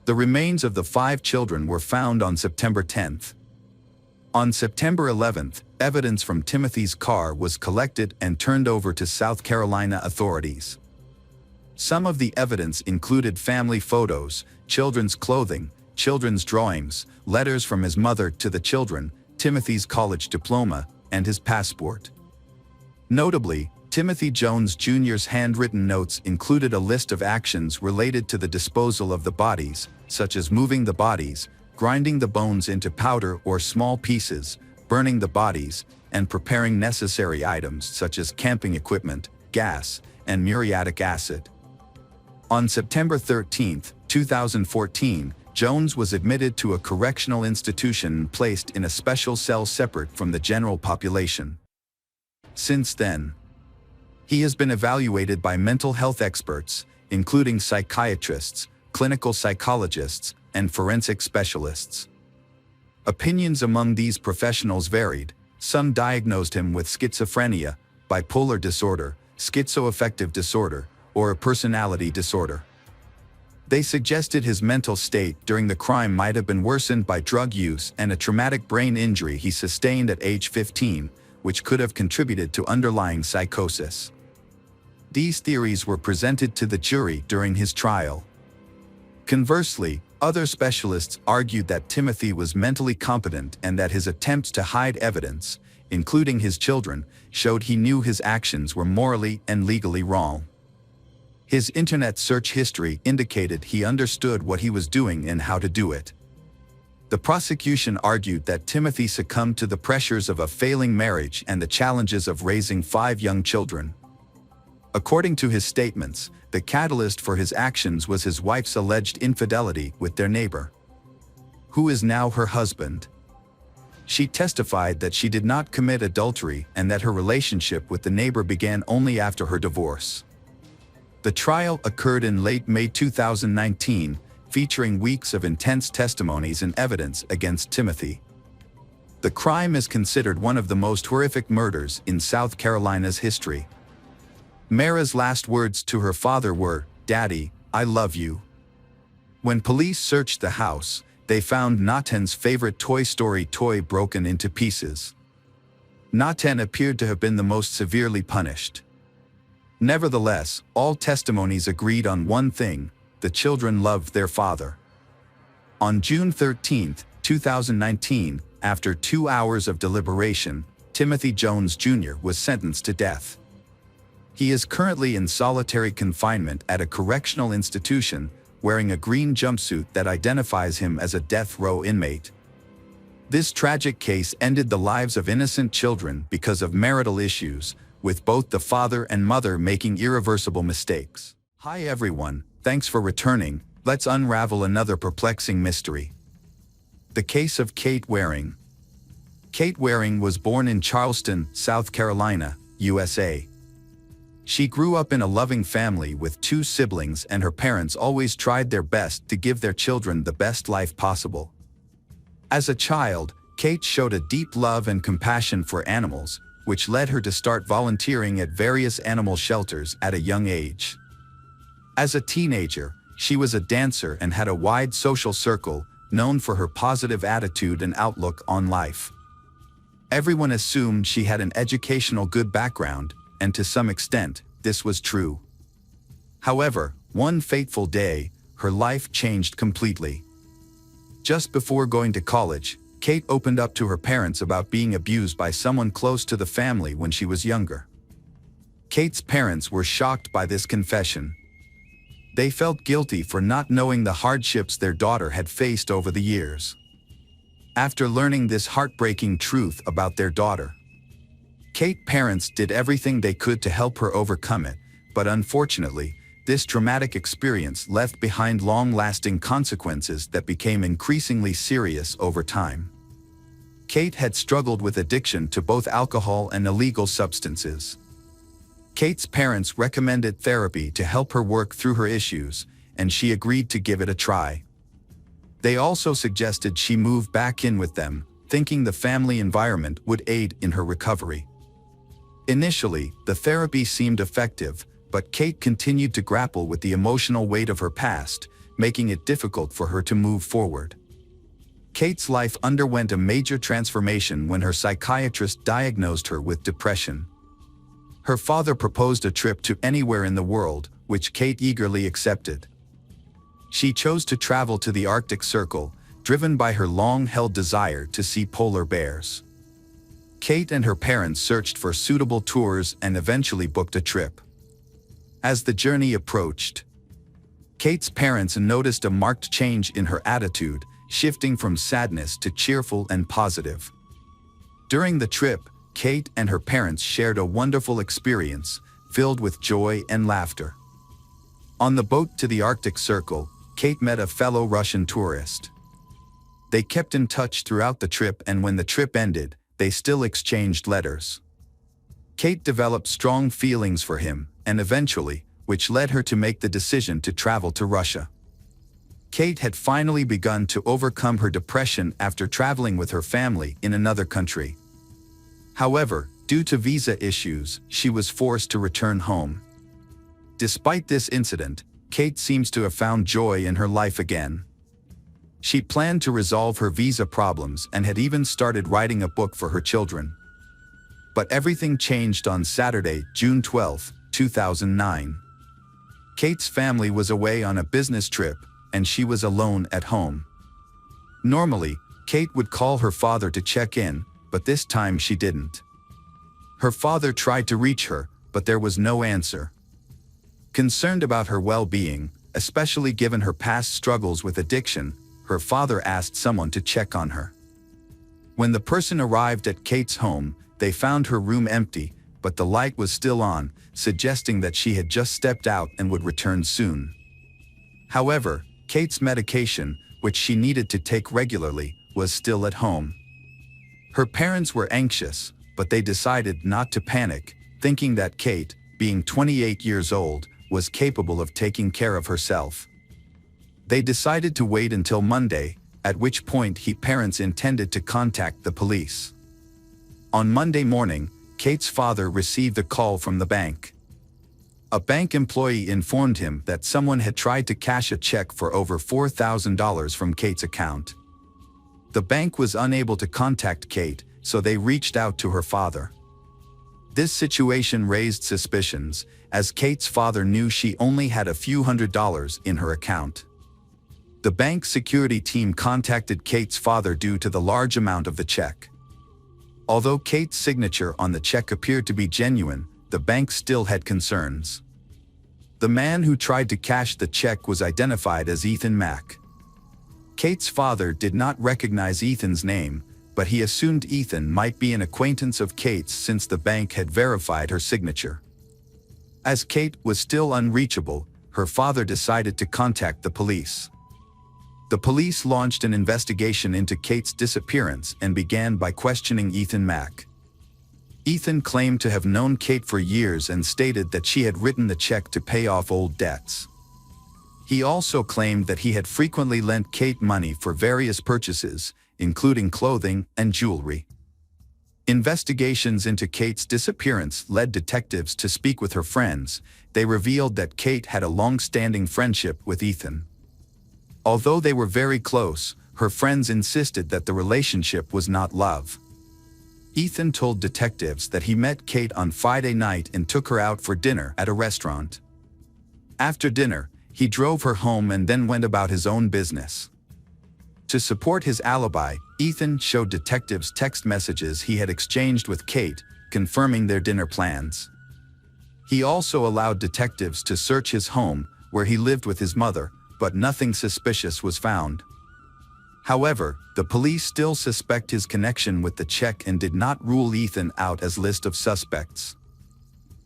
The remains of the 5 children were found on September 10th. On September 11th, evidence from Timothy's car was collected and turned over to South Carolina authorities. Some of the evidence included family photos, children's clothing, children's drawings, letters from his mother to the children, Timothy's college diploma, and his passport. Notably, Timothy Jones Jr.'s handwritten notes included a list of actions related to the disposal of the bodies, such as moving the bodies, grinding the bones into powder or small pieces, burning the bodies, and preparing necessary items such as camping equipment, gas, and muriatic acid. On September 13, 2014, Jones was admitted to a correctional institution and placed in a special cell separate from the general population. Since then, he has been evaluated by mental health experts, including psychiatrists, clinical psychologists, and forensic specialists. Opinions among these professionals varied. Some diagnosed him with schizophrenia, bipolar disorder, schizoaffective disorder, or a personality disorder. They suggested his mental state during the crime might have been worsened by drug use and a traumatic brain injury he sustained at age 15, which could have contributed to underlying psychosis. These theories were presented to the jury during his trial. Conversely, other specialists argued that Timothy was mentally competent and that his attempts to hide evidence, including his children, showed he knew his actions were morally and legally wrong. His internet search history indicated he understood what he was doing and how to do it. The prosecution argued that Timothy succumbed to the pressures of a failing marriage and the challenges of raising 5 young children. According to his statements, the catalyst for his actions was his wife's alleged infidelity with their neighbor, who is now her husband. She testified that she did not commit adultery and that her relationship with the neighbor began only after her divorce. The trial occurred in late May 2019, featuring weeks of intense testimonies and evidence against Timothy. The crime is considered one of the most horrific murders in South Carolina's history. Mara's last words to her father were, "Daddy, I love you." When police searched the house, they found Nathan's favorite Toy Story toy broken into pieces. Nathan appeared to have been the most severely punished. Nevertheless, all testimonies agreed on one thing: the children loved their father. On June 13, 2019, after 2 hours of deliberation, Timothy Jones Jr. was sentenced to death. He is currently in solitary confinement at a correctional institution, wearing a green jumpsuit that identifies him as a death row inmate. This tragic case ended the lives of innocent children because of marital issues, with both the father and mother making irreversible mistakes. Hi everyone, thanks for returning. Let's unravel another perplexing mystery. The case of Kate Waring. Kate Waring was born in Charleston, South Carolina, USA. She grew up in a loving family with 2 siblings, and her parents always tried their best to give their children the best life possible. As a child, Kate showed a deep love and compassion for animals, which led her to start volunteering at various animal shelters at a young age. As a teenager, she was a dancer and had a wide social circle, known for her positive attitude and outlook on life. Everyone assumed she had an educational good background, and to some extent, this was true. However, one fateful day, her life changed completely. Just before going to college, Kate opened up to her parents about being abused by someone close to the family when she was younger. Kate's parents were shocked by this confession. They felt guilty for not knowing the hardships their daughter had faced over the years. After learning this heartbreaking truth about their daughter, Kate's parents did everything they could to help her overcome it, but unfortunately, this traumatic experience left behind long-lasting consequences that became increasingly serious over time. Kate had struggled with addiction to both alcohol and illegal substances. Kate's parents recommended therapy to help her work through her issues, and she agreed to give it a try. They also suggested she move back in with them, thinking the family environment would aid in her recovery. Initially, the therapy seemed effective, but Kate continued to grapple with the emotional weight of her past, making it difficult for her to move forward. Kate's life underwent a major transformation when her psychiatrist diagnosed her with depression. Her father proposed a trip to anywhere in the world, which Kate eagerly accepted. She chose to travel to the Arctic Circle, driven by her long-held desire to see polar bears. Kate and her parents searched for suitable tours and eventually booked a trip. As the journey approached, Kate's parents noticed a marked change in her attitude, shifting from sadness to cheerful and positive. During the trip, Kate and her parents shared a wonderful experience, filled with joy and laughter. On the boat to the Arctic Circle, Kate met a fellow Russian tourist. They kept in touch throughout the trip, and when the trip ended, they still exchanged letters. Kate developed strong feelings for him, and eventually, which led her to make the decision to travel to Russia. Kate had finally begun to overcome her depression after traveling with her family in another country. However, due to visa issues, she was forced to return home. Despite this incident, Kate seems to have found joy in her life again. She planned to resolve her visa problems and had even started writing a book for her children. But everything changed on Saturday, June 12, 2009. Kate's family was away on a business trip, and she was alone at home. Normally, Kate would call her father to check in, but this time she didn't. Her father tried to reach her, but there was no answer. Concerned about her well-being, especially given her past struggles with addiction, her father asked someone to check on her. When the person arrived at Kate's home, they found her room empty, but the light was still on, suggesting that she had just stepped out and would return soon. However, Kate's medication, which she needed to take regularly, was still at home. Her parents were anxious, but they decided not to panic, thinking that Kate, being 28 years old, was capable of taking care of herself. They decided to wait until Monday, at which point parents intended to contact the police. On Monday morning, Kate's father received a call from the bank. A bank employee informed him that someone had tried to cash a check for over $4,000 from Kate's account. The bank was unable to contact Kate, so they reached out to her father. This situation raised suspicions, as Kate's father knew she only had a few $100s in her account. The bank's security team contacted Kate's father due to the large amount of the check. Although Kate's signature on the check appeared to be genuine, the bank still had concerns. The man who tried to cash the check was identified as Nathan Paet. Kate's father did not recognize Nathan's name, but he assumed Nathan might be an acquaintance of Kate's since the bank had verified her signature. As Kate was still unreachable, her father decided to contact the police. The police launched an investigation into Kate's disappearance and began by questioning Nathan Paet. Nathan claimed to have known Kate for years and stated that she had written the check to pay off old debts. He also claimed that he had frequently lent Kate money for various purchases, including clothing and jewelry. Investigations into Kate's disappearance led detectives to speak with her friends. They revealed that Kate had a long-standing friendship with Nathan. Although they were very close, her friends insisted that the relationship was not love. Nathan told detectives that he met Kate on Friday night and took her out for dinner at a restaurant. After dinner, he drove her home and then went about his own business. To support his alibi, Nathan showed detectives text messages he had exchanged with Kate, confirming their dinner plans. He also allowed detectives to search his home, where he lived with his mother, but nothing suspicious was found. However, the police still suspect his connection with the check and did not rule Nathan out as list of suspects.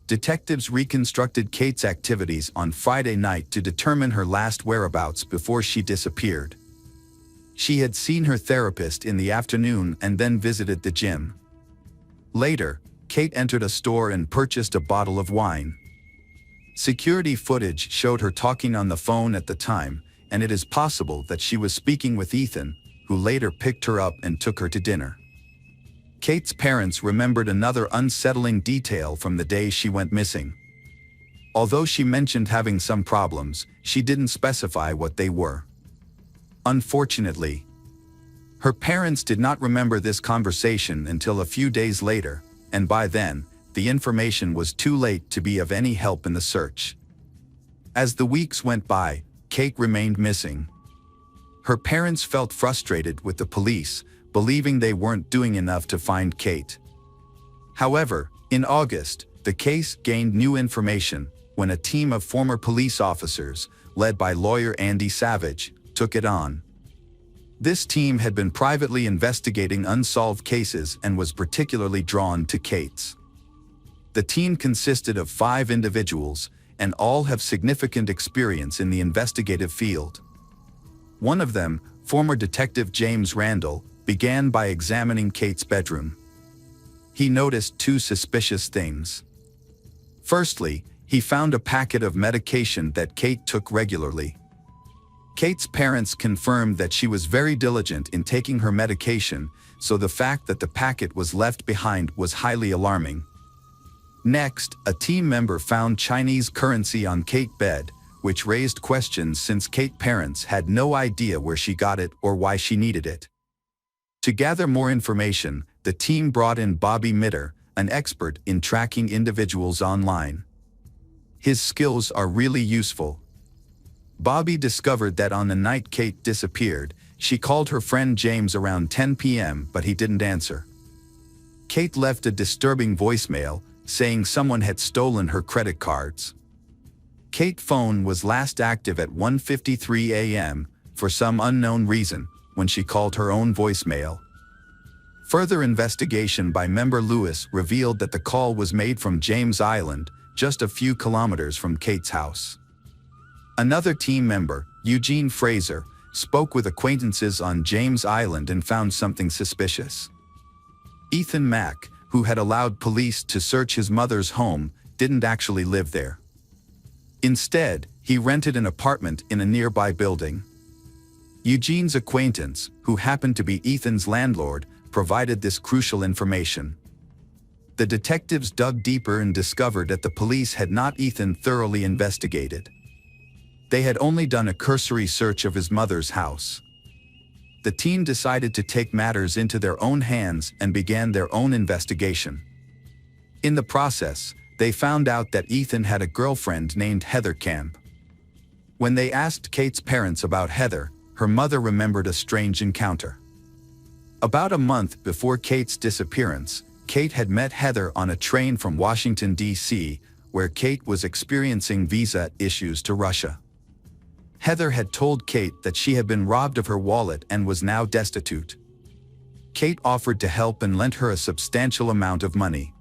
Detectives reconstructed Kate's activities on Friday night to determine her last whereabouts before she disappeared. She had seen her therapist in the afternoon and then visited the gym. Later, Kate entered a store and purchased a bottle of wine. Security footage showed her talking on the phone at the time, and it is possible that she was speaking with Nathan, who later picked her up and took her to dinner. Kate's parents remembered another unsettling detail from the day she went missing. Although she mentioned having some problems, she didn't specify what they were. Unfortunately, her parents did not remember this conversation until a few days later, and by then, the information was too late to be of any help in the search. As the weeks went by, Kate remained missing. Her parents felt frustrated with the police, believing they weren't doing enough to find Kate. However, in August, the case gained new information when a team of former police officers, led by lawyer Andy Savage, took it on. This team had been privately investigating unsolved cases and was particularly drawn to Kate's. The team consisted of 5 individuals, and all have significant experience in the investigative field. One of them, former Detective James Randall, began by examining Kate's bedroom. He noticed two suspicious things. Firstly, he found a packet of medication that Kate took regularly. Kate's parents confirmed that she was very diligent in taking her medication, so the fact that the packet was left behind was highly alarming. Next, a team member found Chinese currency on Kate's bed, which raised questions since Kate's parents had no idea where she got it or why she needed it. To gather more information, the team brought in Bobby Mitter, an expert in tracking individuals online. His skills are really useful. Bobby discovered that on the night Kate disappeared, she called her friend James around 10 p.m., but he didn't answer. Kate left a disturbing voicemail, saying someone had stolen her credit cards. Kate's phone was last active at 1:53 a.m., for some unknown reason, when she called her own voicemail. Further investigation by member Lewis revealed that the call was made from James Island, just a few kilometers from Kate's house. Another team member, Eugene Fraser, spoke with acquaintances on James Island and found something suspicious. Ethan Mack, who had allowed police to search his mother's home, didn't actually live there. Instead, he rented an apartment in a nearby building. Eugene's acquaintance, who happened to be Ethan's landlord, provided this crucial information. The detectives dug deeper and discovered that the police had not Ethan thoroughly investigated. They had only done a cursory search of his mother's house. The team decided to take matters into their own hands and began their own investigation. In the process, they found out that Ethan had a girlfriend named Heather Camp. When they asked Kate's parents about Heather, her mother remembered a strange encounter. About a month before Kate's disappearance, Kate had met Heather on a train from Washington, D.C., where Kate was experiencing visa issues to Russia. Heather had told Kate that she had been robbed of her wallet and was now destitute. Kate offered to help and lent her a substantial amount of money.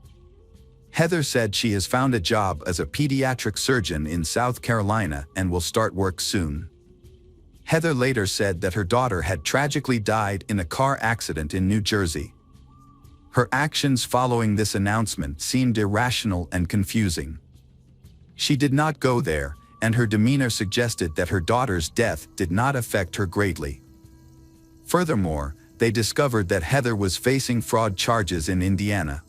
Heather said she has found a job as a pediatric surgeon in South Carolina and will start work soon. Heather later said that her daughter had tragically died in a car accident in New Jersey. Her actions following this announcement seemed irrational and confusing. She did not go there, and her demeanor suggested that her daughter's death did not affect her greatly. Furthermore, they discovered that Heather was facing fraud charges in Indiana.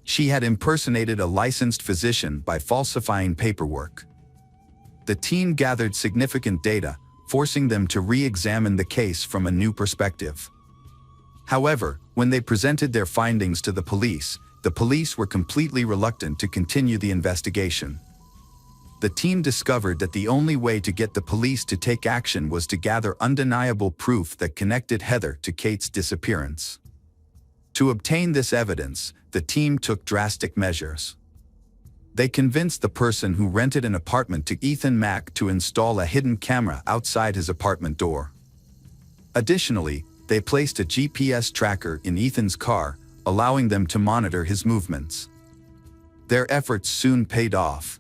She had impersonated a licensed physician by falsifying paperwork. The team gathered significant data, forcing them to re-examine the case from a new perspective. However, when they presented their findings to the police were completely reluctant to continue the investigation. The team discovered that the only way to get the police to take action was to gather undeniable proof that connected Heather to Kate's disappearance. To obtain this evidence, the team took drastic measures. They convinced the person who rented an apartment to Ethan Mack to install a hidden camera outside his apartment door. Additionally, they placed a GPS tracker in Ethan's car, allowing them to monitor his movements. Their efforts soon paid off.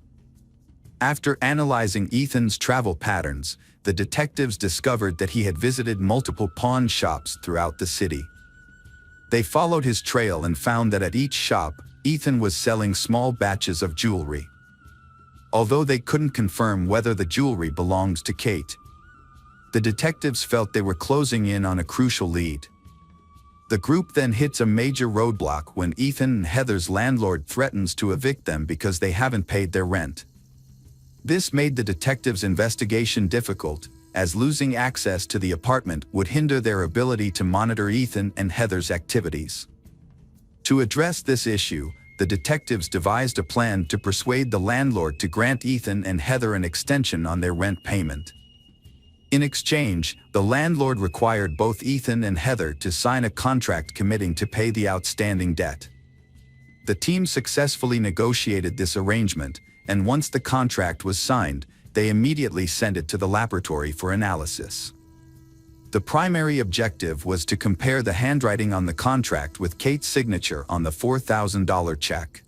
After analyzing Ethan's travel patterns, the detectives discovered that he had visited multiple pawn shops throughout the city. They followed his trail and found that at each shop, Ethan was selling small batches of jewelry. Although they couldn't confirm whether the jewelry belonged to Kate, the detectives felt they were closing in on a crucial lead. The group then hits a major roadblock when Ethan and Heather's landlord threatens to evict them because they haven't paid their rent. This made the detectives' investigation difficult, as losing access to the apartment would hinder their ability to monitor Ethan and Heather's activities. To address this issue, the detectives devised a plan to persuade the landlord to grant Ethan and Heather an extension on their rent payment. In exchange, the landlord required both Ethan and Heather to sign a contract committing to pay the outstanding debt. The team successfully negotiated this arrangement, and once the contract was signed, they immediately sent it to the laboratory for analysis. The primary objective was to compare the handwriting on the contract with Kate's signature on the $4,000 check.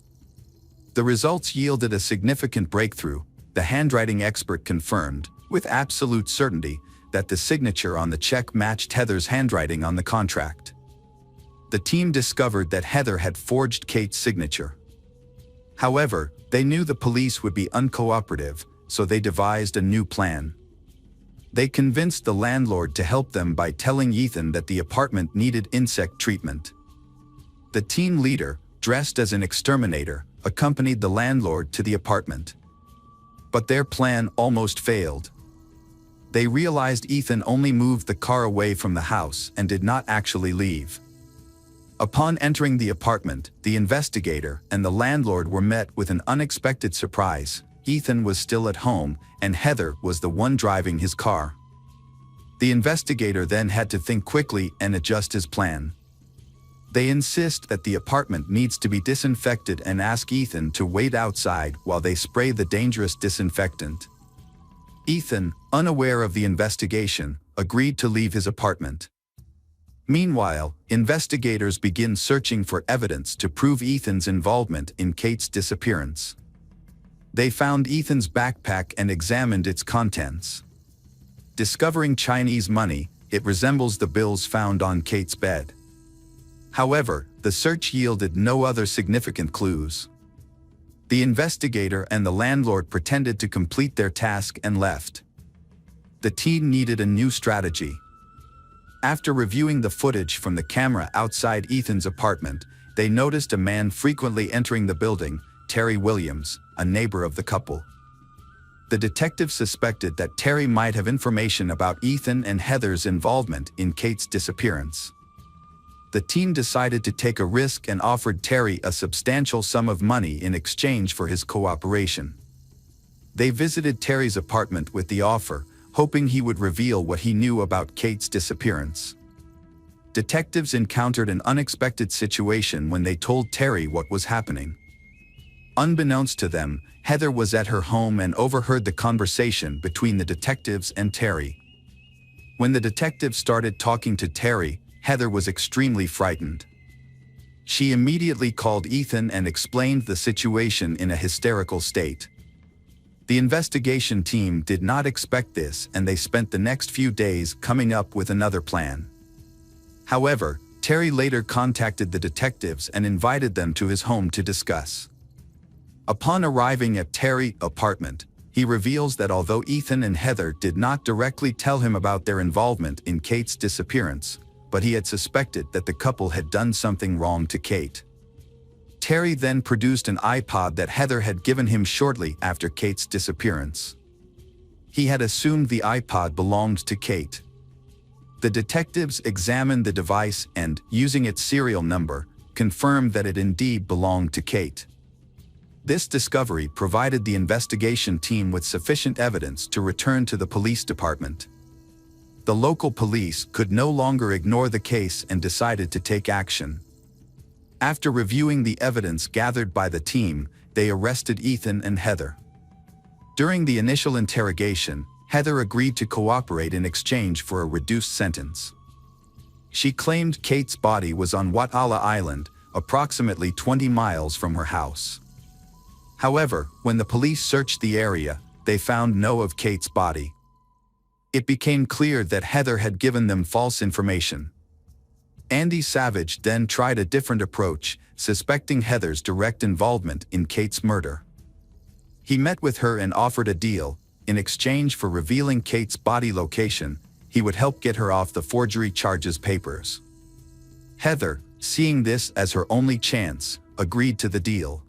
The results yielded a significant breakthrough. The handwriting expert confirmed, with absolute certainty, that the signature on the check matched Heather's handwriting on the contract. The team discovered that Heather had forged Kate's signature. However, they knew the police would be uncooperative, so they devised a new plan. They convinced the landlord to help them by telling Ethan that the apartment needed insect treatment. The team leader, dressed as an exterminator, accompanied the landlord to the apartment. But their plan almost failed. They realized Ethan only moved the car away from the house and did not actually leave. Upon entering the apartment, the investigator and the landlord were met with an unexpected surprise. Ethan was still at home, and Heather was the one driving his car. The investigator then had to think quickly and adjust his plan. They insist that the apartment needs to be disinfected and ask Ethan to wait outside while they spray the dangerous disinfectant. Ethan, unaware of the investigation, agreed to leave his apartment. Meanwhile, investigators begin searching for evidence to prove Ethan's involvement in Kate's disappearance. They found Ethan's backpack and examined its contents. Discovering Chinese money, it resembles the bills found on Kate's bed. However, the search yielded no other significant clues. The investigator and the landlord pretended to complete their task and left. The team needed a new strategy. After reviewing the footage from the camera outside Ethan's apartment, they noticed a man frequently entering the building, Terry Williams, a neighbor of the couple. The detective suspected that Terry might have information about Ethan and Heather's involvement in Kate's disappearance. The team decided to take a risk and offered Terry a substantial sum of money in exchange for his cooperation. They visited Terry's apartment with the offer, hoping he would reveal what he knew about Kate's disappearance. Detectives encountered an unexpected situation when they told Terry what was happening. Unbeknownst to them, Heather was at her home and overheard the conversation between the detectives and Terry. When the detectives started talking to Terry, Heather was extremely frightened. She immediately called Ethan and explained the situation in a hysterical state. The investigation team did not expect this, and they spent the next few days coming up with another plan. However, Terry later contacted the detectives and invited them to his home to discuss. Upon arriving at Terry's apartment, he reveals that although Ethan and Heather did not directly tell him about their involvement in Kate's disappearance, but he had suspected that the couple had done something wrong to Kate. Terry then produced an iPod that Heather had given him shortly after Kate's disappearance. He had assumed the iPod belonged to Kate. The detectives examined the device and, using its serial number, confirmed that it indeed belonged to Kate. This discovery provided the investigation team with sufficient evidence to return to the police department. The local police could no longer ignore the case and decided to take action. After reviewing the evidence gathered by the team, they arrested Ethan and Heather. During the initial interrogation, Heather agreed to cooperate in exchange for a reduced sentence. She claimed Kate's body was on Wat Ala Island, approximately 20 miles from her house. However, when the police searched the area, they found no of Kate's body. It became clear that Heather had given them false information. Andy Savage then tried a different approach, suspecting Heather's direct involvement in Kate's murder. He met with her and offered a deal. In exchange for revealing Kate's body location, he would help get her off the forgery charges papers. Heather, seeing this as her only chance, agreed to the deal.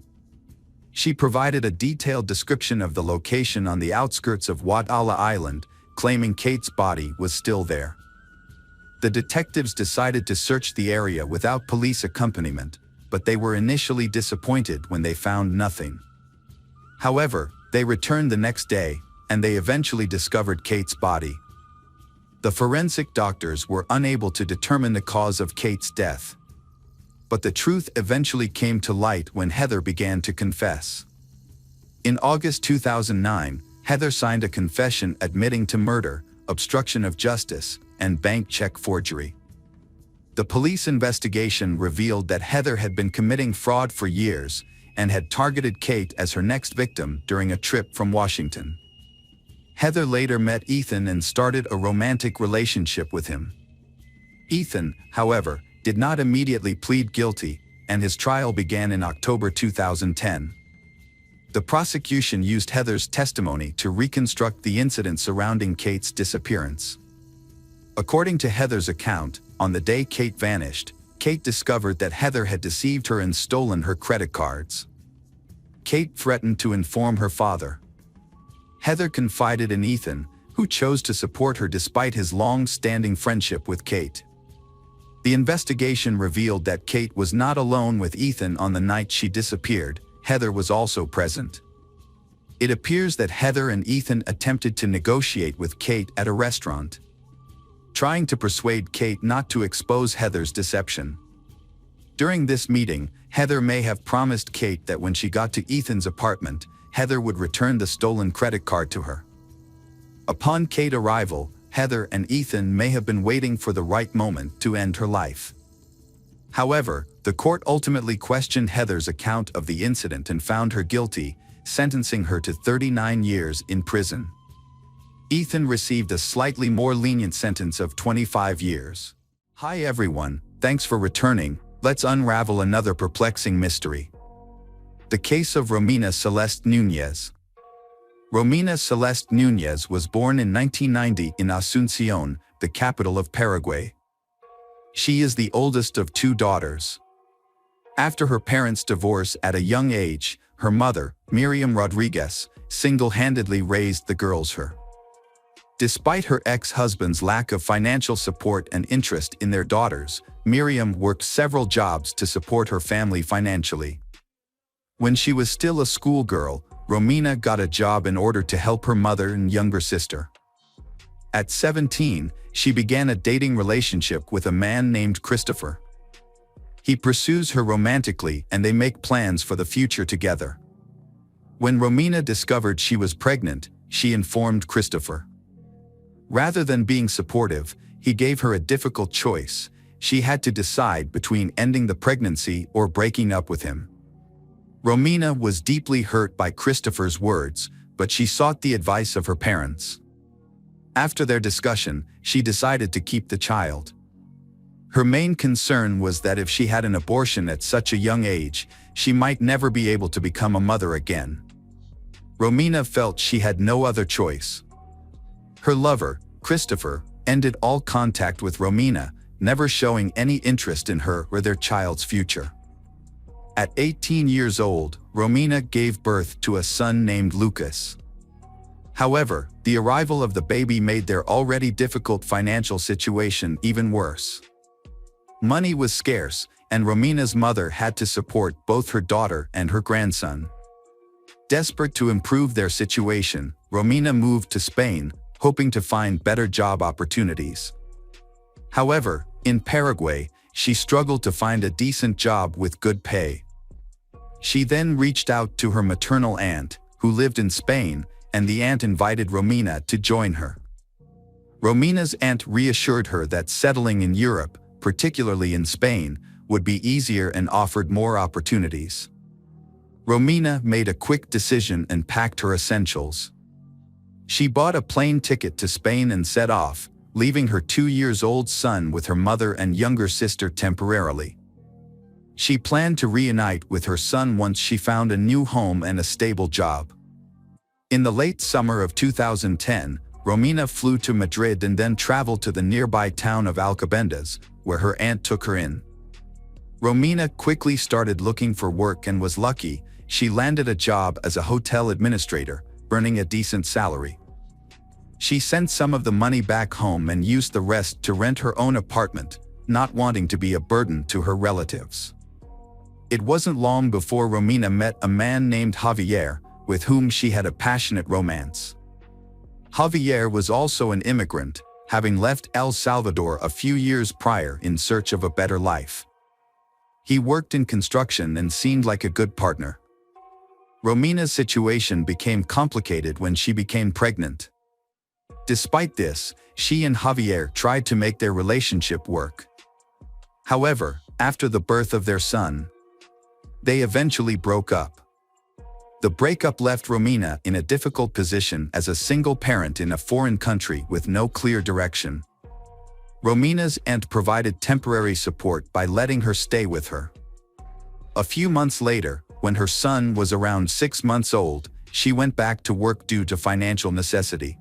She provided a detailed description of the location on the outskirts of Wat Ala Island, claiming Kate's body was still there. The detectives decided to search the area without police accompaniment, but they were initially disappointed when they found nothing. However, they returned the next day, and they eventually discovered Kate's body. The forensic doctors were unable to determine the cause of Kate's death. But the truth eventually came to light when Heather began to confess. In August 2009, Heather signed a confession admitting to murder, obstruction of justice, and bank check forgery. The police investigation revealed that Heather had been committing fraud for years and had targeted Kate as her next victim during a trip from Washington. Heather later met Ethan and started a romantic relationship with him. Ethan, however, did not immediately plead guilty, and his trial began in October 2010. The prosecution used Heather's testimony to reconstruct the incident surrounding Kate's disappearance. According to Heather's account, on the day Kate vanished, Kate discovered that Heather had deceived her and stolen her credit cards. Kate threatened to inform her father. Heather confided in Ethan, who chose to support her despite his long-standing friendship with Kate. The investigation revealed that Kate was not alone with Ethan on the night she disappeared. Heather was also present. It appears that Heather and Ethan attempted to negotiate with Kate at a restaurant, trying to persuade Kate not to expose Heather's deception. During this meeting, Heather may have promised Kate that when she got to Ethan's apartment, Heather would return the stolen credit card to her. Upon Kate's arrival, Heather and Ethan may have been waiting for the right moment to end her life. However, the court ultimately questioned Heather's account of the incident and found her guilty, sentencing her to 39 years in prison. Ethan received a slightly more lenient sentence of 25 years. Hi everyone, thanks for returning. Let's unravel another perplexing mystery. The case of Romina Celeste Núñez. Romina Celeste Núñez was born in 1990 in Asunción, the capital of Paraguay. She is the oldest of two daughters. After her parents' divorce at a young age, her mother, Miriam Rodriguez, single-handedly raised the girls. Despite her ex-husband's lack of financial support and interest in their daughters, Miriam worked several jobs to support her family financially. When she was still a schoolgirl, Romina got a job in order to help her mother and younger sister. At 17, she began a dating relationship with a man named Christopher. He pursues her romantically and they make plans for the future together. When Romina discovered she was pregnant, she informed Christopher. Rather than being supportive, he gave her a difficult choice. She had to decide between ending the pregnancy or breaking up with him. Romina was deeply hurt by Christopher's words, but she sought the advice of her parents. After their discussion, she decided to keep the child. Her main concern was that if she had an abortion at such a young age, she might never be able to become a mother again. Romina felt she had no other choice. Her lover, Christopher, ended all contact with Romina, never showing any interest in her or their child's future. At 18 years old, Romina gave birth to a son named Lucas. However, the arrival of the baby made their already difficult financial situation even worse. Money was scarce, and Romina's mother had to support both her daughter and her grandson. Desperate to improve their situation, Romina moved to Spain, hoping to find better job opportunities. However, in Paraguay, she struggled to find a decent job with good pay. She then reached out to her maternal aunt, who lived in Spain, and the aunt invited Romina to join her. Romina's aunt reassured her that settling in Europe, particularly in Spain, would be easier and offered more opportunities. Romina made a quick decision and packed her essentials. She bought a plane ticket to Spain and set off, leaving her 2-year-old son with her mother and younger sister temporarily. She planned to reunite with her son once she found a new home and a stable job. In the late summer of 2010, Romina flew to Madrid and then traveled to the nearby town of Alcobendas, where her aunt took her in. Romina quickly started looking for work and was lucky. She landed a job as a hotel administrator, earning a decent salary. She sent some of the money back home and used the rest to rent her own apartment, not wanting to be a burden to her relatives. It wasn't long before Romina met a man named Javier, with whom she had a passionate romance. Javier was also an immigrant, having left El Salvador a few years prior in search of a better life. He worked in construction and seemed like a good partner. Romina's situation became complicated when she became pregnant. Despite this, she and Javier tried to make their relationship work. However, after the birth of their son, they eventually broke up. The breakup left Romina in a difficult position as a single parent in a foreign country with no clear direction. Romina's aunt provided temporary support by letting her stay with her. A few months later, when her son was around 6 months old, she went back to work due to financial necessity.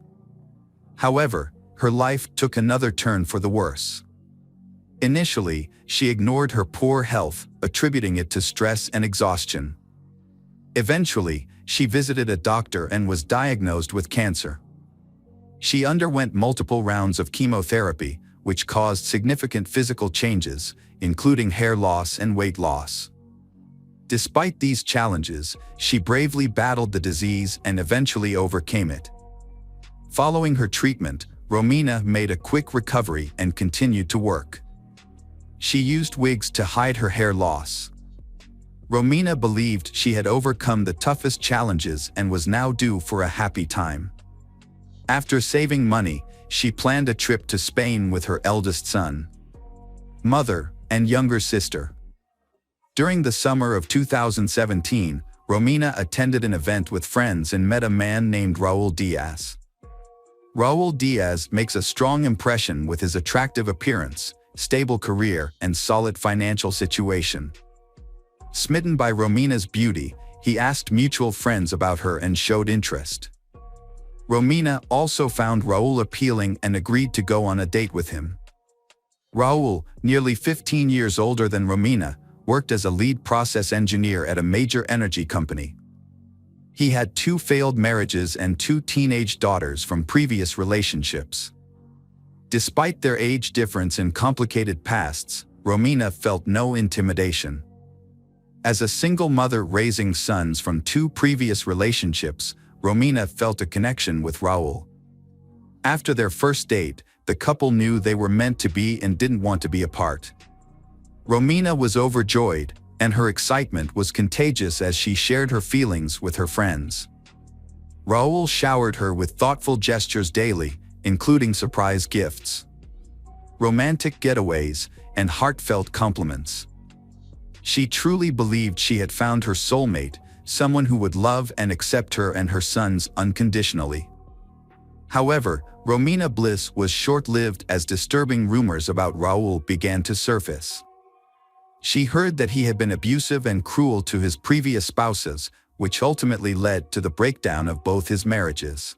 However, her life took another turn for the worse. Initially, she ignored her poor health, attributing it to stress and exhaustion. Eventually, she visited a doctor and was diagnosed with cancer. She underwent multiple rounds of chemotherapy, which caused significant physical changes, including hair loss and weight loss. Despite these challenges, she bravely battled the disease and eventually overcame it. Following her treatment, Romina made a quick recovery and continued to work. She used wigs to hide her hair loss. Romina believed she had overcome the toughest challenges and was now due for a happy time. After saving money, she planned a trip to Spain with her eldest son, mother, and younger sister. During the summer of 2017, Romina attended an event with friends and met a man named Raul Diaz. Raul Diaz makes a strong impression with his attractive appearance, stable career, and solid financial situation. Smitten by Romina's beauty, he asked mutual friends about her and showed interest. Romina also found Raul appealing and agreed to go on a date with him. Raul, nearly 15 years older than Romina, worked as a lead process engineer at a major energy company. He had 2 failed marriages and 2 teenage daughters from previous relationships. Despite their age difference and complicated pasts, Romina felt no intimidation. As a single mother raising sons from 2 previous relationships, Romina felt a connection with Raul. After their first date, the couple knew they were meant to be and didn't want to be apart. Romina was overjoyed, and her excitement was contagious as she shared her feelings with her friends. Raul showered her with thoughtful gestures daily, including surprise gifts, romantic getaways, and heartfelt compliments. She truly believed she had found her soulmate, someone who would love and accept her and her sons unconditionally. However, Romina bliss was short-lived as disturbing rumors about Raul began to surface. She heard that he had been abusive and cruel to his previous spouses, which ultimately led to the breakdown of both his marriages.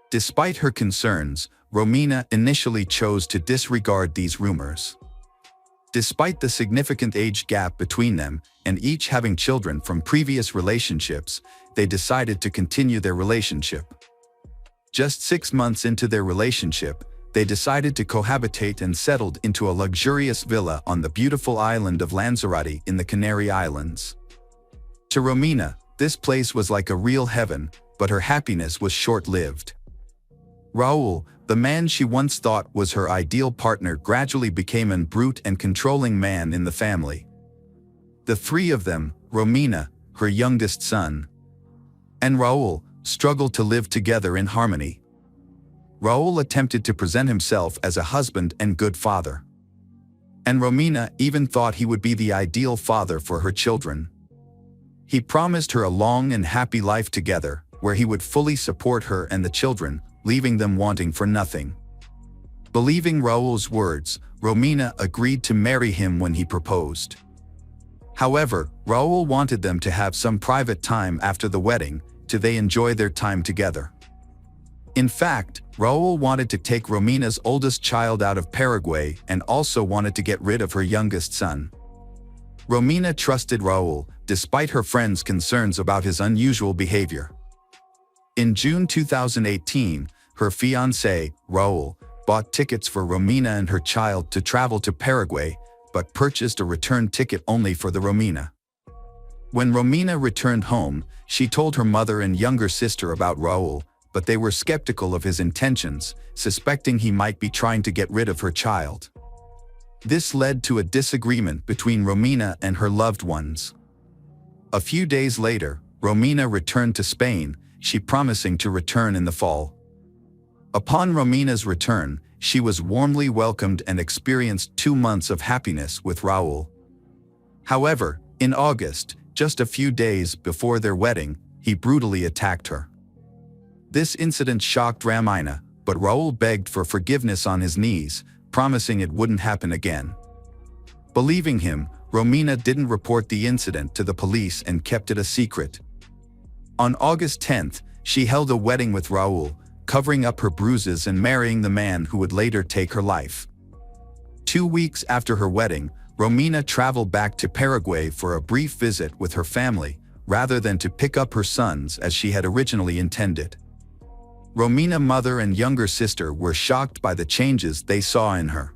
Despite her concerns, Romina initially chose to disregard these rumors. Despite the significant age gap between them, and each having children from previous relationships, they decided to continue their relationship. Just 6 months into their relationship, they decided to cohabitate and settled into a luxurious villa on the beautiful island of Lanzarote in the Canary Islands. To Romina, this place was like a real heaven, but her happiness was short-lived. Raul, the man she once thought was her ideal partner, gradually became an brute and controlling man in the family. The 3 of them, Romina, her youngest son, and Raul, struggled to live together in harmony. Raul attempted to present himself as a husband and good father. And Romina even thought he would be the ideal father for her children. He promised her a long and happy life together, where he would fully support her and the children, leaving them wanting for nothing. Believing Raul's words, Romina agreed to marry him when he proposed. However, Raul wanted them to have some private time after the wedding, to they enjoy their time together. In fact, Raul wanted to take Romina's oldest child out of Paraguay and also wanted to get rid of her youngest son. Romina trusted Raul, despite her friends' concerns about his unusual behavior. In June 2018, her fiancé, Raul, bought tickets for Romina and her child to travel to Paraguay, but purchased a return ticket only for the Romina. When Romina returned home, she told her mother and younger sister about Raul, but they were skeptical of his intentions, suspecting he might be trying to get rid of her child. This led to a disagreement between Romina and her loved ones. A few days later, Romina returned to Spain, she promising to return in the fall. Upon Romina's return, she was warmly welcomed and experienced 2 months of happiness with Raul. However, in August, just a few days before their wedding, he brutally attacked her. This incident shocked Romina, but Raul begged for forgiveness on his knees, promising it wouldn't happen again. Believing him, Romina didn't report the incident to the police and kept it a secret. On August 10th, she held a wedding with Raul, covering up her bruises and marrying the man who would later take her life. 2 weeks after her wedding, Romina traveled back to Paraguay for a brief visit with her family, rather than to pick up her sons as she had originally intended. Romina's mother and younger sister were shocked by the changes they saw in her.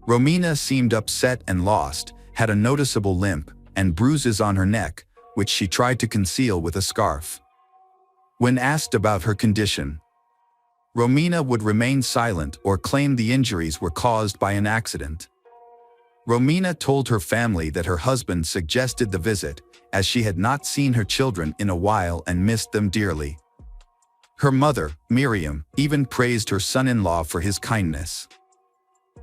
Romina seemed upset and lost, had a noticeable limp, and bruises on her neck, which she tried to conceal with a scarf. When asked about her condition, Romina would remain silent or claim the injuries were caused by an accident. Romina told her family that her husband suggested the visit, as she had not seen her children in a while and missed them dearly. Her mother, Miriam, even praised her son-in-law for his kindness.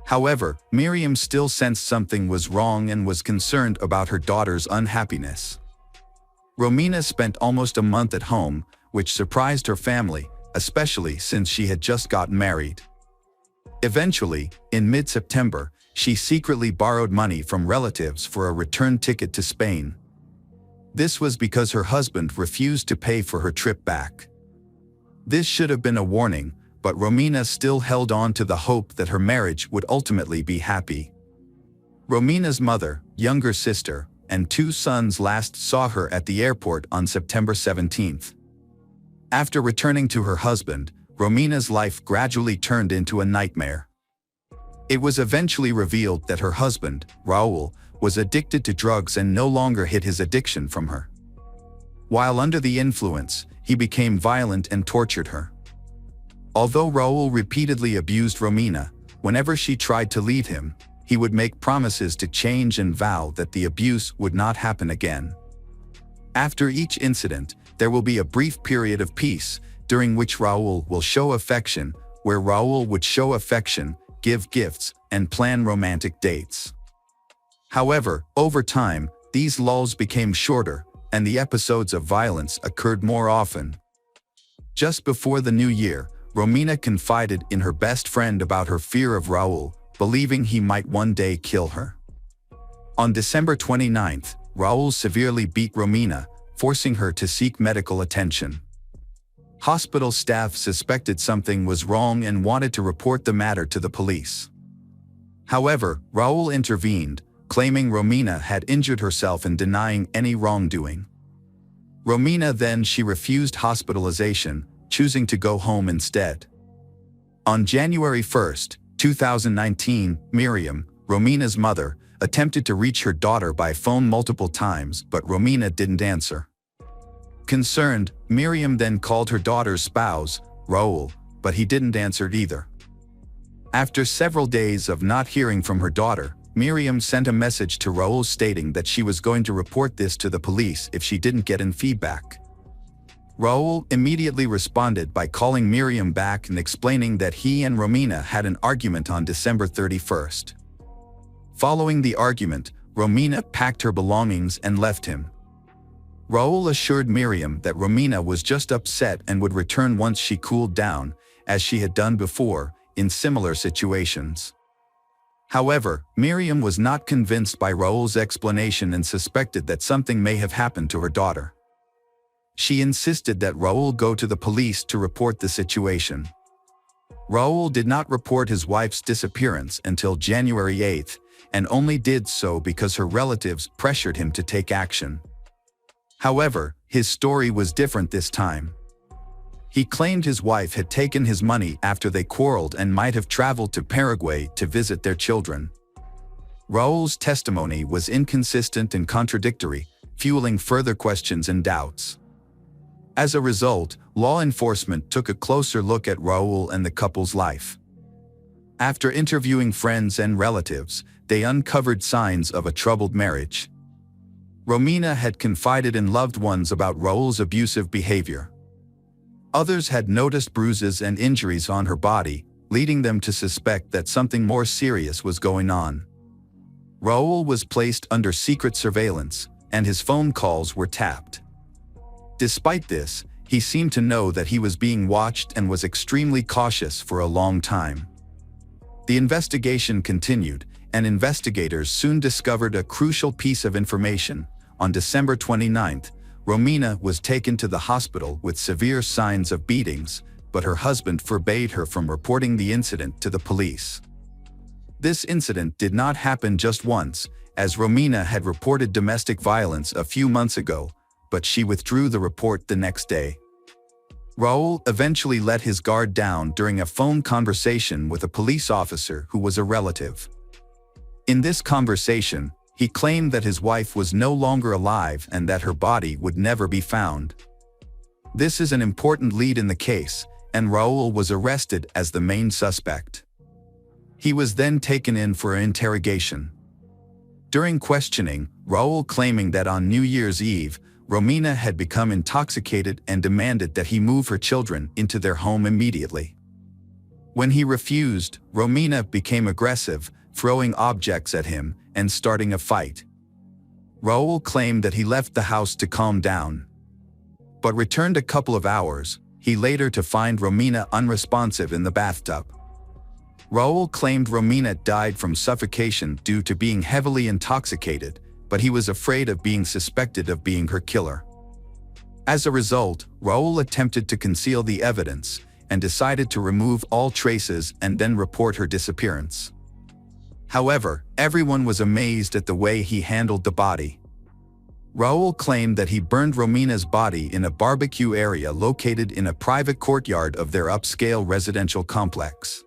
However, Miriam still sensed something was wrong and was concerned about her daughter's unhappiness. Romina spent almost a month at home, which surprised her family, especially since she had just gotten married. Eventually, in mid-September, she secretly borrowed money from relatives for a return ticket to Spain. This was because her husband refused to pay for her trip back. This should have been a warning, but Romina still held on to the hope that her marriage would ultimately be happy. Romina's mother, younger sister, and 2 sons last saw her at the airport on September 17th. After returning to her husband, Romina's life gradually turned into a nightmare. It was eventually revealed that her husband, Raul, was addicted to drugs and no longer hid his addiction from her. While under the influence, he became violent and tortured her. Although Raul repeatedly abused Romina, whenever she tried to leave him, he would make promises to change and vow that the abuse would not happen again. After each incident, there will be a brief period of peace, during which Raul will show affection, where Raul would show affection, give gifts, and plan romantic dates. However, over time, these lulls became shorter, and the episodes of violence occurred more often. Just before the new year, Romina confided in her best friend about her fear of Raul, believing he might one day kill her. On December 29th, Raul severely beat Romina, forcing her to seek medical attention. Hospital staff suspected something was wrong and wanted to report the matter to the police. However, Raul intervened, claiming Romina had injured herself and denying any wrongdoing. Romina then refused hospitalization, choosing to go home instead. On January 1, 2019, Miriam, Romina's mother, attempted to reach her daughter by phone multiple times, but Romina didn't answer. Concerned, Miriam then called her daughter's spouse, Raul, but he didn't answer either. After several days of not hearing from her daughter, Miriam sent a message to Raul stating that she was going to report this to the police if she didn't get any feedback. Raul immediately responded by calling Miriam back and explaining that he and Romina had an argument on December 31st. Following the argument, Romina packed her belongings and left him. Raul assured Miriam that Romina was just upset and would return once she cooled down, as she had done before, in similar situations. However, Miriam was not convinced by Raul's explanation and suspected that something may have happened to her daughter. She insisted that Raul go to the police to report the situation. Raul did not report his wife's disappearance until January 8th, and only did so because her relatives pressured him to take action. However, his story was different this time. He claimed his wife had taken his money after they quarreled and might have traveled to Paraguay to visit their children. Raul's testimony was inconsistent and contradictory, fueling further questions and doubts. As a result, law enforcement took a closer look at Raul and the couple's life. After interviewing friends and relatives, they uncovered signs of a troubled marriage. Romina had confided in loved ones about Raul's abusive behavior. Others had noticed bruises and injuries on her body, leading them to suspect that something more serious was going on. Raul was placed under secret surveillance, and his phone calls were tapped. Despite this, he seemed to know that he was being watched and was extremely cautious for a long time. The investigation continued, and investigators soon discovered a crucial piece of information. On December 29th, Romina was taken to the hospital with severe signs of beatings, but her husband forbade her from reporting the incident to the police. This incident did not happen just once, as Romina had reported domestic violence a few months ago, but she withdrew the report the next day. Raul eventually let his guard down during a phone conversation with a police officer who was a relative. In this conversation, he claimed that his wife was no longer alive and that her body would never be found. This is an important lead in the case, and Raul was arrested as the main suspect. He was then taken in for an interrogation. During questioning, Raul claiming that on New Year's Eve, Romina had become intoxicated and demanded that he move her children into their home immediately. When he refused, Romina became aggressive, throwing objects at him and starting a fight. Raul claimed that he left the house to calm down, but returned a couple of hours, he later to find Romina unresponsive in the bathtub. Raul claimed Romina died from suffocation due to being heavily intoxicated, but he was afraid of being suspected of being her killer. As a result, Raul attempted to conceal the evidence and decided to remove all traces and then report her disappearance. However, everyone was amazed at the way he handled the body. Raul claimed that he burned Romina's body in a barbecue area located in a private courtyard of their upscale residential complex.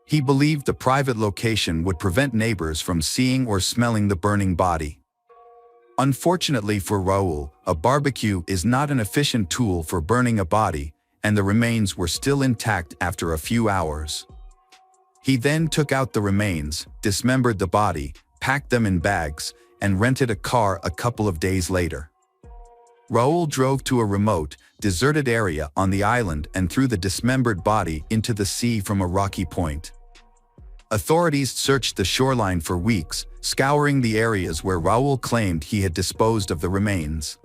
He believed the private location would prevent neighbors from seeing or smelling the burning body. Unfortunately for Raul, a barbecue is not an efficient tool for burning a body, and the remains were still intact after a few hours. He then took out the remains, dismembered the body, packed them in bags, and rented a car a couple of days later. Raul drove to a remote, deserted area on the island and threw the dismembered body into the sea from a rocky point. Authorities searched the shoreline for weeks, scouring the areas where Raul claimed he had disposed of the remains.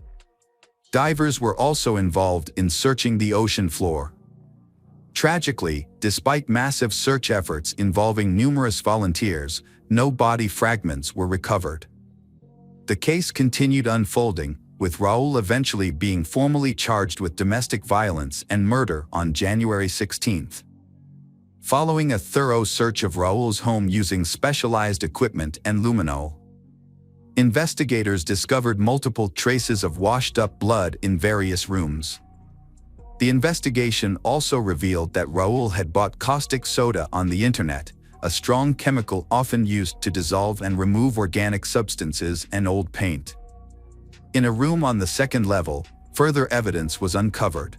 Divers were also involved in searching the ocean floor. Tragically, despite massive search efforts involving numerous volunteers, no body fragments were recovered. The case continued unfolding, with Raul eventually being formally charged with domestic violence and murder on January 16th. Following a thorough search of Raul's home using specialized equipment and luminol, investigators discovered multiple traces of washed-up blood in various rooms. The investigation also revealed that Raul had bought caustic soda on the internet, a strong chemical often used to dissolve and remove organic substances and old paint. In a room on the second level, further evidence was uncovered.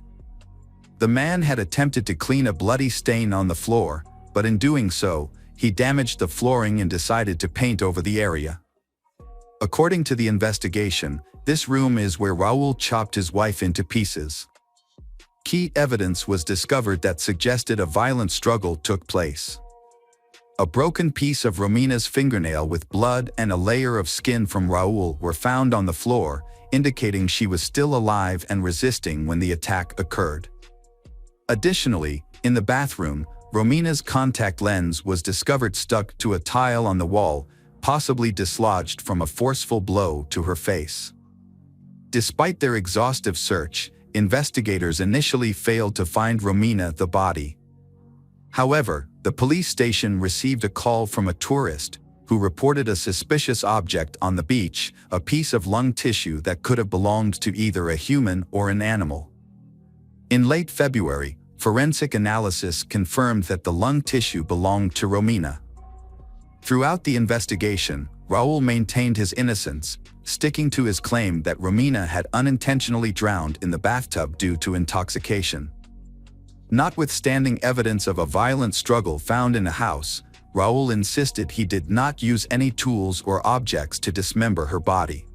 The man had attempted to clean a bloody stain on the floor, but in doing so, he damaged the flooring and decided to paint over the area. According to the investigation, this room is where Raul chopped his wife into pieces. Key evidence was discovered that suggested a violent struggle took place. A broken piece of Romina's fingernail with blood and a layer of skin from Raul were found on the floor, indicating she was still alive and resisting when the attack occurred. Additionally, in the bathroom, Romina's contact lens was discovered stuck to a tile on the wall, possibly dislodged from a forceful blow to her face. Despite their exhaustive search, investigators initially failed to find Romina the body. However, the police station received a call from a tourist who reported a suspicious object on the beach, a piece of lung tissue that could have belonged to either a human or an animal. In late February, forensic analysis confirmed that the lung tissue belonged to Romina. Throughout the investigation, Raul maintained his innocence, sticking to his claim that Romina had unintentionally drowned in the bathtub due to intoxication. Notwithstanding evidence of a violent struggle found in a house, Raul insisted he did not use any tools or objects to dismember her body.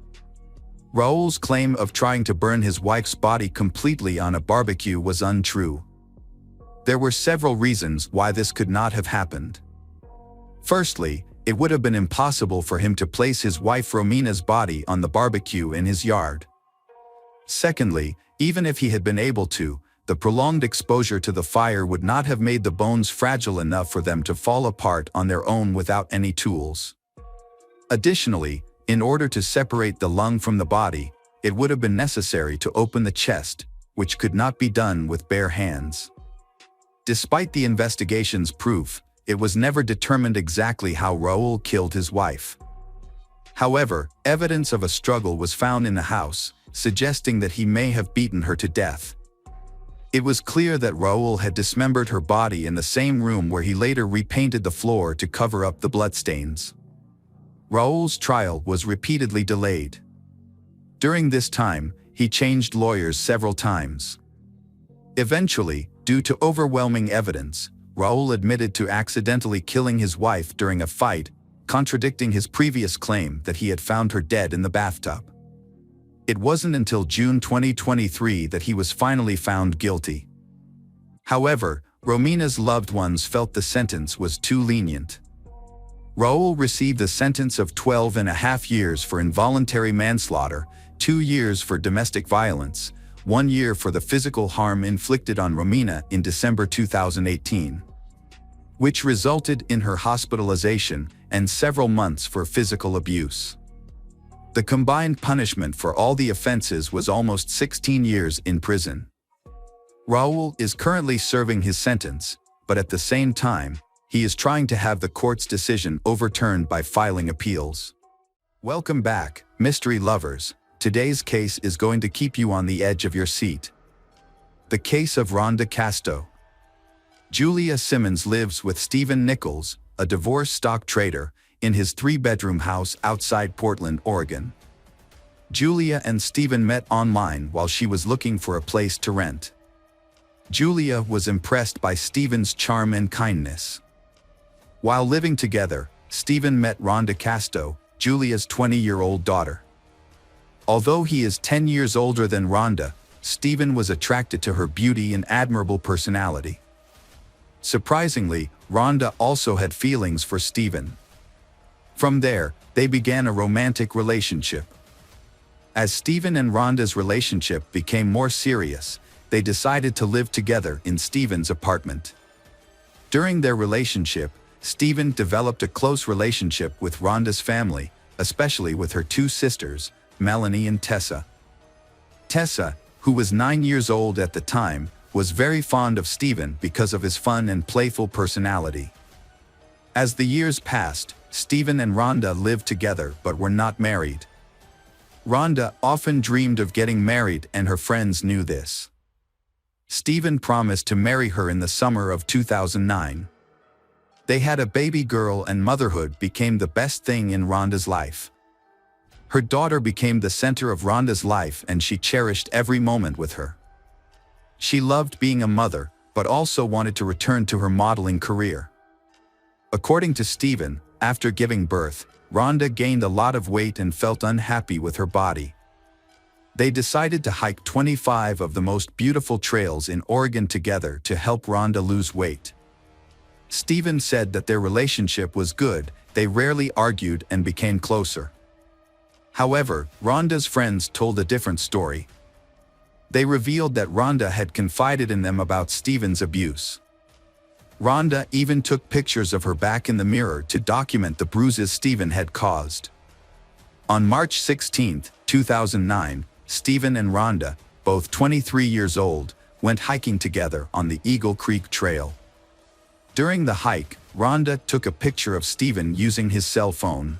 Raul's claim of trying to burn his wife's body completely on a barbecue was untrue. There were several reasons why this could not have happened. Firstly, it would have been impossible for him to place his wife Romina's body on the barbecue in his yard. Secondly, even if he had been able to, the prolonged exposure to the fire would not have made the bones fragile enough for them to fall apart on their own without any tools. Additionally, in order to separate the lung from the body, it would have been necessary to open the chest, which could not be done with bare hands. Despite the investigation's proof, it was never determined exactly how Raul killed his wife. However, evidence of a struggle was found in the house, suggesting that he may have beaten her to death. It was clear that Raul had dismembered her body in the same room where he later repainted the floor to cover up the bloodstains. Raul's trial was repeatedly delayed. During this time, he changed lawyers several times. Eventually, due to overwhelming evidence, Raul admitted to accidentally killing his wife during a fight, contradicting his previous claim that he had found her dead in the bathtub. It wasn't until June 2023 that he was finally found guilty. However, Romina's loved ones felt the sentence was too lenient. Raul received a sentence of 12.5 years for involuntary manslaughter, 2 years for domestic violence, 1 year for the physical harm inflicted on Romina in December 2018, which resulted in her hospitalization, and several months for physical abuse. The combined punishment for all the offenses was almost 16 years in prison. Raul is currently serving his sentence, but at the same time, he is trying to have the court's decision overturned by filing appeals. Welcome back, mystery lovers. Today's case is going to keep you on the edge of your seat. The case of Rhonda Casto. Julia Simmons lives with Stephen Nichols, a divorced stock trader, in his 3-bedroom house outside Portland, Oregon. Julia and Stephen met online while she was looking for a place to rent. Julia was impressed by Stephen's charm and kindness. While living together, Stephen met Rhonda Casto, Julia's 20-year-old daughter. Although he is 10 years older than Rhonda, Stephen was attracted to her beauty and admirable personality. Surprisingly, Rhonda also had feelings for Stephen. From there, they began a romantic relationship. As Stephen and Rhonda's relationship became more serious, they decided to live together in Stephen's apartment. During their relationship, Stephen developed a close relationship with Rhonda's family, especially with her 2 sisters, Melanie and Tessa. Tessa, who was 9 years old at the time, was very fond of Stephen because of his fun and playful personality. As the years passed, Stephen and Rhonda lived together but were not married. Rhonda often dreamed of getting married, and her friends knew this. Stephen promised to marry her in the summer of 2009. They had a baby girl, and motherhood became the best thing in Rhonda's life. Her daughter became the center of Rhonda's life, and she cherished every moment with her. She loved being a mother, but also wanted to return to her modeling career. According to Stephen, after giving birth, Rhonda gained a lot of weight and felt unhappy with her body. They decided to hike 25 of the most beautiful trails in Oregon together to help Rhonda lose weight. Stephen said that their relationship was good, they rarely argued and became closer. However, Rhonda's friends told a different story. They revealed that Rhonda had confided in them about Stephen's abuse. Rhonda even took pictures of her back in the mirror to document the bruises Stephen had caused. On March 16, 2009, Stephen and Rhonda, both 23 years old, went hiking together on the Eagle Creek Trail. During the hike, Rhonda took a picture of Stephen using his cell phone.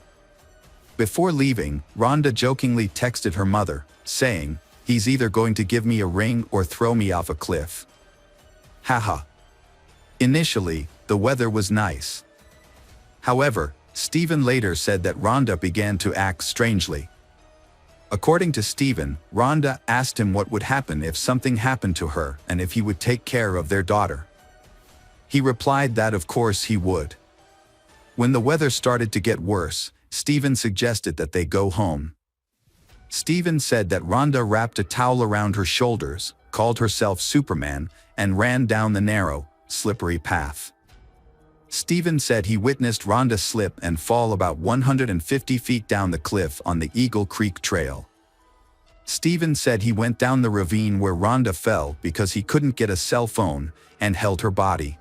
Before leaving, Rhonda jokingly texted her mother, saying, "He's either going to give me a ring or throw me off a cliff. Haha." Initially, the weather was nice. However, Stephen later said that Rhonda began to act strangely. According to Stephen, Rhonda asked him what would happen if something happened to her and if he would take care of their daughter. He replied that of course he would. When the weather started to get worse, Stephen suggested that they go home. Stephen said that Rhonda wrapped a towel around her shoulders, called herself Superman, and ran down the narrow, slippery path. Stephen said he witnessed Rhonda slip and fall about 150 feet down the cliff on the Eagle Creek Trail. Stephen said he went down the ravine where Rhonda fell because he couldn't get a cell phone and held her body.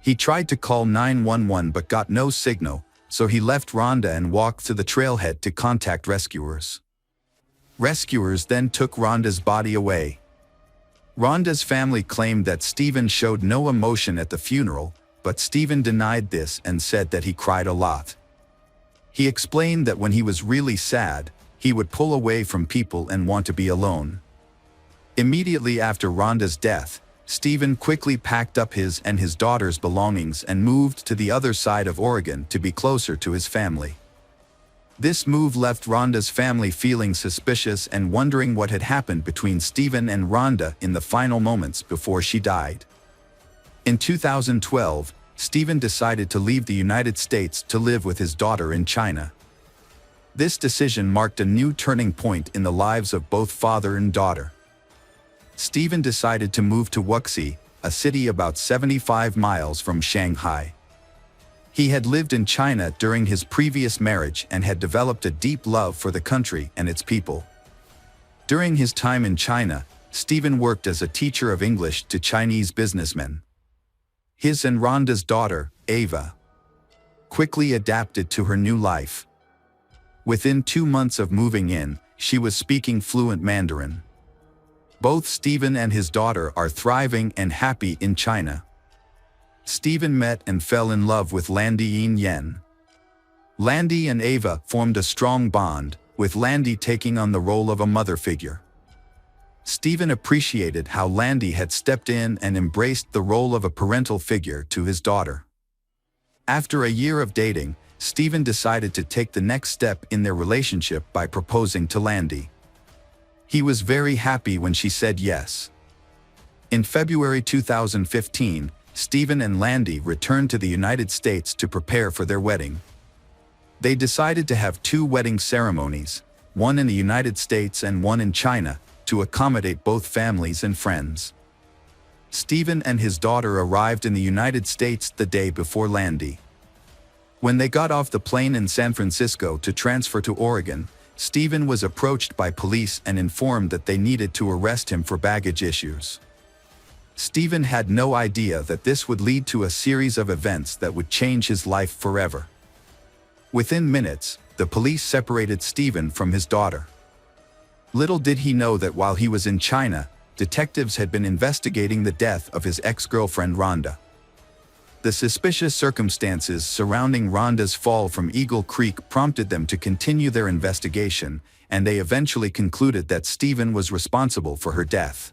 He tried to call 911 but got no signal, so he left Rhonda and walked to the trailhead to contact rescuers. Rescuers then took Rhonda's body away. Rhonda's family claimed that Stephen showed no emotion at the funeral, but Stephen denied this and said that he cried a lot. He explained that when he was really sad, he would pull away from people and want to be alone. Immediately after Rhonda's death, Stephen quickly packed up his and his daughter's belongings and moved to the other side of Oregon to be closer to his family. This move left Rhonda's family feeling suspicious and wondering what had happened between Stephen and Rhonda in the final moments before she died. In 2012, Stephen decided to leave the United States to live with his daughter in China. This decision marked a new turning point in the lives of both father and daughter. Stephen decided to move to Wuxi, a city about 75 miles from Shanghai. He had lived in China during his previous marriage and had developed a deep love for the country and its people. During his time in China, Stephen worked as a teacher of English to Chinese businessmen. His and Rhonda's daughter, Ava, quickly adapted to her new life. Within 2 months of moving in, she was speaking fluent Mandarin. Both Stephen and his daughter are thriving and happy in China. Stephen met and fell in love with Landy Yin. Landy and Ava formed a strong bond, with Landy taking on the role of a mother figure. Stephen appreciated how Landy had stepped in and embraced the role of a parental figure to his daughter. After a year of dating, Stephen decided to take the next step in their relationship by proposing to Landy. He was very happy when she said yes. In February 2015, Stephen and Landy returned to the United States to prepare for their wedding. They decided to have 2 wedding ceremonies, one in the United States and one in China, to accommodate both families and friends. Stephen and his daughter arrived in the United States the day before Landy. When they got off the plane in San Francisco to transfer to Oregon, Stephen was approached by police and informed that they needed to arrest him for baggage issues. Stephen had no idea that this would lead to a series of events that would change his life forever. Within minutes, the police separated Stephen from his daughter. Little did he know that while he was in China, detectives had been investigating the death of his ex-girlfriend Rhonda. The suspicious circumstances surrounding Rhonda's fall from Eagle Creek prompted them to continue their investigation, and they eventually concluded that Stephen was responsible for her death.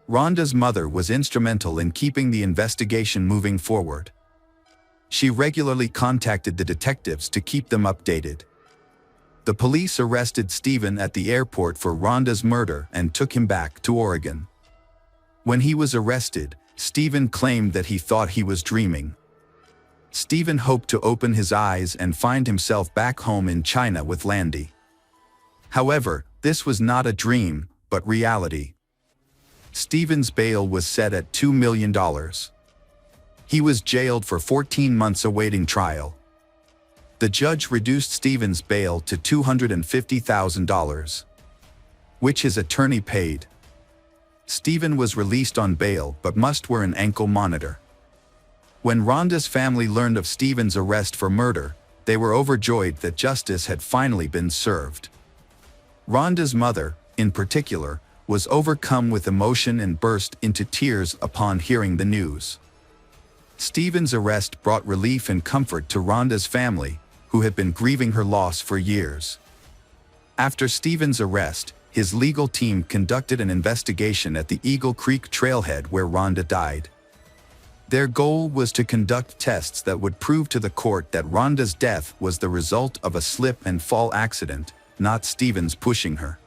Rhonda's mother was instrumental in keeping the investigation moving forward. She regularly contacted the detectives to keep them updated. The police arrested Stephen at the airport for Rhonda's murder and took him back to Oregon. When he was arrested, Stephen claimed that he thought he was dreaming. Stephen hoped to open his eyes and find himself back home in China with Landy. However, this was not a dream, but reality. Stephen's bail was set at $2 million. He was jailed for 14 months awaiting trial. The judge reduced Stephen's bail to $250,000, which his attorney paid. Stephen was released on bail but must wear an ankle monitor. When Rhonda's family learned of Stephen's arrest for murder, they were overjoyed that justice had finally been served. Rhonda's mother, in particular, was overcome with emotion and burst into tears upon hearing the news. Stephen's arrest brought relief and comfort to Rhonda's family, who had been grieving her loss for years. After Stephen's arrest, his legal team conducted an investigation at the Eagle Creek trailhead where Rhonda died. Their goal was to conduct tests that would prove to the court that Rhonda's death was the result of a slip and fall accident, not Stephen's pushing her.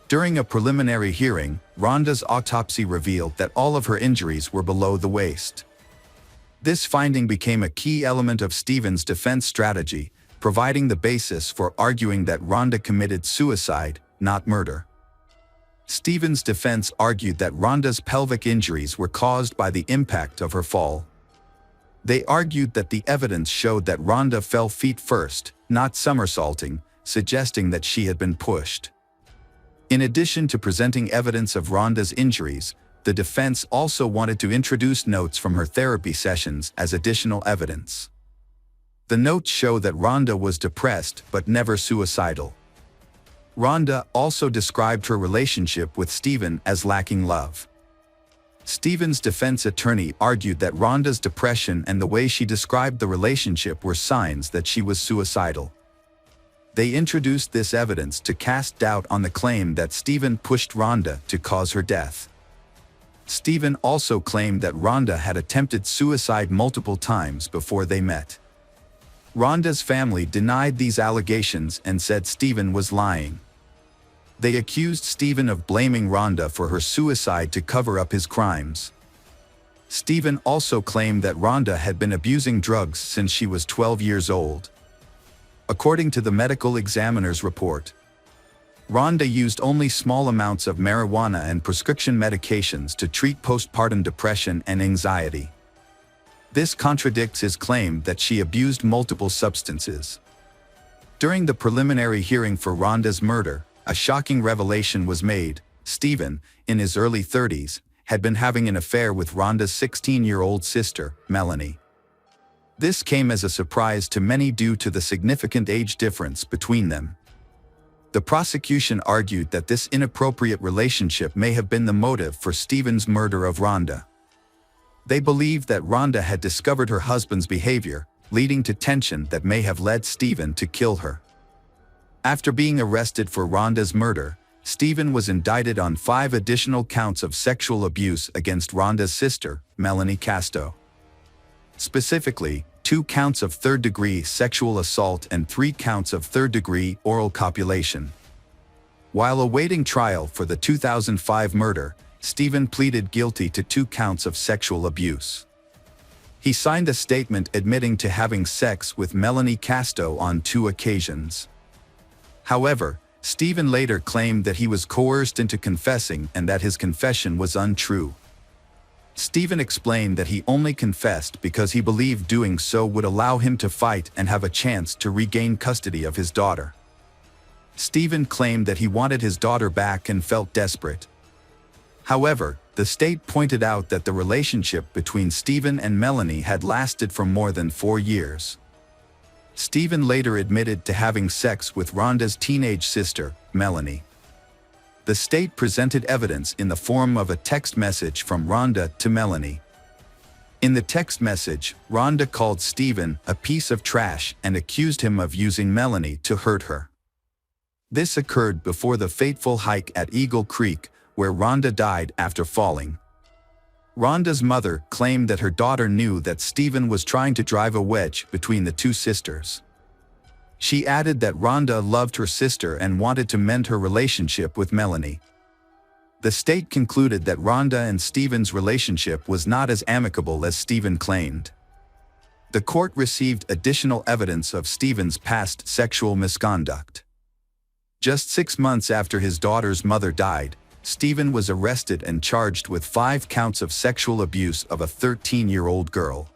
During a preliminary hearing, Rhonda's autopsy revealed that all of her injuries were below the waist. This finding became a key element of Stephen's defense strategy, providing the basis for arguing that Rhonda committed suicide, not murder. Stephen's defense argued that Rhonda's pelvic injuries were caused by the impact of her fall. They argued that the evidence showed that Rhonda fell feet first, not somersaulting, suggesting that she had been pushed. In addition to presenting evidence of Rhonda's injuries, the defense also wanted to introduce notes from her therapy sessions as additional evidence. The notes show that Rhonda was depressed but never suicidal. Rhonda also described her relationship with Stephen as lacking love. Stephen's defense attorney argued that Rhonda's depression and the way she described the relationship were signs that she was suicidal. They introduced this evidence to cast doubt on the claim that Stephen pushed Rhonda to cause her death. Stephen also claimed that Rhonda had attempted suicide multiple times before they met. Rhonda's family denied these allegations and said Stephen was lying. They accused Stephen of blaming Rhonda for her suicide to cover up his crimes. Stephen also claimed that Rhonda had been abusing drugs since she was 12 years old. According to the medical examiner's report, Rhonda used only small amounts of marijuana and prescription medications to treat postpartum depression and anxiety. This contradicts his claim that she abused multiple substances. During the preliminary hearing for Rhonda's murder, a shocking revelation was made. Stephen, in his early 30s, had been having an affair with Rhonda's 16-year-old sister, Melanie. This came as a surprise to many due to the significant age difference between them. The prosecution argued that this inappropriate relationship may have been the motive for Stephen's murder of Rhonda. They believed that Rhonda had discovered her husband's behavior, leading to tension that may have led Stephen to kill her. After being arrested for Rhonda's murder, Stephen was indicted on 5 additional counts of sexual abuse against Rhonda's sister, Melanie Casto. Specifically, 2 counts of third-degree sexual assault and 3 counts of third-degree oral copulation. While awaiting trial for the 2005 murder, Stephen pleaded guilty to 2 counts of sexual abuse. He signed a statement admitting to having sex with Melanie Casto on 2 occasions. However, Stephen later claimed that he was coerced into confessing and that his confession was untrue. Stephen explained that he only confessed because he believed doing so would allow him to fight and have a chance to regain custody of his daughter. Stephen claimed that he wanted his daughter back and felt desperate. However, the state pointed out that the relationship between Stephen and Melanie had lasted for more than 4 years. Stephen later admitted to having sex with Rhonda's teenage sister, Melanie. The state presented evidence in the form of a text message from Rhonda to Melanie. In the text message, Rhonda called Stephen a piece of trash and accused him of using Melanie to hurt her. This occurred before the fateful hike at Eagle Creek, where Rhonda died after falling. Rhonda's mother claimed that her daughter knew that Stephen was trying to drive a wedge between the 2 sisters. She added that Rhonda loved her sister and wanted to mend her relationship with Melanie. The state concluded that Rhonda and Stephen's relationship was not as amicable as Stephen claimed. The court received additional evidence of Stephen's past sexual misconduct. Just 6 months after his daughter's mother died, Stephen was arrested and charged with 5 counts of sexual abuse of a 13-year-old girl.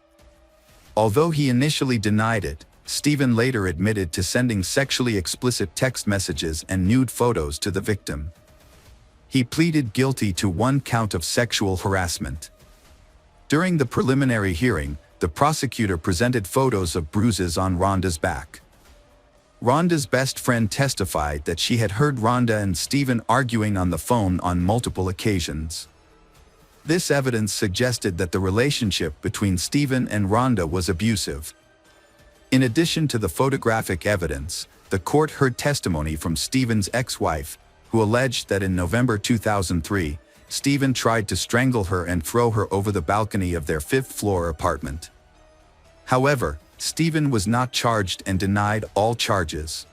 Although he initially denied it, Stephen later admitted to sending sexually explicit text messages and nude photos to the victim. He pleaded guilty to 1 count of sexual harassment. During the preliminary hearing, the prosecutor presented photos of bruises on Rhonda's back. Rhonda's best friend testified that she had heard Rhonda and Stephen arguing on the phone on multiple occasions. This evidence suggested that the relationship between Stephen and Rhonda was abusive. In addition to the photographic evidence, the court heard testimony from Stephen's ex-wife, who alleged that in November 2003, Stephen tried to strangle her and throw her over the balcony of their 5th-floor apartment. However, Stephen was not charged and denied all charges.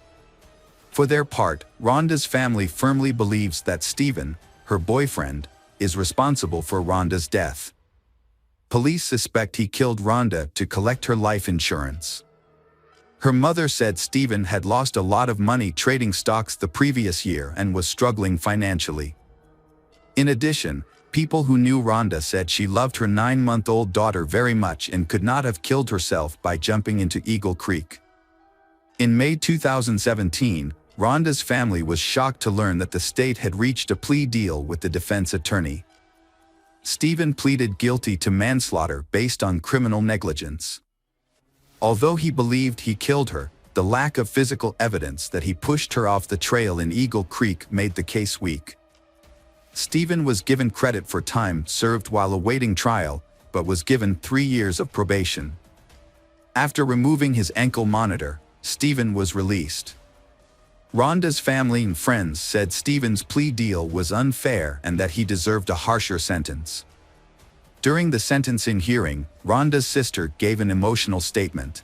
For their part, Rhonda's family firmly believes that Stephen, her boyfriend, is responsible for Rhonda's death. Police suspect he killed Rhonda to collect her life insurance. Her mother said Stephen had lost a lot of money trading stocks the previous year and was struggling financially. In addition, People who knew Rhonda said she loved her 9-month-old daughter very much and could not have killed herself by jumping into Eagle Creek. In May 2017, Rhonda's family was shocked to learn that the state had reached a plea deal with the defense attorney. Stephen pleaded guilty to manslaughter based on criminal negligence. Although he believed he killed her, the lack of physical evidence that he pushed her off the trail in Eagle Creek made the case weak. Stephen was given credit for time served while awaiting trial, but was given 3 years of probation. After removing his ankle monitor, Stephen was released. Rhonda's family and friends said Stephen's plea deal was unfair and that he deserved a harsher sentence. During the sentencing hearing, Rhonda's sister gave an emotional statement.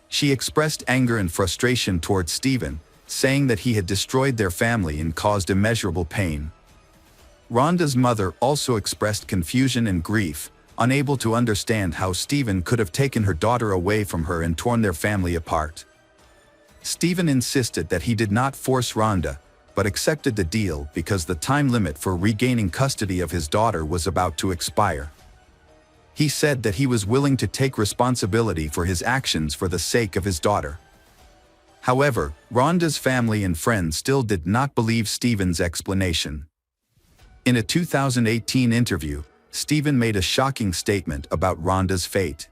She expressed anger and frustration toward Stephen, saying that he had destroyed their family and caused immeasurable pain. Rhonda's mother also expressed confusion and grief, unable to understand how Stephen could have taken her daughter away from her and torn their family apart. Stephen insisted that he did not force Rhonda, but accepted the deal because the time limit for regaining custody of his daughter was about to expire. He said that he was willing to take responsibility for his actions for the sake of his daughter. However, Rhonda's family and friends still did not believe Stephen's explanation. In a 2018 interview, Stephen made a shocking statement about Rhonda's fate.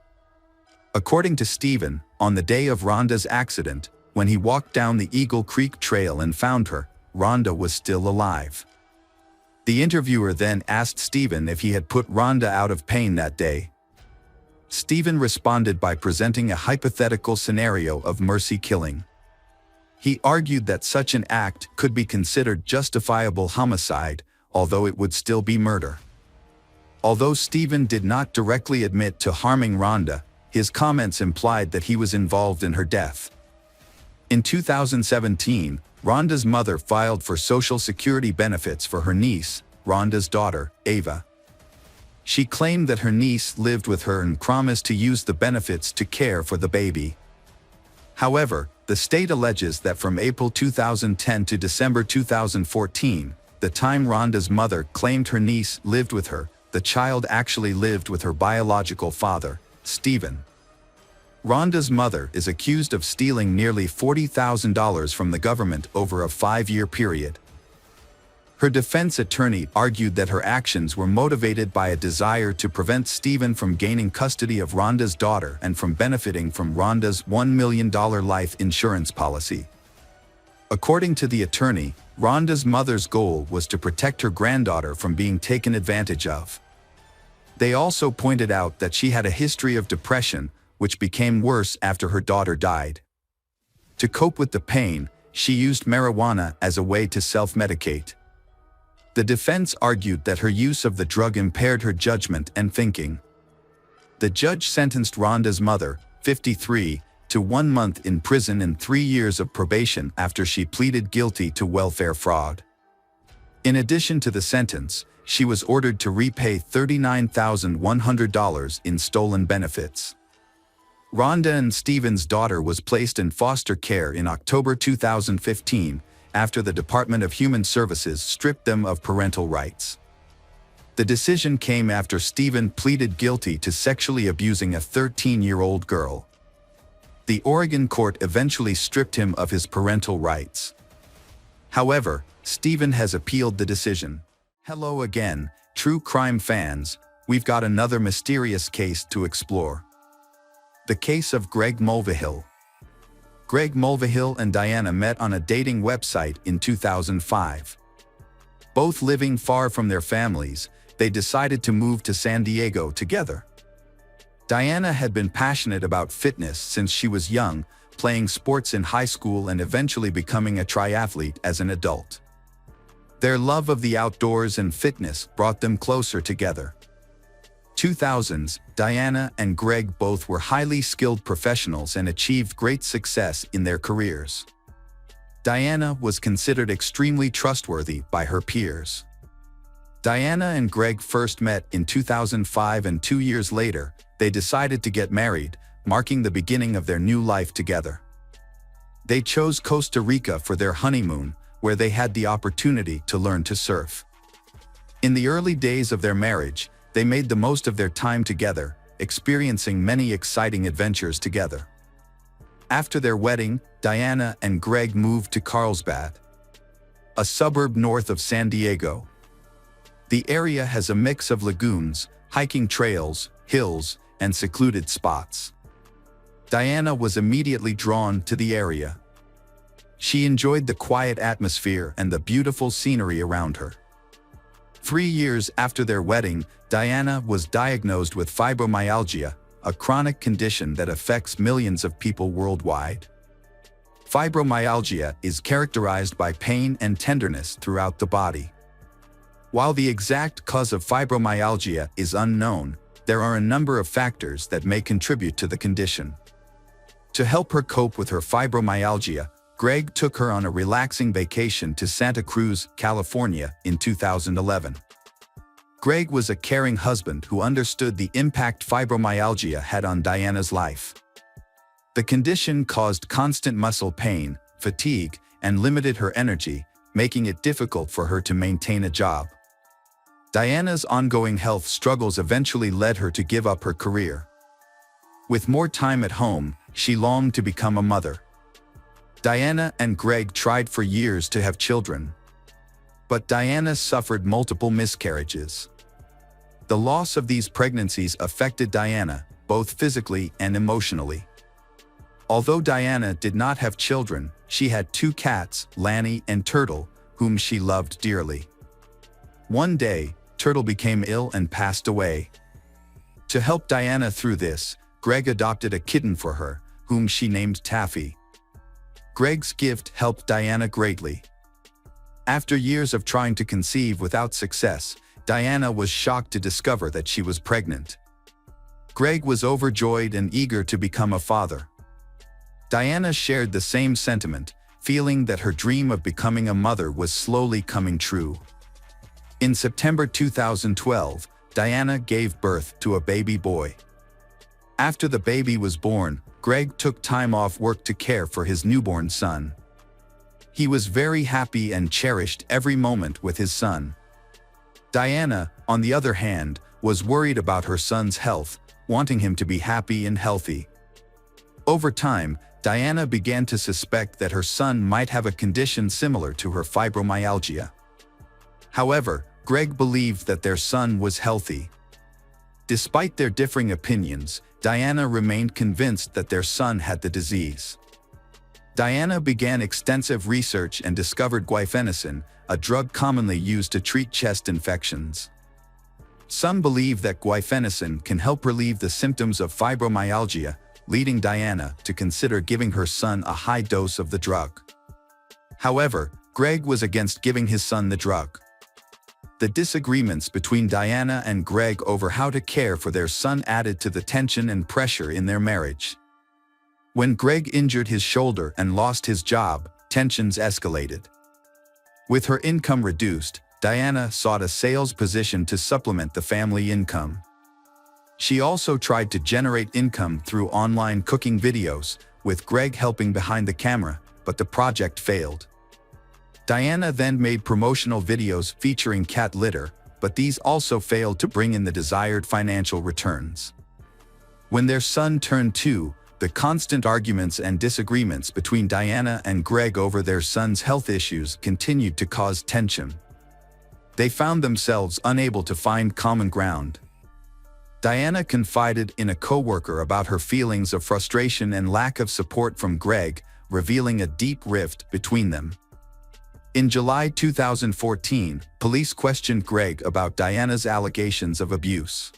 According to Stephen, on the day of Rhonda's accident, when he walked down the Eagle Creek Trail and found her, Rhonda was still alive. The interviewer then asked Stephen if he had put Rhonda out of pain that day. Stephen responded by presenting a hypothetical scenario of mercy killing. He argued that such an act could be considered justifiable homicide, although it would still be murder. Although Stephen did not directly admit to harming Rhonda, his comments implied that he was involved in her death. In 2017, Rhonda's mother filed for Social Security benefits for her niece, Rhonda's daughter, Ava. She claimed that her niece lived with her and promised to use the benefits to care for the baby. However, the state alleges that from April 2010 to December 2014, the time Rhonda's mother claimed her niece lived with her, the child actually lived with her biological father, Stephen. Rhonda's mother is accused of stealing nearly $40,000 from the government over a 5-year period. Her defense attorney argued that her actions were motivated by a desire to prevent Stephen from gaining custody of Rhonda's daughter and from benefiting from Rhonda's $1 million life insurance policy. According to the attorney, Rhonda's mother's goal was to protect her granddaughter from being taken advantage of. They also pointed out that she had a history of depression, which became worse after her daughter died. To cope with the pain, she used marijuana as a way to self-medicate. The defense argued that her use of the drug impaired her judgment and thinking. The judge sentenced Rhonda's mother, 53, to 1 month in prison and 3 years of probation after she pleaded guilty to welfare fraud. In addition to the sentence, she was ordered to repay $39,100 in stolen benefits. Rhonda and Stephen's daughter was placed in foster care in October 2015 after the Department of Human Services stripped them of parental rights. The decision came after Stephen pleaded guilty to sexually abusing a 13-year-old girl. The Oregon court eventually stripped him of his parental rights. However, Stephen has appealed the decision. Hello again, true crime fans, we've got another mysterious case to explore. The case of Greg Mulvihill. Greg Mulvihill and Diana met on a dating website in 2005. Both living far from their families, they decided to move to San Diego together. Diana had been passionate about fitness since she was young, playing sports in high school and eventually becoming a triathlete as an adult. Their love of the outdoors and fitness brought them closer together. 2000s, Diana and Greg both were highly skilled professionals and achieved great success in their careers. Diana was considered extremely trustworthy by her peers. Diana and Greg first met in 2005 and 2 years later, they decided to get married, marking the beginning of their new life together. They chose Costa Rica for their honeymoon, where they had the opportunity to learn to surf. In the early days of their marriage, they made the most of their time together, experiencing many exciting adventures together. After their wedding, Diana and Greg moved to Carlsbad, a suburb north of San Diego. The area has a mix of lagoons, hiking trails, hills, and secluded spots. Diana was immediately drawn to the area. She enjoyed the quiet atmosphere and the beautiful scenery around her. 3 years after their wedding, Diana was diagnosed with fibromyalgia, a chronic condition that affects millions of people worldwide. Fibromyalgia is characterized by pain and tenderness throughout the body. While the exact cause of fibromyalgia is unknown, there are a number of factors that may contribute to the condition. To help her cope with her fibromyalgia, Greg took her on a relaxing vacation to Santa Cruz, California, in 2011. Greg was a caring husband who understood the impact fibromyalgia had on Diana's life. The condition caused constant muscle pain, fatigue, and limited her energy, making it difficult for her to maintain a job. Diana's ongoing health struggles eventually led her to give up her career. With more time at home, she longed to become a mother. Diana and Greg tried for years to have children. But Diana suffered multiple miscarriages. The loss of these pregnancies affected Diana, both physically and emotionally. Although Diana did not have children, she had 2 cats, Lanny and Turtle, whom she loved dearly. One day, Turtle became ill and passed away. To help Diana through this, Greg adopted a kitten for her, whom she named Taffy. Greg's gift helped Diana greatly. After years of trying to conceive without success, Diana was shocked to discover that she was pregnant. Greg was overjoyed and eager to become a father. Diana shared the same sentiment, feeling that her dream of becoming a mother was slowly coming true. In September 2012, Diana gave birth to a baby boy. After the baby was born, Greg took time off work to care for his newborn son. He was very happy and cherished every moment with his son. Diana, on the other hand, was worried about her son's health, wanting him to be happy and healthy. Over time, Diana began to suspect that her son might have a condition similar to her fibromyalgia. However, Greg believed that their son was healthy. Despite their differing opinions, Diana remained convinced that their son had the disease. Diana began extensive research and discovered guaifenesin, a drug commonly used to treat chest infections. Some believe that guaifenesin can help relieve the symptoms of fibromyalgia, leading Diana to consider giving her son a high dose of the drug. However, Greg was against giving his son the drug. The disagreements between Diana and Greg over how to care for their son added to the tension and pressure in their marriage. When Greg injured his shoulder and lost his job, tensions escalated. With her income reduced, Diana sought a sales position to supplement the family income. She also tried to generate income through online cooking videos, with Greg helping behind the camera, but the project failed. Diana then made promotional videos featuring cat litter, but these also failed to bring in the desired financial returns. When their son turned 2, the constant arguments and disagreements between Diana and Greg over their son's health issues continued to cause tension. They found themselves unable to find common ground. Diana confided in a coworker about her feelings of frustration and lack of support from Greg, revealing a deep rift between them. In July 2014, police questioned Greg about Diana's allegations of abuse.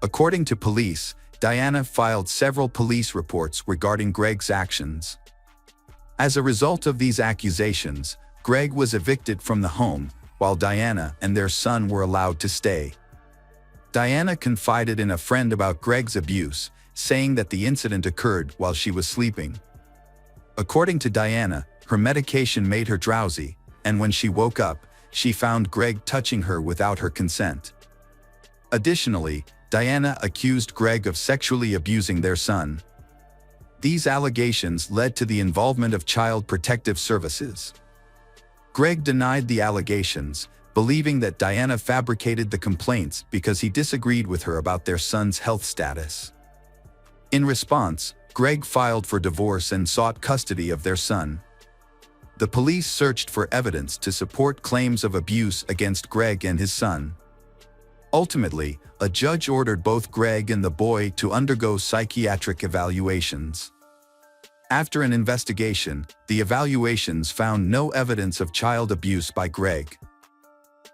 According to police, Diana filed several police reports regarding Greg's actions. As a result of these accusations, Greg was evicted from the home, while Diana and their son were allowed to stay. Diana confided in a friend about Greg's abuse, saying that the incident occurred while she was sleeping. According to Diana, her medication made her drowsy, and when she woke up, she found Greg touching her without her consent. Additionally, Diana accused Greg of sexually abusing their son. These allegations led to the involvement of Child Protective Services. Greg denied the allegations, believing that Diana fabricated the complaints because he disagreed with her about their son's health status. In response, Greg filed for divorce and sought custody of their son. The police searched for evidence to support claims of abuse against Greg and his son. Ultimately, a judge ordered both Greg and the boy to undergo psychiatric evaluations. After an investigation, the evaluations found no evidence of child abuse by Greg.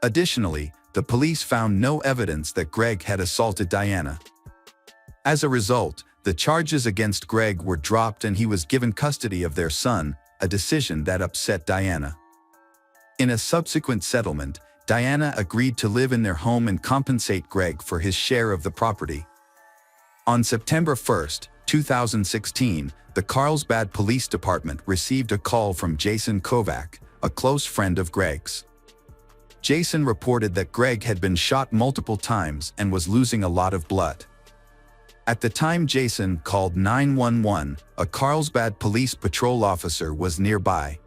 Additionally, the police found no evidence that Greg had assaulted Diana. As a result, the charges against Greg were dropped and he was given custody of their son, a decision that upset Diana. In a subsequent settlement, Diana agreed to live in their home and compensate Greg for his share of the property. On September 1, 2016, the Carlsbad Police Department received a call from Jason Kovac, a close friend of Greg's. Jason reported that Greg had been shot multiple times and was losing a lot of blood. At the time Jason called 911, a Carlsbad police patrol officer was nearby.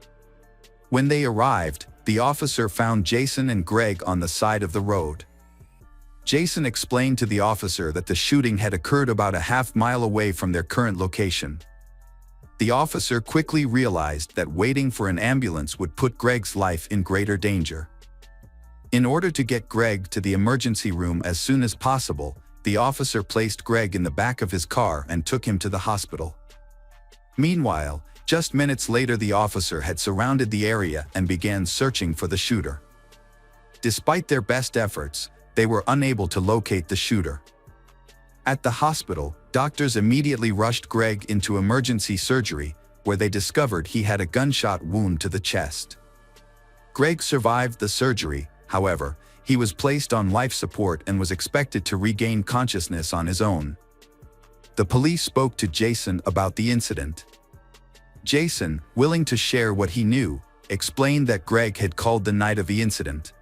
When they arrived, the officer found Jason and Greg on the side of the road. Jason explained to the officer that the shooting had occurred about a half-mile away from their current location. The officer quickly realized that waiting for an ambulance would put Greg's life in greater danger. In order to get Greg to the emergency room as soon as possible, the officer placed Greg in the back of his car and took him to the hospital. Meanwhile, just minutes later the officer had surrounded the area and began searching for the shooter. Despite their best efforts, they were unable to locate the shooter. At the hospital, doctors immediately rushed Greg into emergency surgery, where they discovered he had a gunshot wound to the chest. Greg survived the surgery, however. He was placed on life support and was expected to regain consciousness on his own. The police spoke to Jason about the incident. Jason, willing to share what he knew, explained that Greg had called the night of the incident.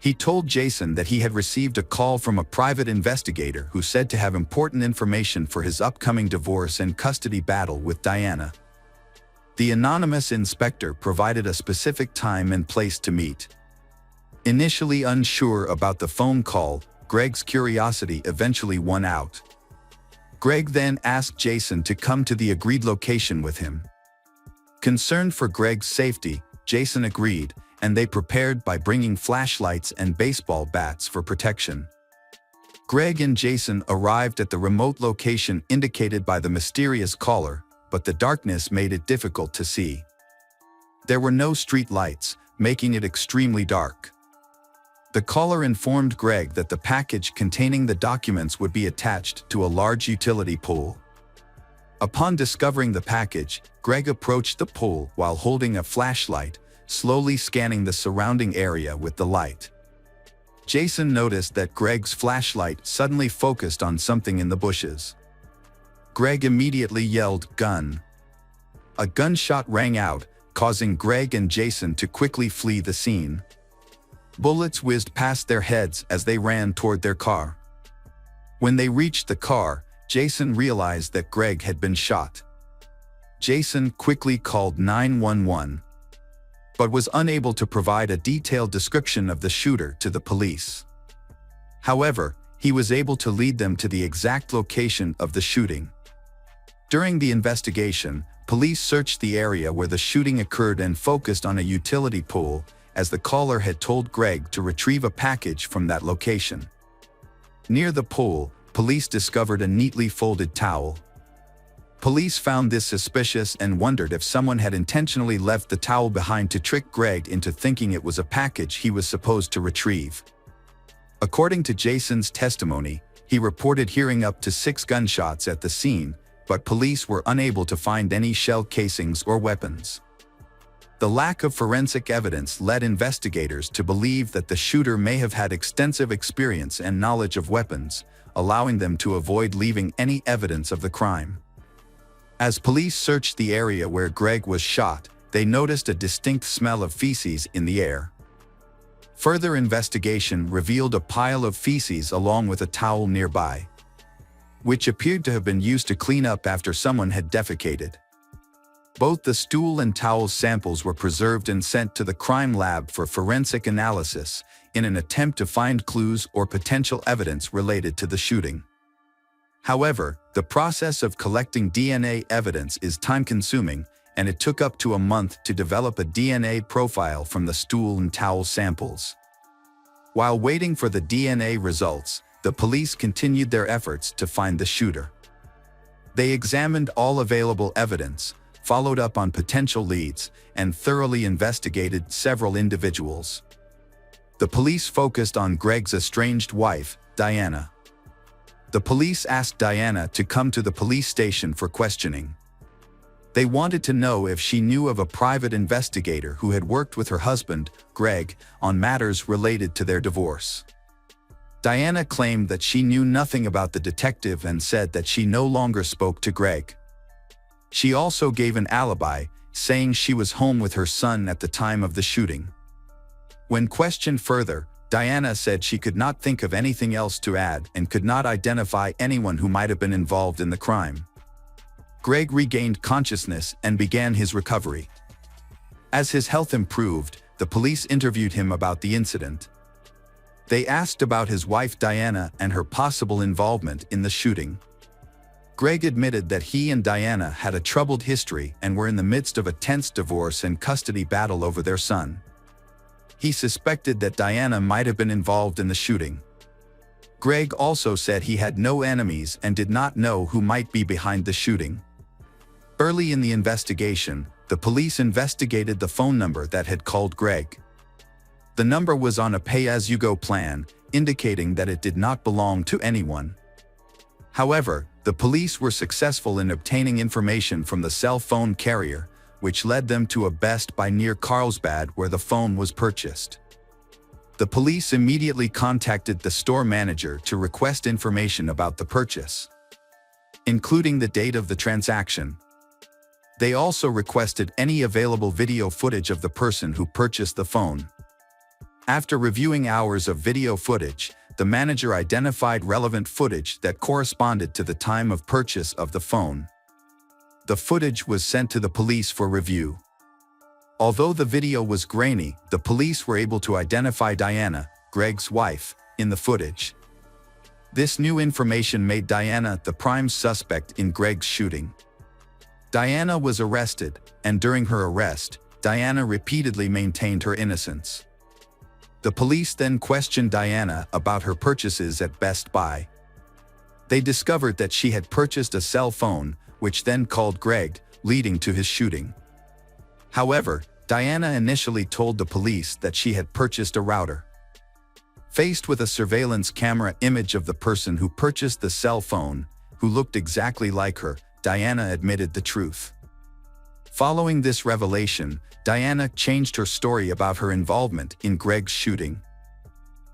He told Jason that he had received a call from a private investigator who said to have important information for his upcoming divorce and custody battle with Diana. The anonymous inspector provided a specific time and place to meet. Initially unsure about the phone call, Greg's curiosity eventually won out. Greg then asked Jason to come to the agreed location with him. Concerned for Greg's safety, Jason agreed, and they prepared by bringing flashlights and baseball bats for protection. Greg and Jason arrived at the remote location indicated by the mysterious caller, but the darkness made it difficult to see. There were no street lights, making it extremely dark. The caller informed Greg that the package containing the documents would be attached to a large utility pole. Upon discovering the package, Greg approached the pole while holding a flashlight, slowly scanning the surrounding area with the light. Jason noticed that Greg's flashlight suddenly focused on something in the bushes. Greg immediately yelled, "Gun!" A gunshot rang out, causing Greg and Jason to quickly flee the scene. Bullets whizzed past their heads as they ran toward their car. When they reached the car, Jason realized that Greg had been shot. Jason quickly called 911, but was unable to provide a detailed description of the shooter to the police. However, he was able to lead them to the exact location of the shooting. During the investigation, police searched the area where the shooting occurred and focused on a utility pole, as the caller had told Greg to retrieve a package from that location. Near the pole, police discovered a neatly folded towel. Police found this suspicious and wondered if someone had intentionally left the towel behind to trick Greg into thinking it was a package he was supposed to retrieve. According to Jason's testimony, he reported hearing up to 6 gunshots at the scene, but police were unable to find any shell casings or weapons. The lack of forensic evidence led investigators to believe that the shooter may have had extensive experience and knowledge of weapons, allowing them to avoid leaving any evidence of the crime. As police searched the area where Greg was shot, they noticed a distinct smell of feces in the air. Further investigation revealed a pile of feces along with a towel nearby, which appeared to have been used to clean up after someone had defecated. Both the stool and towel samples were preserved and sent to the crime lab for forensic analysis in an attempt to find clues or potential evidence related to the shooting. However, the process of collecting DNA evidence is time-consuming, and it took up to a month to develop a DNA profile from the stool and towel samples. While waiting for the DNA results, the police continued their efforts to find the shooter. They examined all available evidence, followed up on potential leads, and thoroughly investigated several individuals. The police focused on Greg's estranged wife, Diana. The police asked Diana to come to the police station for questioning. They wanted to know if she knew of a private investigator who had worked with her husband, Greg, on matters related to their divorce. Diana claimed that she knew nothing about the detective and said that she no longer spoke to Greg. She also gave an alibi, saying she was home with her son at the time of the shooting. When questioned further, Diana said she could not think of anything else to add and could not identify anyone who might have been involved in the crime. Greg regained consciousness and began his recovery. As his health improved, the police interviewed him about the incident. They asked about his wife Diana and her possible involvement in the shooting. Greg admitted that he and Diana had a troubled history and were in the midst of a tense divorce and custody battle over their son. He suspected that Diana might have been involved in the shooting. Greg also said he had no enemies and did not know who might be behind the shooting. Early in the investigation, the police investigated the phone number that had called Greg. The number was on a pay-as-you-go plan, indicating that it did not belong to anyone. However, the police were successful in obtaining information from the cell phone carrier, which led them to a Best Buy near Carlsbad where the phone was purchased. The police immediately contacted the store manager to request information about the purchase, including the date of the transaction. They also requested any available video footage of the person who purchased the phone. After reviewing hours of video footage, the manager identified relevant footage that corresponded to the time of purchase of the phone. The footage was sent to the police for review. Although the video was grainy, the police were able to identify Diana, Greg's wife, in the footage. This new information made Diana the prime suspect in Greg's shooting. Diana was arrested, and during her arrest, Diana repeatedly maintained her innocence. The police then questioned Diana about her purchases at Best Buy. They discovered that she had purchased a cell phone, which then called Greg, leading to his shooting. However, Diana initially told the police that she had purchased a router. Faced with a surveillance camera image of the person who purchased the cell phone, who looked exactly like her, Diana admitted the truth. Following this revelation, Diana changed her story about her involvement in Greg's shooting.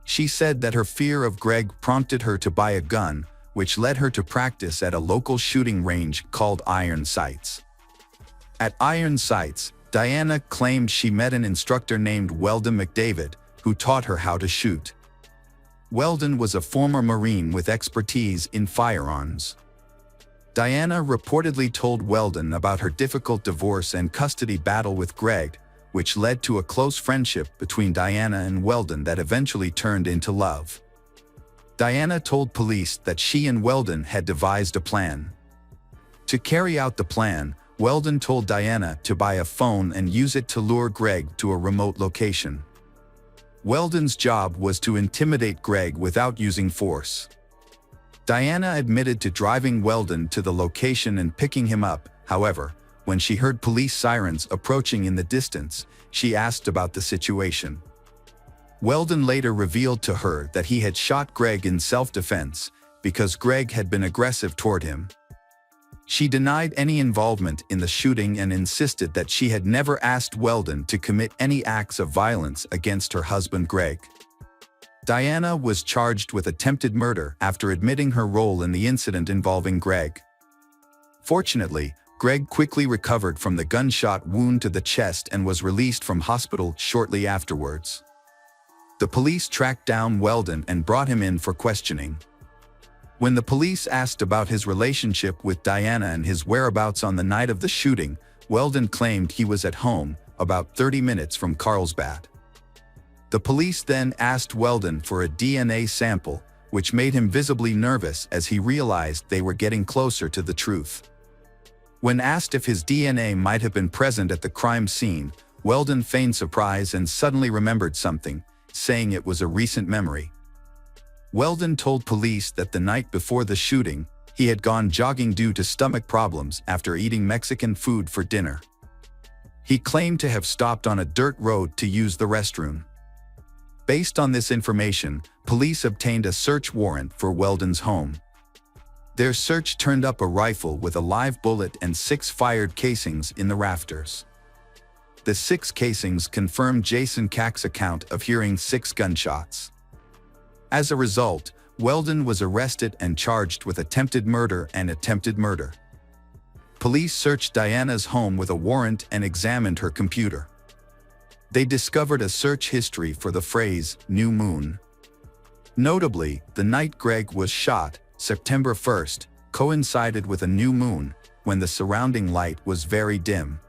She said that her fear of Greg prompted her to buy a gun, which led her to practice at a local shooting range called Iron Sights. At Iron Sights, Diana claimed she met an instructor named Weldon McDavid, who taught her how to shoot. Weldon was a former Marine with expertise in firearms. Diana reportedly told Weldon about her difficult divorce and custody battle with Greg, which led to a close friendship between Diana and Weldon that eventually turned into love. Diana told police that she and Weldon had devised a plan. To carry out the plan, Weldon told Diana to buy a phone and use it to lure Greg to a remote location. Weldon's job was to intimidate Greg without using force. Diana admitted to driving Weldon to the location and picking him up. However, when she heard police sirens approaching in the distance, she asked about the situation. Weldon later revealed to her that he had shot Greg in self-defense because Greg had been aggressive toward him. She denied any involvement in the shooting and insisted that she had never asked Weldon to commit any acts of violence against her husband Greg. Diana was charged with attempted murder after admitting her role in the incident involving Greg. Fortunately, Greg quickly recovered from the gunshot wound to the chest and was released from hospital shortly afterwards. The police tracked down Weldon and brought him in for questioning. When the police asked about his relationship with Diana and his whereabouts on the night of the shooting, Weldon claimed he was at home, about 30 minutes from Carlsbad. The police then asked Weldon for a DNA sample, which made him visibly nervous as he realized they were getting closer to the truth. When asked if his DNA might have been present at the crime scene, Weldon feigned surprise and suddenly remembered something, saying it was a recent memory. Weldon told police that the night before the shooting, he had gone jogging due to stomach problems after eating Mexican food for dinner. He claimed to have stopped on a dirt road to use the restroom. Based on this information, police obtained a search warrant for Weldon's home. Their search turned up a rifle with a live bullet and 6 fired casings in the rafters. The 6 casings confirmed Jason Kack's account of hearing 6 gunshots. As a result, Weldon was arrested and charged with attempted murder and attempted murder. Police searched Diana's home with a warrant and examined her computer. They discovered a search history for the phrase "new moon." Notably, the night Greg was shot, September 1st, coincided with a new moon, when the surrounding light was very dim.